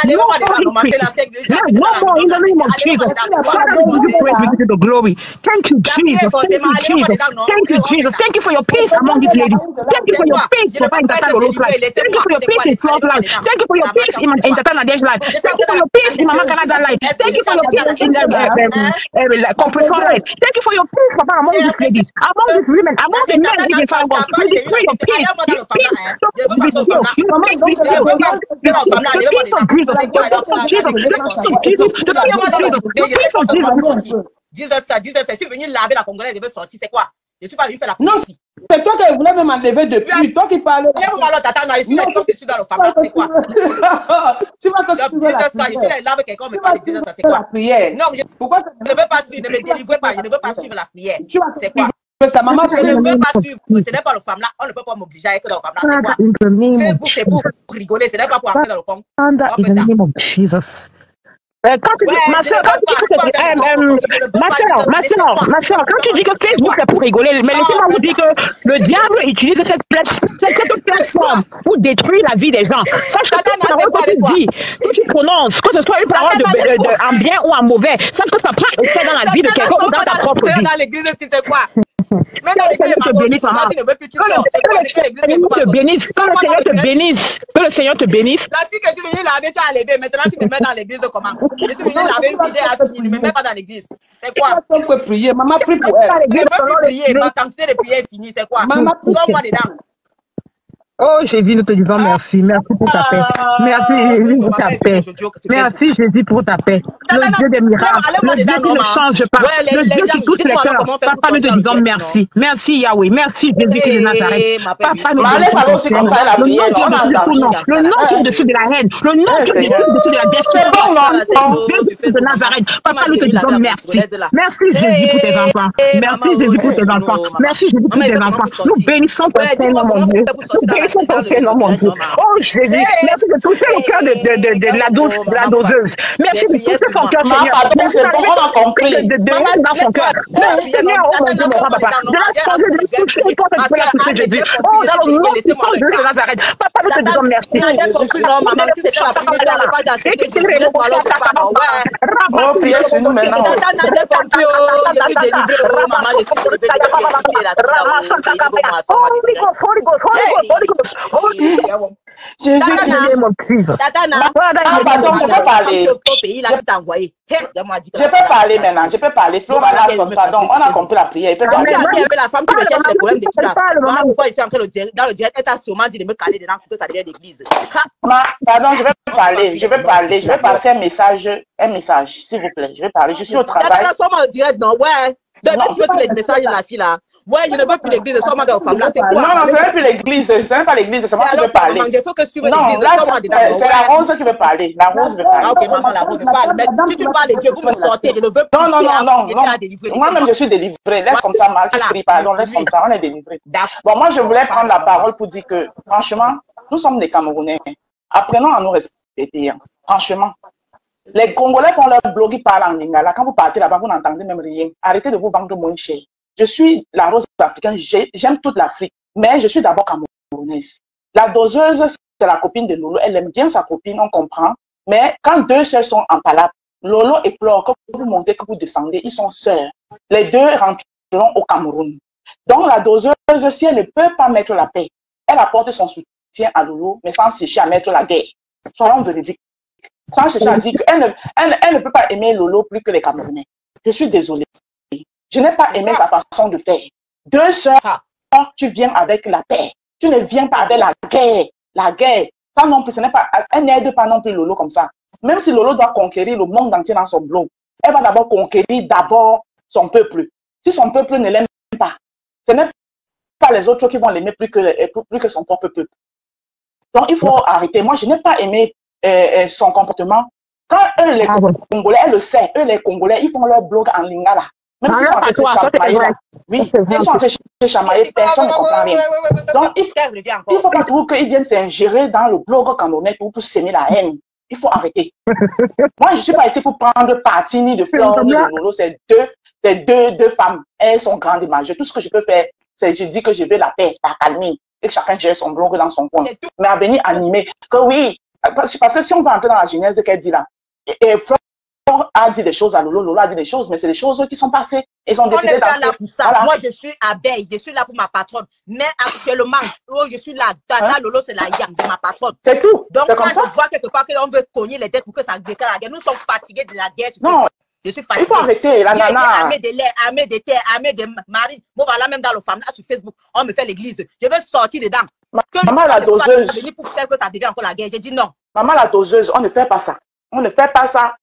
more in the name of Jesus. Father, we give you praise. We give you the glory. Thank you, Jesus. Thank you, Jesus. Thank you, Jesus. Thank you for your peace among these ladies. Thank you for your peace in Tata Lolo's life. Thank you for your peace in Flo's life. Thank you for your peace in Tata Nadia's life. Thank you for your peace in Mama Canada's life. Thank you for your peace in the compressor life. Thank you for your peace, Papa, among these ladies, among these women, among the men in the family. We decree your peace. Your peace. The peace of Jesus. The peace of Jesus. The peace of Jesus. The peace of Jesus. The peace of Jesus. Jesus, je suis venu laver la Congolaise, je veux sortir, c'est quoi? Je suis pas venu faire la police. C'est toi qui voulais même m'enlever depuis. Toi qui parlais. Lève-moi l'autre, attends, je suis comme je suis dans le famille, c'est quoi? Tu vas continuer la prière. Je suis là avec quelqu'un, mais pas de Jesus, c'est quoi? Non, je ne veux pas suivre, ne me délivrez pas, je ne veux pas suivre la prière. C'est quoi? Sa maman, je ne veux pas suivre, ce n'est pas le femme là, on ne peut pas m'obliger à être dans le femme là, c'est quoi? Facebook, c'est pour rigoler, ce n'est pas pour entrer dans le Congo. In the name of Jesus. Quand tu dis, ma soeur, quand tu dis que Facebook c'est pour rigoler, mais laissez-moi vous dire que le diable utilise cette plateforme pour détruire la vie des gens. Sache que toute parole que tu dis, que tu prononces, que ce soit une parole en bien ou en mauvais, sache que ça prend effet dans la vie de quelqu'un ou dans ta propre vie. Dans l'église, c'est quoi? Que le Seigneur te bénisse, maman. Que le Seigneur te bénisse. Que le Seigneur te bénisse. Que le Seigneur te bénisse. La fille que tu venais laver, tu as levé. Maintenant, tu me mets dans l'église comment? Je suis venue laver une fille à fini. Ne me mets pas dans l'église. C'est quoi? On peut prier. Maman, prie pour elle. Je ne veux plus prier. Ma quantité de prière est finie. C'est quoi? Sors-moi dedans. Oh Jésus, nous te disons merci. Merci pour ta paix. Merci Jésus pour ta paix. Merci Jésus pour ta paix. Le Dieu des miracles. Le Dieu qui ne change pas. Le Dieu qui touche les cœurs. Papa, nous te disons merci. Merci Yahweh. Merci Jésus-Christ de Nazareth. Papa, nous te disons le nom qui est au-dessus de la haine. Le nom qui est au-dessus de la destruction. Jésus de Nazareth. Papa, nous te disons merci. Merci Jésus pour tes enfants. Merci Jésus pour tes enfants. Merci Jésus pour tes enfants. Nous bénissons ton Seigneur, mon Dieu. Ton Seigneur, mon Dieu. Oh Jésus, merci de toucher le cœur de la doseuse. Merci de toucher son cœur, Seigneur. Merci de dans son cœur. Seigneur, oh mon Dieu, mon papa, de la changer, de toucher le cœur, de la toucher Jésus. Oh, dans le nom puissant de Jésus de Nazareth. Papa, nous te disons merci. Oh, priez sur nous maintenant. Jésus qui est mon Christ. Pardon, je peux parler. Je peux parler maintenant. Je peux parler. Pardon, on a compris la prière. Il peut parler. La femme qui me cherche les problèmes depuis là. Pourquoi je suis entré dans le direct, elle t'a sûrement dit de me caler dedans pour que ça devienne l'église. Pardon, je vais parler. Je vais parler. Je vais passer un message, s'il vous plaît. Je vais parler. Je suis au travail. Au direct, non, ouais. Devez suivre tous les messages de la fille là. Ouais, je ne veux plus l'église, seulement de femmes là, c'est quoi? Non, ce n'est plus l'église, ce n'est pas l'église, c'est moi qui veux parler. Il faut que suivre l'église. Non, là, c'est la Rose qui veut parler. La Rose veut parler. Ah, ok, maman, la Rose parle. Mais si tu parles de Dieu, vous me sortez, je ne veux plus. Non. Moi-même, je suis délivrée. Laisse comme ça, Marc, je prie, pardon, laisse comme ça, on est délivré. Bon, moi, je voulais prendre la parole pour dire que, franchement, nous sommes des Camerounais. Apprenons à nous respecter. Franchement. Les Congolais font leur blog, ils parlent en lingala. Quand vous partez là-bas, vous n'entendez même rien. Arrêtez de vous vendre moins cher. Je suis la Rose africaine, j'aime toute l'Afrique, mais je suis d'abord camerounaise. La doseuse, c'est la copine de Lolo, elle aime bien sa copine, on comprend, mais quand deux sœurs sont en palabre, Lolo et Flore, quand vous montez, que vous descendez, ils sont sœurs. Les deux rentreront au Cameroun. Donc la doseuse, si elle ne peut pas mettre la paix, elle apporte son soutien à Lolo, mais sans chercher à mettre la guerre. Soyons véridiques. Sans chercher à dire qu'elle ne peut pas aimer Lolo plus que les Camerounais. Je suis désolée. Je n'ai pas aimé sa façon de faire. Deux sœurs, tu viens avec la paix. Tu ne viens pas avec la guerre. La guerre. Ça non plus, ce n'est pas, elle n'aide pas non plus Lolo comme ça. Même si Lolo doit conquérir le monde entier dans son blog, elle va d'abord conquérir son peuple. Si son peuple ne l'aime pas, ce n'est pas les autres qui vont l'aimer plus que son propre peuple. Donc il faut arrêter. Moi, je n'ai pas aimé son comportement. Quand eux, les Congolais, elle le sait, eux, les Congolais, ils font leur blog en lingala. Même s'ils sont en train de chamailler, oui, ils sont en train de chamailler, personne ne comprend rien. Donc, il ne faut pas toujours qu'ils viennent s'ingérer dans le blog camerounais pour s'aimer la haine. Il faut arrêter. Moi, je ne suis pas ici pour prendre parti ni de Flore ni de Lolo. C'est deux femmes. Elles sont grandes et majeures. Tout ce que je peux faire, c'est je dis que je veux la paix, la calmie, et que chacun gère son blog dans son coin. Mais à venir animer, que oui, parce que si on va entrer dans la genèse qu'elle dit là, et Flore a dit des choses à Lolo, Lolo a dit des choses, mais c'est des choses qui sont passées. Ils ont décidé d'entrer. Là pour ça. Voilà. Moi, je suis abeille, je suis là pour ma patronne. Mais actuellement, je suis là. Tata Lolo, c'est la yam, c'est ma patronne. C'est tout. Donc, quand je vois quelque part qu'on veut cogner les dettes pour que ça déclare la guerre, nous sommes fatigués de la guerre. Non. Je suis fatiguée. Il faut arrêter, la nana. Armée de lait, armée de terre, armée de marine. Bon, voilà, même dans le famille, là, sur Facebook, on me fait l'église. Je veux sortir dedans. Maman, la doseuse. Pour faire que ça devienne encore la guerre. J'ai dit non. Maman, la doseuse, on ne fait pas ça. On ne fait pas ça.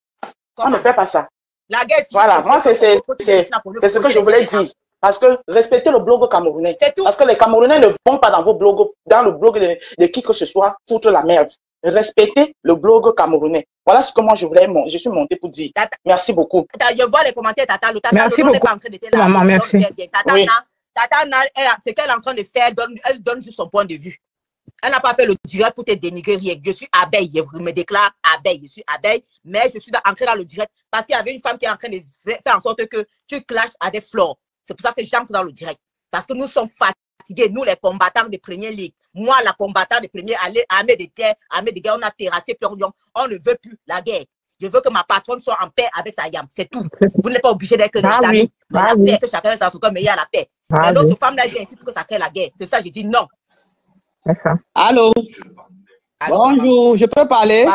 On ne fait pas ça. La guerre, voilà, moi, c'est ce que je voulais dire. Parce que respectez le blog camerounais. Parce que les Camerounais ne vont pas dans vos blogs, dans le blog de qui que ce soit, foutre la merde. Respectez le blog camerounais. Voilà ce que moi je voulais, je suis montée pour dire. Merci beaucoup. Je vois les commentaires, Tata. Merci beaucoup. Maman, merci. Tata, c'est qu'elle est en train de faire, elle donne juste son point de vue. Elle n'a pas fait le direct pour te dénigrer rien. Je suis abeille, je me déclare abeille. Je suis abeille, mais je suis entrée dans le direct parce qu'il y avait une femme qui est en train de faire en sorte que tu clashes à des Flore. C'est pour ça que j'entre dans le direct. Parce que nous sommes fatigués, nous les combattants de première ligue. Moi, la combattant de première, armée de terre, armée de guerre, on a terrassé Pyongyang. On ne veut plus la guerre. Je veux que ma patronne soit en paix avec sa yam. C'est tout. Vous n'êtes pas obligé d'être des amis. La paix, que chacun reste dans son corps, mais il y a la paix. Et l'autre femme là, elle insiste que ça crée la guerre. C'est ça, j'ai dit non. Allô? Bonjour, je peux parler?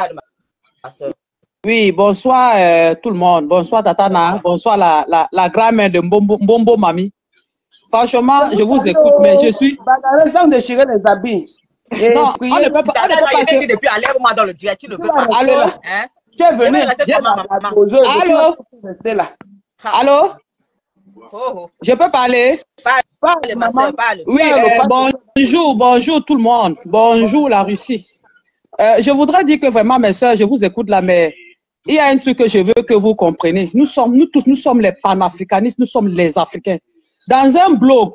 Oui, bonsoir tout le monde. Bonsoir Tatana. Bonsoir la grand-mère de Mbombo Mami. Franchement, je vous écoute, mais je suis... Sans déchirer les habits. Non, on ne peut pas... Depuis, enlève-moi dans le direct, tu ne peux pas. Allô? Tu es venu. Allô? Allô? Je peux parler? Parle, ma soeur, parle. Oui, bonjour tout le monde. Bonjour la Russie. Je voudrais dire que vraiment, mes soeurs, je vous écoute là, mais il y a un truc que je veux que vous compreniez. Nous tous, nous sommes les panafricanistes, nous sommes les Africains. Dans un blog,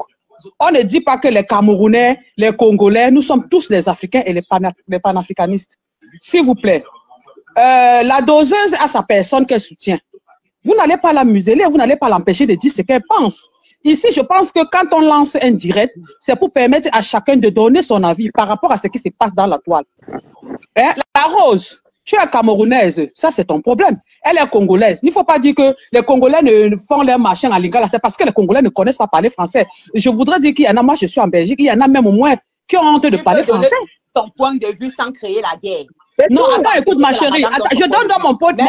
on ne dit pas que les Camerounais, les Congolais, nous sommes tous les Africains et les panafricanistes. S'il vous plaît, la doseuse a sa personne qu'elle soutient. Vous n'allez pas la museler, vous n'allez pas l'empêcher de dire ce qu'elle pense. Ici, je pense que quand on lance un direct, c'est pour permettre à chacun de donner son avis par rapport à ce qui se passe dans la toile. Hein? La Rose, tu es camerounaise, ça c'est ton problème. Elle est congolaise. Il ne faut pas dire que les Congolais ne font leur machin en lingala, c'est parce que les Congolais ne connaissent pas parler français. Je voudrais dire qu'il y en a, moi je suis en Belgique, il y en a même au moins qui ont honte de parler français. Ton point de vue sans créer la guerre. Non, attends, écoute ma chérie, attends, je donne dans mon point de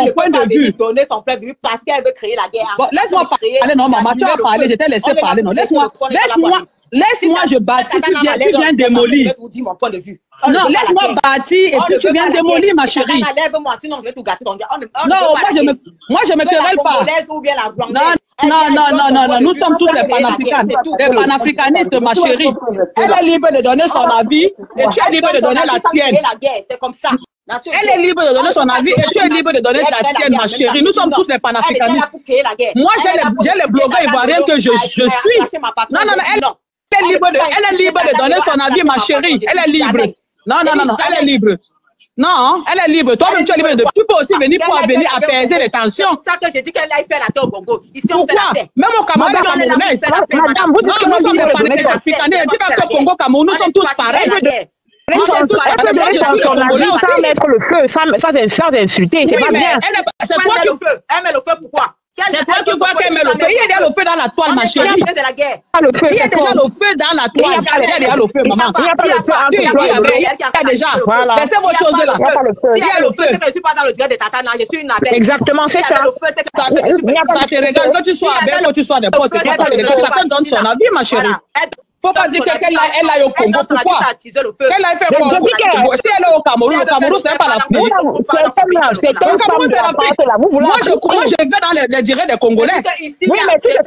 vue. Donner son point de vue parce qu'elle veut créer la guerre. Bon, laisse-moi parler, non maman, tu as parlé, je t'ai laissé parler, non, laisse-moi, je bâtis, tu viens démolir. Non, laisse-moi bâtir et puis tu viens démolir ma chérie. Non, moi je me querelle pas. Non, nous sommes tous les panafricanistes, ma chérie. Elle est libre de donner son avis et tu es libre de donner la tienne. C'est comme ça. Elle est libre de donner son avis et tu es libre de donner la tienne, ma chérie. Nous sommes tous les panafricanistes. Moi, j'ai les blogueurs ivoiriens que je suis. Non, elle est libre de donner son avis, ma chérie. Elle est libre. Non, elle est libre. Non, elle est libre. Toi-même, tu es libre. Tu peux aussi venir pour venir apaiser les tensions. C'est ça que j'ai dit qu'elle aille faire la terre au Congo. Ici, on fait Pourquoi? la paix. Même au Cameroun, Madame, vous dites que nous sommes des panafricains. Dis pas que Congo, Cameroun, nous sommes tous pareils. Elle peut donner son avis sans mettre le feu, sans insulter. C'est pas bien. C'est toi qui... Elle met le feu, pourquoi? C'est toi qui vois qu'elle met le feu. Il y a déjà le feu dans la toile, ma chérie. Il y a déjà le feu dans la toile. Il y a déjà le feu, maman. Il y a pas le feu. Il y a déjà. Laissez vos choses là. Il y a le feu. Je ne suis pas dans le direct de Tatana. Je suis une abeille. Exactement, c'est ça. Ça te regarde que tu sois abeille ou tu sois n'importe quoi. Chacun donne son avis, ma chérie. Faut pas dire qu'elle aille au Congo. Pourquoi? Qu'elle aille faire quoi? Si elle est au Cameroun, c'est pas l'Afrique. Moi, je vais dans les directs des Congolais. Oui, mais tu sais,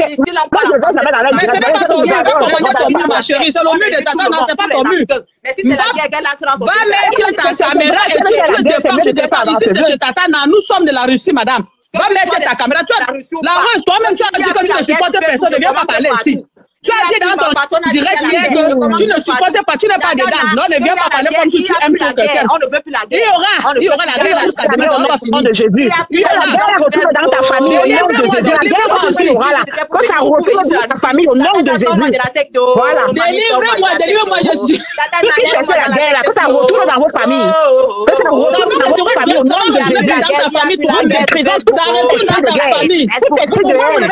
moi, je vais jamais dans mais c'est pas ton mur, ma chérie. C'est le mur de Tata, non, c'est pas ton mur. Va mettre ta caméra et tu défends. Ici, c'est chez Tata, nous sommes de la Russie, madame. Va mettre ta caméra. La Rose, toi-même, tu as dit que tu ne supportes personne. Ne viens pas parler ici. Tu as dit dans ton direct hier que tu ne supportes pas, tu n'es pas dedans. Non, ne viens pas parler comme si tu aimes ton quelqu'un. Il y aura la guerre jusqu'à demain, on va finir. Il y aura la guerre retourne dans ta famille au nom de Jésus. La guerre aussi aura là. Quand ça retourne dans ta famille au nom de Jésus. Voilà. Délivrez-moi, je suis. Ceux qui cherchent la guerre là, quand ça retourne dans vos familles. Quand ça retourne dans vos familles au nom de Jésus. Dans ta famille, Vous maîtrisez tout ça dans ta famille. Tout est truc de haine.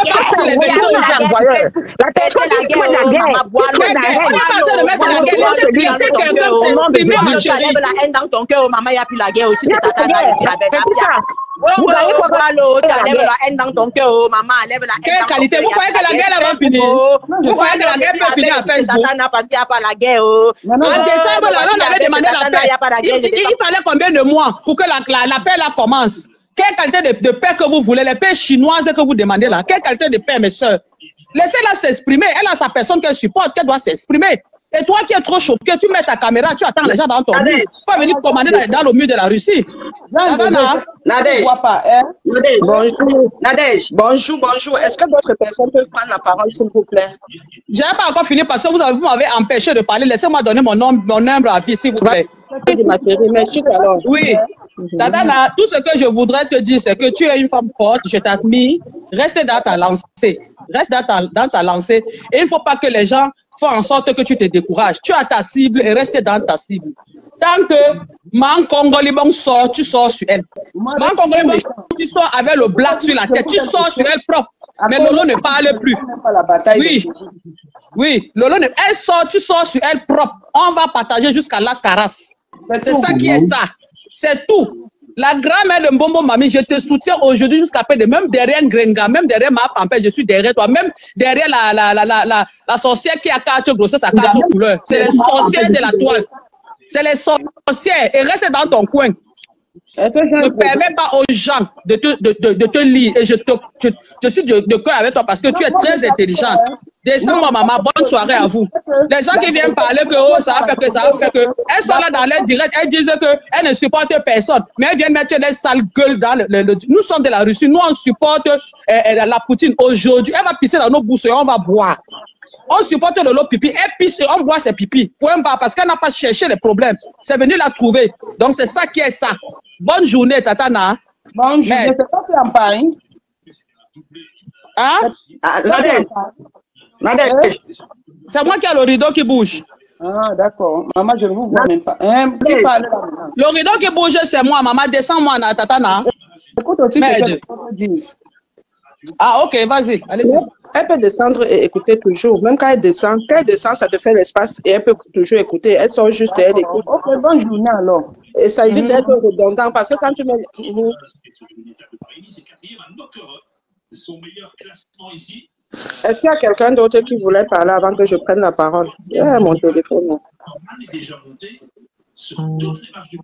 La personne qui souhaite la guerre, enlève la haine dans ton cœur, maman, il n'y a plus la guerre aussi. vous voyez quoi, tu enlèves la haine dans ton cœur, maman, enlève la haine. Quelle qualité? Vous croyez que la guerre va finir? Vous croyez que la guerre peut finir à Facebook? Parce qu'il n'y a pas la guerre. En décembre, on avait demandé la paix. Il fallait combien de mois pour que la paix là commence? Quelle qualité de paix que vous voulez? Les paix chinoises que vous demandez là? Quelle qualité de paix, mes soeurs? Laissez-la s'exprimer. Elle a sa personne qu'elle supporte, qu'elle doit s'exprimer. Et toi qui es trop choqué, tu mets ta caméra, tu attends les gens dans ton mur. Tu peux pas venir commander dans le mur de la Russie. Nadège, bonjour. Est-ce que d'autres personnes peuvent prendre la parole, s'il vous plaît? Je n'ai pas encore fini parce que vous m'avez empêché de parler. Laissez-moi donner mon humble avis, s'il vous plaît. Oui. Tadana, tout ce que je voudrais te dire, c'est que tu es une femme forte, je t'admire. Reste dans ta lancée. Reste dans ta lancée. Et il ne faut pas que les gens font en sorte que tu te décourages. Tu as ta cible et reste dans ta cible. Tant que Man Congolibon sort, tu sors sur elle. Man Congolibon, tu sors avec le black sur la tête. Tu sors sur elle propre. Mais Lolo ne parle plus. Oui. Oui, Lolo, elle sort, tu sors sur elle propre. On va partager jusqu'à Las Caras. C'est ça qui est ça. C'est tout. La grand-mère de Mbombo Mami, je te soutiens aujourd'hui jusqu'à après, même derrière Grenga, même derrière ma pampère, je suis derrière toi, même derrière la sorcière qui a quatre grossesses à quatre couleurs. C'est les sorcières de la toile. C'est les sorcières. Et reste dans ton coin. Ne permets pas aux gens de te lire. Et je suis de cœur avec toi parce que tu es très intelligente. Descends-moi, maman. Bonne soirée à vous. Les gens qui viennent parler que oh, ça a fait que, ça a fait que. Elles sont là dans les directs. Elles disent qu'elles ne supportent personne. Mais elles viennent mettre des sales gueules dans Nous sommes de la Russie. Nous, on supporte la Poutine. Aujourd'hui, elle va pisser dans nos bouches et on va boire. On supporte de l'eau pipi. Elle pisse et on boit ses pipis. Point barre. Parce qu'elle n'a pas cherché les problèmes. C'est venu la trouver. Donc, c'est ça qui est ça. Bonne journée, Tatana. Bonne journée. C'est pas fait en Paris. Hein? C'est moi qui ai le rideau qui bouge. Ah, d'accord. Maman, je ne vous vois même pas. Le rideau qui bouge, c'est moi. Maman, descends-moi, Tatana. Écoute aussi ce que je dis. Ah, ok, vas-y. Allez-y. Elle peut descendre et écouter toujours. Même quand elle descend, ça te fait l'espace et elle peut toujours écouter. Elle sort juste et elle écoute. Ok, bonne journée alors. Et ça évite d'être redondant parce que quand tu mets... Est-ce qu'il y a quelqu'un d'autre qui voulait parler avant que je prenne la parole? Mon téléphone. Il y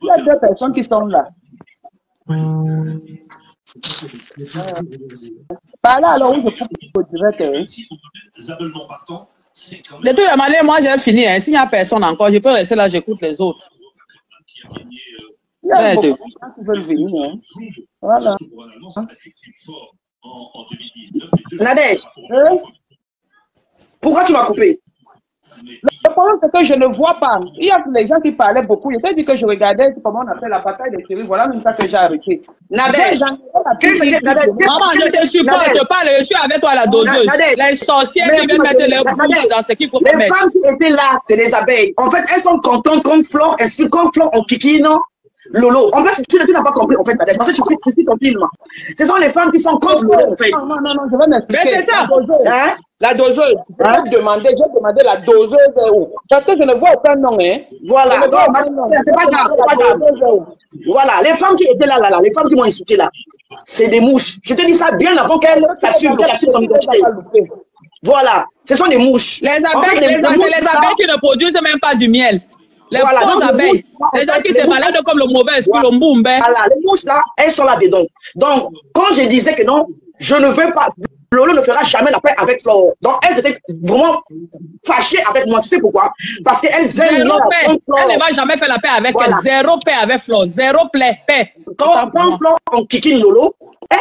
a deux personnes qui sont là. Par là, alors, où je peux direct. De toute manière, moi, j'ai fini. Hein. S'il n'y a personne encore, je peux rester là, j'écoute les autres. Il y a beaucoup de gens qui veulent venir. Hein. Voilà. Nadège, pourquoi tu m'as coupé? Le problème, c'est que je ne vois pas. Il y a les gens qui parlaient beaucoup. Je t'ai dit que je regardais comment on appelle la bataille des séries. Voilà même ça que j'ai arrêté. Nadège, maman, je te supporte pas. Je suis avec toi à la doseuse. Les sorcières qui viennent mettre les bouches dans ce qu'il faut mettre. Les femmes qui étaient là, c'est les abeilles. En fait, elles sont contentes comme Flore. Elles sont comme Flore en kiki, non? Lolo, en fait, tu n'as pas compris, en fait, madame, parce que tu suis continuellement. Ce sont les femmes qui sont contre Lolo, en fait. Non, je vais m'expliquer. Mais c'est ça. La doseuse. J'ai demandé la doseuse où? Parce que je ne vois aucun nom, hein. Voilà, c'est pas grave, c'est pas grave. Voilà, les femmes qui étaient là, les femmes qui m'ont insulté là, c'est des mouches. Je te dis ça bien avant qu'elles s'assument son identité. Voilà, ce sont des mouches. Les abeilles, c'est les abeilles qui ne produisent même pas du miel. Les fausses abeilles, les gens qui se baladent comme le mauvais esprit, le mboumbe. Voilà, les mouches là, elles sont là-dedans. Donc, quand je disais que non, je ne veux pas, Lolo ne fera jamais la paix avec Flore. Donc, elles étaient vraiment fâchées avec moi. Tu sais pourquoi? Parce qu'elles aiment zéro paix. Elle ne va jamais faire la paix avec elle. Zéro paix avec Flore. Zéro paix. Quand Flore en kikine Lolo,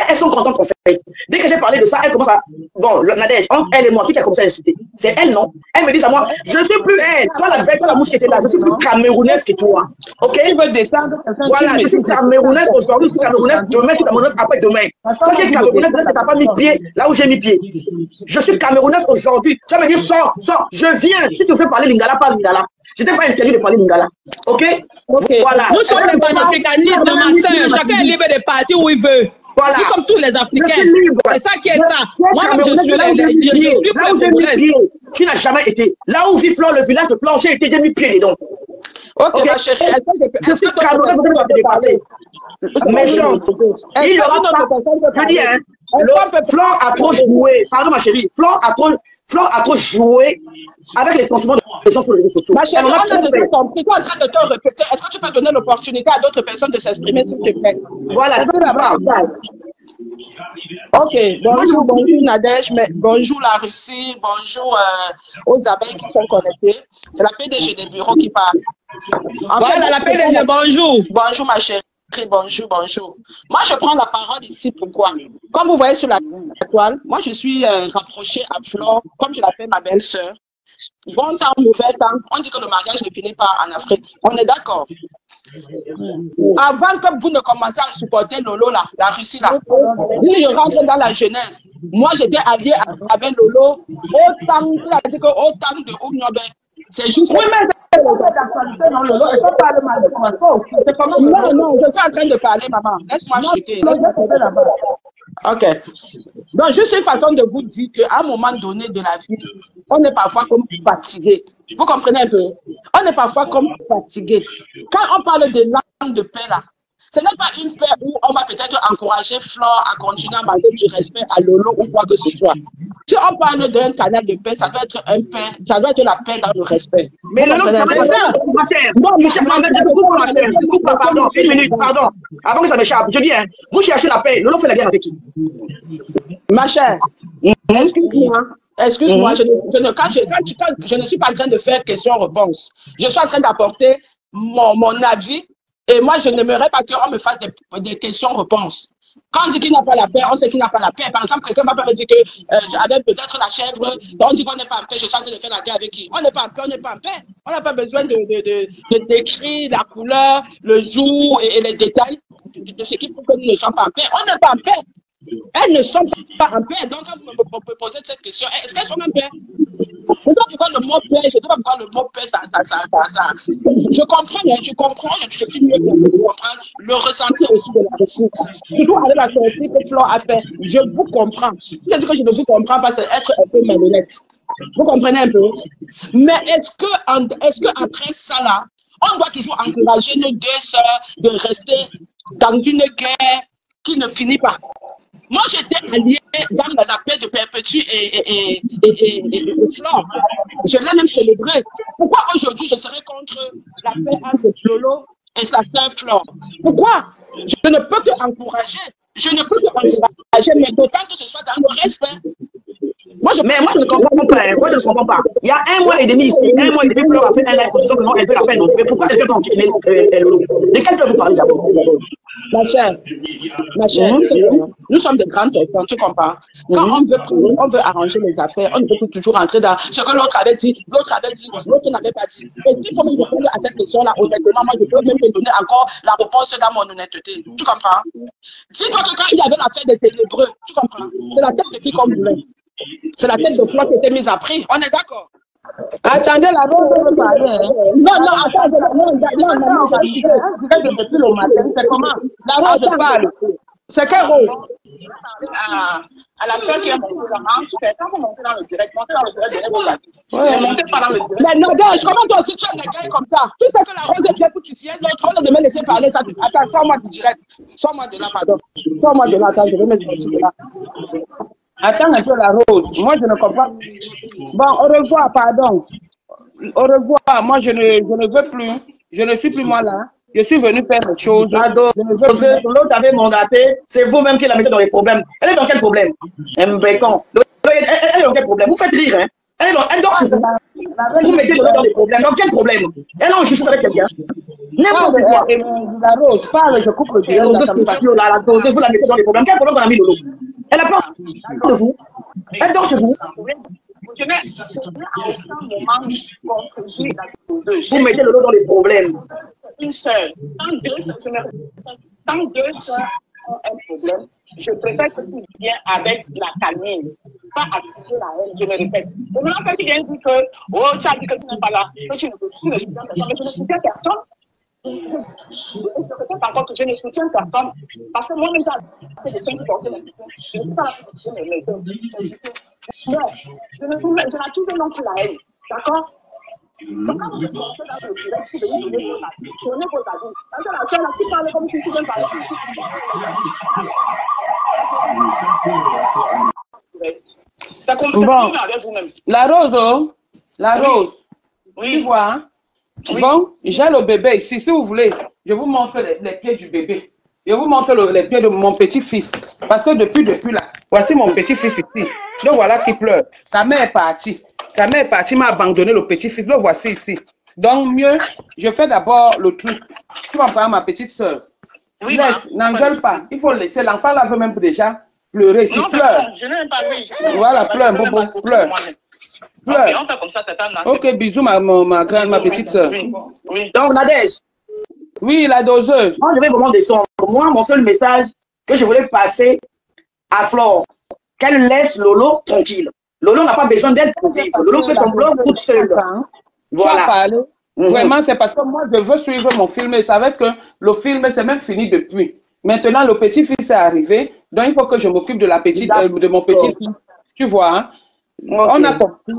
elles sont contentes en fait. Dès que j'ai parlé de ça, elle commence à... Bon, Nadège, elle et moi, qui a commencé à insulter? C'est elle, non? Elle me dit à moi, je ne suis plus elle. Toi, la bête, toi, la mouche qui était là, je suis plus camerounaise que toi. Ok? Tu veux descendre? Voilà, je suis camerounaise aujourd'hui, je suis camerounaise demain, je suis camerounaise après demain. Toi qui es camerounaise, tu n'as pas mis pied là où j'ai mis pied. Je suis camerounaise aujourd'hui. Tu vas me dire, sors, je viens. Si tu veux parler Lingala, parle Lingala. Je n'étais pas interdit de parler Lingala. Ok? Voilà. Nous sommes les panafricanistes, ma soeur. Chacun est libre de partir où il veut. Voilà. Nous sommes tous les Africains. C'est ça qui est ça. Moi-même, je suis là où j'ai mis pied. Tu n'as jamais été. Là où vit Flore, le village de Flore, j'ai été, j'ai mis pied dedans. Ok, ma chérie, je suis camerounaise, je vais te dépasser. Méchante. Il y aura pas. Je dis, hein. Flore a trop joué. Pardon, ma chérie. Flore a trop joué avec les sentiments des gens sur les réseaux sociaux. Ma chérie, on a déjà compris. Tu es en train de te répéter. Est-ce que tu peux donner l'opportunité à d'autres personnes de s'exprimer, s'il te plaît? Voilà, je peux l'avoir. Ok, bonjour Nadège, bonjour la Russie, bonjour aux abeilles qui sont connectées. C'est la PDG des bureaux qui parle. Voilà, la PDG, bonjour. Bonjour ma chérie. Bonjour. Moi, je prends la parole ici. Pourquoi? Comme vous voyez sur la toile, moi, je suis rapprochée à Flore, comme je l'appelle ma belle-sœur. Bon temps, mauvais temps. On dit que le mariage ne finit pas en Afrique. On est d'accord? Avant que vous ne commenciez à supporter Lolo, là, la Russie, là, si je rentre dans la jeunesse, moi, j'étais allié avec Lolo autant de Ougnobe. C'est juste... Oui, mais c'est non, Lolo, elle peut parler mal de toi. Non, je suis en train de parler, maman. Laisse-moi checker. Ok. Donc, juste une façon de vous dire qu'à un moment donné de la vie, on est parfois comme fatigué. Vous comprenez un peu? On est parfois comme fatigué. Quand on parle de langue de paix, là, ce n'est pas une paix où on va peut-être encourager Flore à continuer à manquer du respect à Lolo ou quoi que ce soit. Si on parle d'un canal de paix, ça doit être un paix, ça doit être la paix dans le respect. Mais Lolo, c'est ça. Ma chère. Non, ma chère. Pardon, une minute, pardon. Avant que ça m'échappe, je dis, hein, vous cherchez la paix. Lolo fait la guerre avec qui? Ma chère, excuse-moi. Excuse-moi, je ne suis pas en train de faire question-réponse. Je suis en train d'apporter mon avis et moi, je n'aimerais pas qu'on me fasse des questions-réponses. Quand on dit qu'il n'a pas la paix, on sait qu'il n'a pas la paix. Par exemple, quelqu'un va me dire que avec peut-être la chèvre, on dit qu'on n'est pas en paix, je suis en train de faire la guerre avec qui? On n'est pas en paix, on n'est pas en paix. On n'a pas besoin de décrire la couleur, le jour et les détails de ce qui fait que nous ne sommes pas en paix. On n'est pas en paix. Elles ne sont pas en paix. Donc, quand vous me posez cette question, est-ce qu'elles sont en paix? C'est ça pourquoi le mot paix, je ne sais pas pourquoi le mot paix, ça. Je comprends, je suis mieux que comprendre le ressenti aussi de la ressource. Surtout avec la sortie que Flore a fait, je vous comprends. Je dis que je ne vous comprends pas, c'est être un peu malhonnête. Vous comprenez un peu? Mais est-ce que après ça, là, on doit toujours encourager nos deux sœurs de rester dans une guerre qui ne finit pas? Moi, j'étais alliée dans la paix de Perpétue et Flore. Je l'ai même célébré. Pourquoi aujourd'hui je serais contre la paix entre Lolo et sa sœur Flore? Pourquoi? Je ne peux que encourager. Mais d'autant que ce soit dans le respect. Moi, je ne comprends pas. Moi, je ne comprends pas. Il y a 1 mois et demi ici, 1 mois et demi, Flore a fait un live en disant que non, elle veut la paix. Mais pourquoi elle veut pas quitter Lolo? De quel peut vous parler d'abord? Ma chère, nous sommes des grandes personnes, tu comprends? Quand on veut arranger les affaires, on ne peut toujours entrer dans ce que l'autre avait dit, l'autre n'avait pas dit. Et s'il faut me répondre à cette question-là, honnêtement, moi, je peux même te donner encore la réponse dans mon honnêteté. Tu comprends? Dis-toi que quand il y avait l'affaire des Ténébreux, tu comprends? C'est la tête de qui qu'on voulait. C'est la tête de Flore qui était mise à prix. On est d'accord? Attendez, la Rose veut parler. Non, attendez, non, depuis le matin, c'est comment? La Rose parle. C'est quelle Rose? À la soeur qui est montée là, quand vous montez dans le direct, donnez vos avis. Montez pas dans le direct. Mais Nadège, comment toi aussi tu aimes les gars comme ça? Tu sais que la Rose est bien pour tu fier, l'autre, on ne devait laisser parler ça. Attends, sors-moi du direct. Sors-moi de là, pardon. Sors-moi de là, attends, je vais me sortir de là. Attends un peu, la Rose. Moi, je ne comprends pas. Bon, au revoir, pardon. Au revoir. Moi, je ne veux plus. Je ne suis plus moi là. Je suis venu faire des choses. L'autre avait mandaté. C'est vous-même qui la mettez dans les problèmes. Elle est dans quel problème? Elle est dans quel problème? Vous faites rire, hein? Elle dort chez vous. Vous mettez l'autre dans les problèmes. Dans quel problème? Elle est en justice avec quelqu'un. N'importe quoi. La Rose, parle, je coupe le direct. Vous la mettez dans les problèmes. Quel problème qu'on a mis Lolo? Elle a peur de vous. Elle dort chez vous. Vous mettez le lot dans les problèmes. Une seule. Tant deux sœurs ont un problème, je préfère que tu viennes avec la calmie, pas appliquer la haine, je me répète. Et maintenant, quand tu viens dire que, oh, tu as dit que tu n'es pas là, que tu ne soutiens personne, mais je ne soutiens personne. Je encore que je ne soutiens personne, parce que moi-même, j'ai des gens qui portent mes soutiens. Je ne suis pas là pour soutenir mes deux. Non, je n'attire non plus la haine, d'accord? Donc, quand vous êtes monté dans le direct, vous devez donner vos avis. Donnez vos avis. Parce que la chaîne, qui parle comme si tu viens parler. Ça comprend avec vous-même. La Rose, oui. Tu vois, hein? Oui. Bon, j'ai le bébé ici. Si vous voulez, je vous montre les pieds du bébé. Je vous montre les pieds de mon petit-fils. Parce que depuis là, voici mon petit-fils ici. Le voilà qui pleure. Sa mère est partie. Sa mère est partie, m'a abandonné le petit-fils. Le voici ici. Donc, mieux, je fais d'abord le truc. Tu vas prendre ma petite soeur. Oui, laisse, n'engueule pas. Il faut laisser. L'enfant là veut même déjà pleurer. Non, pleure. Je n'aime pas lui. Voilà, pleure, bobo, pleure. Pleure. Okay, on fait comme ça, ok, bisous, ma petite soeur. Oui. Donc, Nadège. Oui, la doseuse. Moi, je vais vraiment descendre. Moi, mon seul message que je voulais passer à Flore, qu'elle laisse Lolo tranquille. Lolo n'a pas besoin d'être positive. Lolo fait son blog toute seule. Voilà. Vraiment, c'est parce que moi, je veux suivre mon film et savais que le film, c'est même fini depuis. Maintenant, le petit-fils est arrivé. Donc, il faut que je m'occupe de la petite, de mon petit fils. Tu vois, hein? On a compris.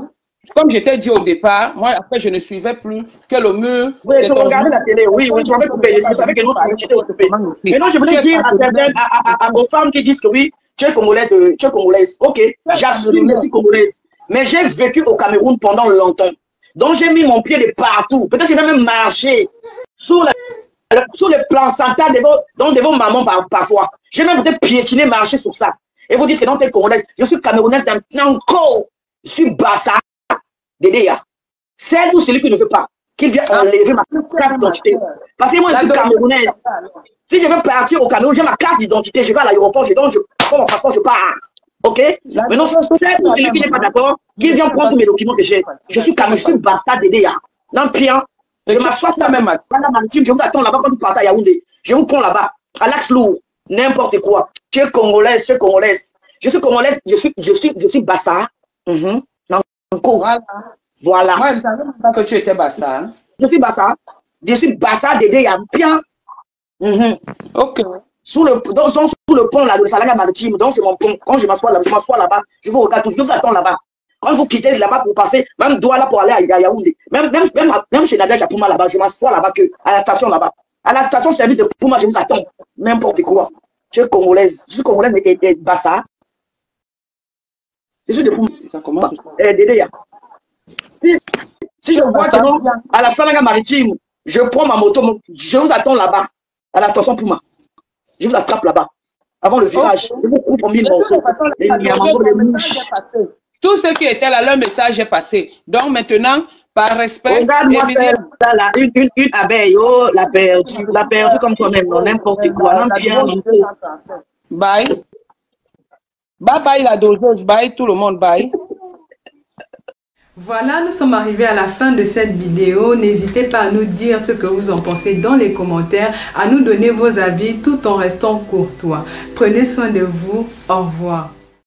Comme je t'ai dit au départ, moi, après, je ne suivais plus que le mur. Oui, tu regardais la télé, oui, tu m'avais coupé. Je savais que non, tu étais occupé. Mais non, je voulais dire aux femmes qui disent que oui, tu es congolaise. Ok, j'assume que je suis congolaise. Mais j'ai vécu au Cameroun pendant longtemps. Donc, j'ai mis mon pied de partout. Peut-être que j'ai même marché sur les placentas de vos mamans parfois. J'ai même peut-être piétiné, marché sur ça. Et vous dites que non, tu es congolaise. Je suis camerounaise encore. Je suis Bassa. Dédéa. Celle ou celui qui ne veut pas, qu'il vienne enlever ma carte d'identité. Parce que moi, je suis camerounaise. Si je veux partir au Cameroun, j'ai ma carte d'identité, je vais à l'aéroport, je prends mon passeport, je pars. Ok? Maintenant, celle ou celui qui n'est pas d'accord, qu'il vienne prendre tous mes documents que j'ai. Je suis camerounaise, je suis Bassa Dédéa. Non, pire, je m'assois sur la même maritime, je vous attends là-bas quand vous partez à Yaoundé. Je vous prends là-bas, à l'Axe Lourd, n'importe quoi. Tu es congolaise, tu es congolaise. Je suis congolaise, je suis Bassa. Voilà. Moi, je ne savais pas que tu étais Bassa. Hein? Je suis Bassa. Je suis Bassa Dédé bien. Ok. Sous le pont là, de Salanga Maritime. Donc, c'est mon pont. Quand je m'assois là-bas, je vous regarde, je vous attends là-bas. Quand vous quittez là-bas pour passer, même Douala pour aller à Yaoundé, même chez Nadia Japouma là-bas, je m'assois là-bas, à la station là-bas. À la station service de Pouma, je vous attends. N'importe quoi. Tu es congolaise. Je suis congolaise, mais Bassa. Je suis de Pouma. Ça commence. Dédé. Si je vois que non, à la Salanga Maritime, je prends ma moto, je vous attends là-bas, à la station Pouma. Je vous attrape là-bas, avant le virage. Je vous coupe en 1000 morceaux. Tout ce qui était là, leur message est passé. Donc maintenant, par respect. Regarde-moi celle là, une abeille, oh, la perdue comme toi-même, n'importe quoi. Non, bien, bye. Bye bye la doseuse, bye tout le monde, bye. Voilà, nous sommes arrivés à la fin de cette vidéo. N'hésitez pas à nous dire ce que vous en pensez dans les commentaires, à nous donner vos avis tout en restant courtois. Prenez soin de vous. Au revoir.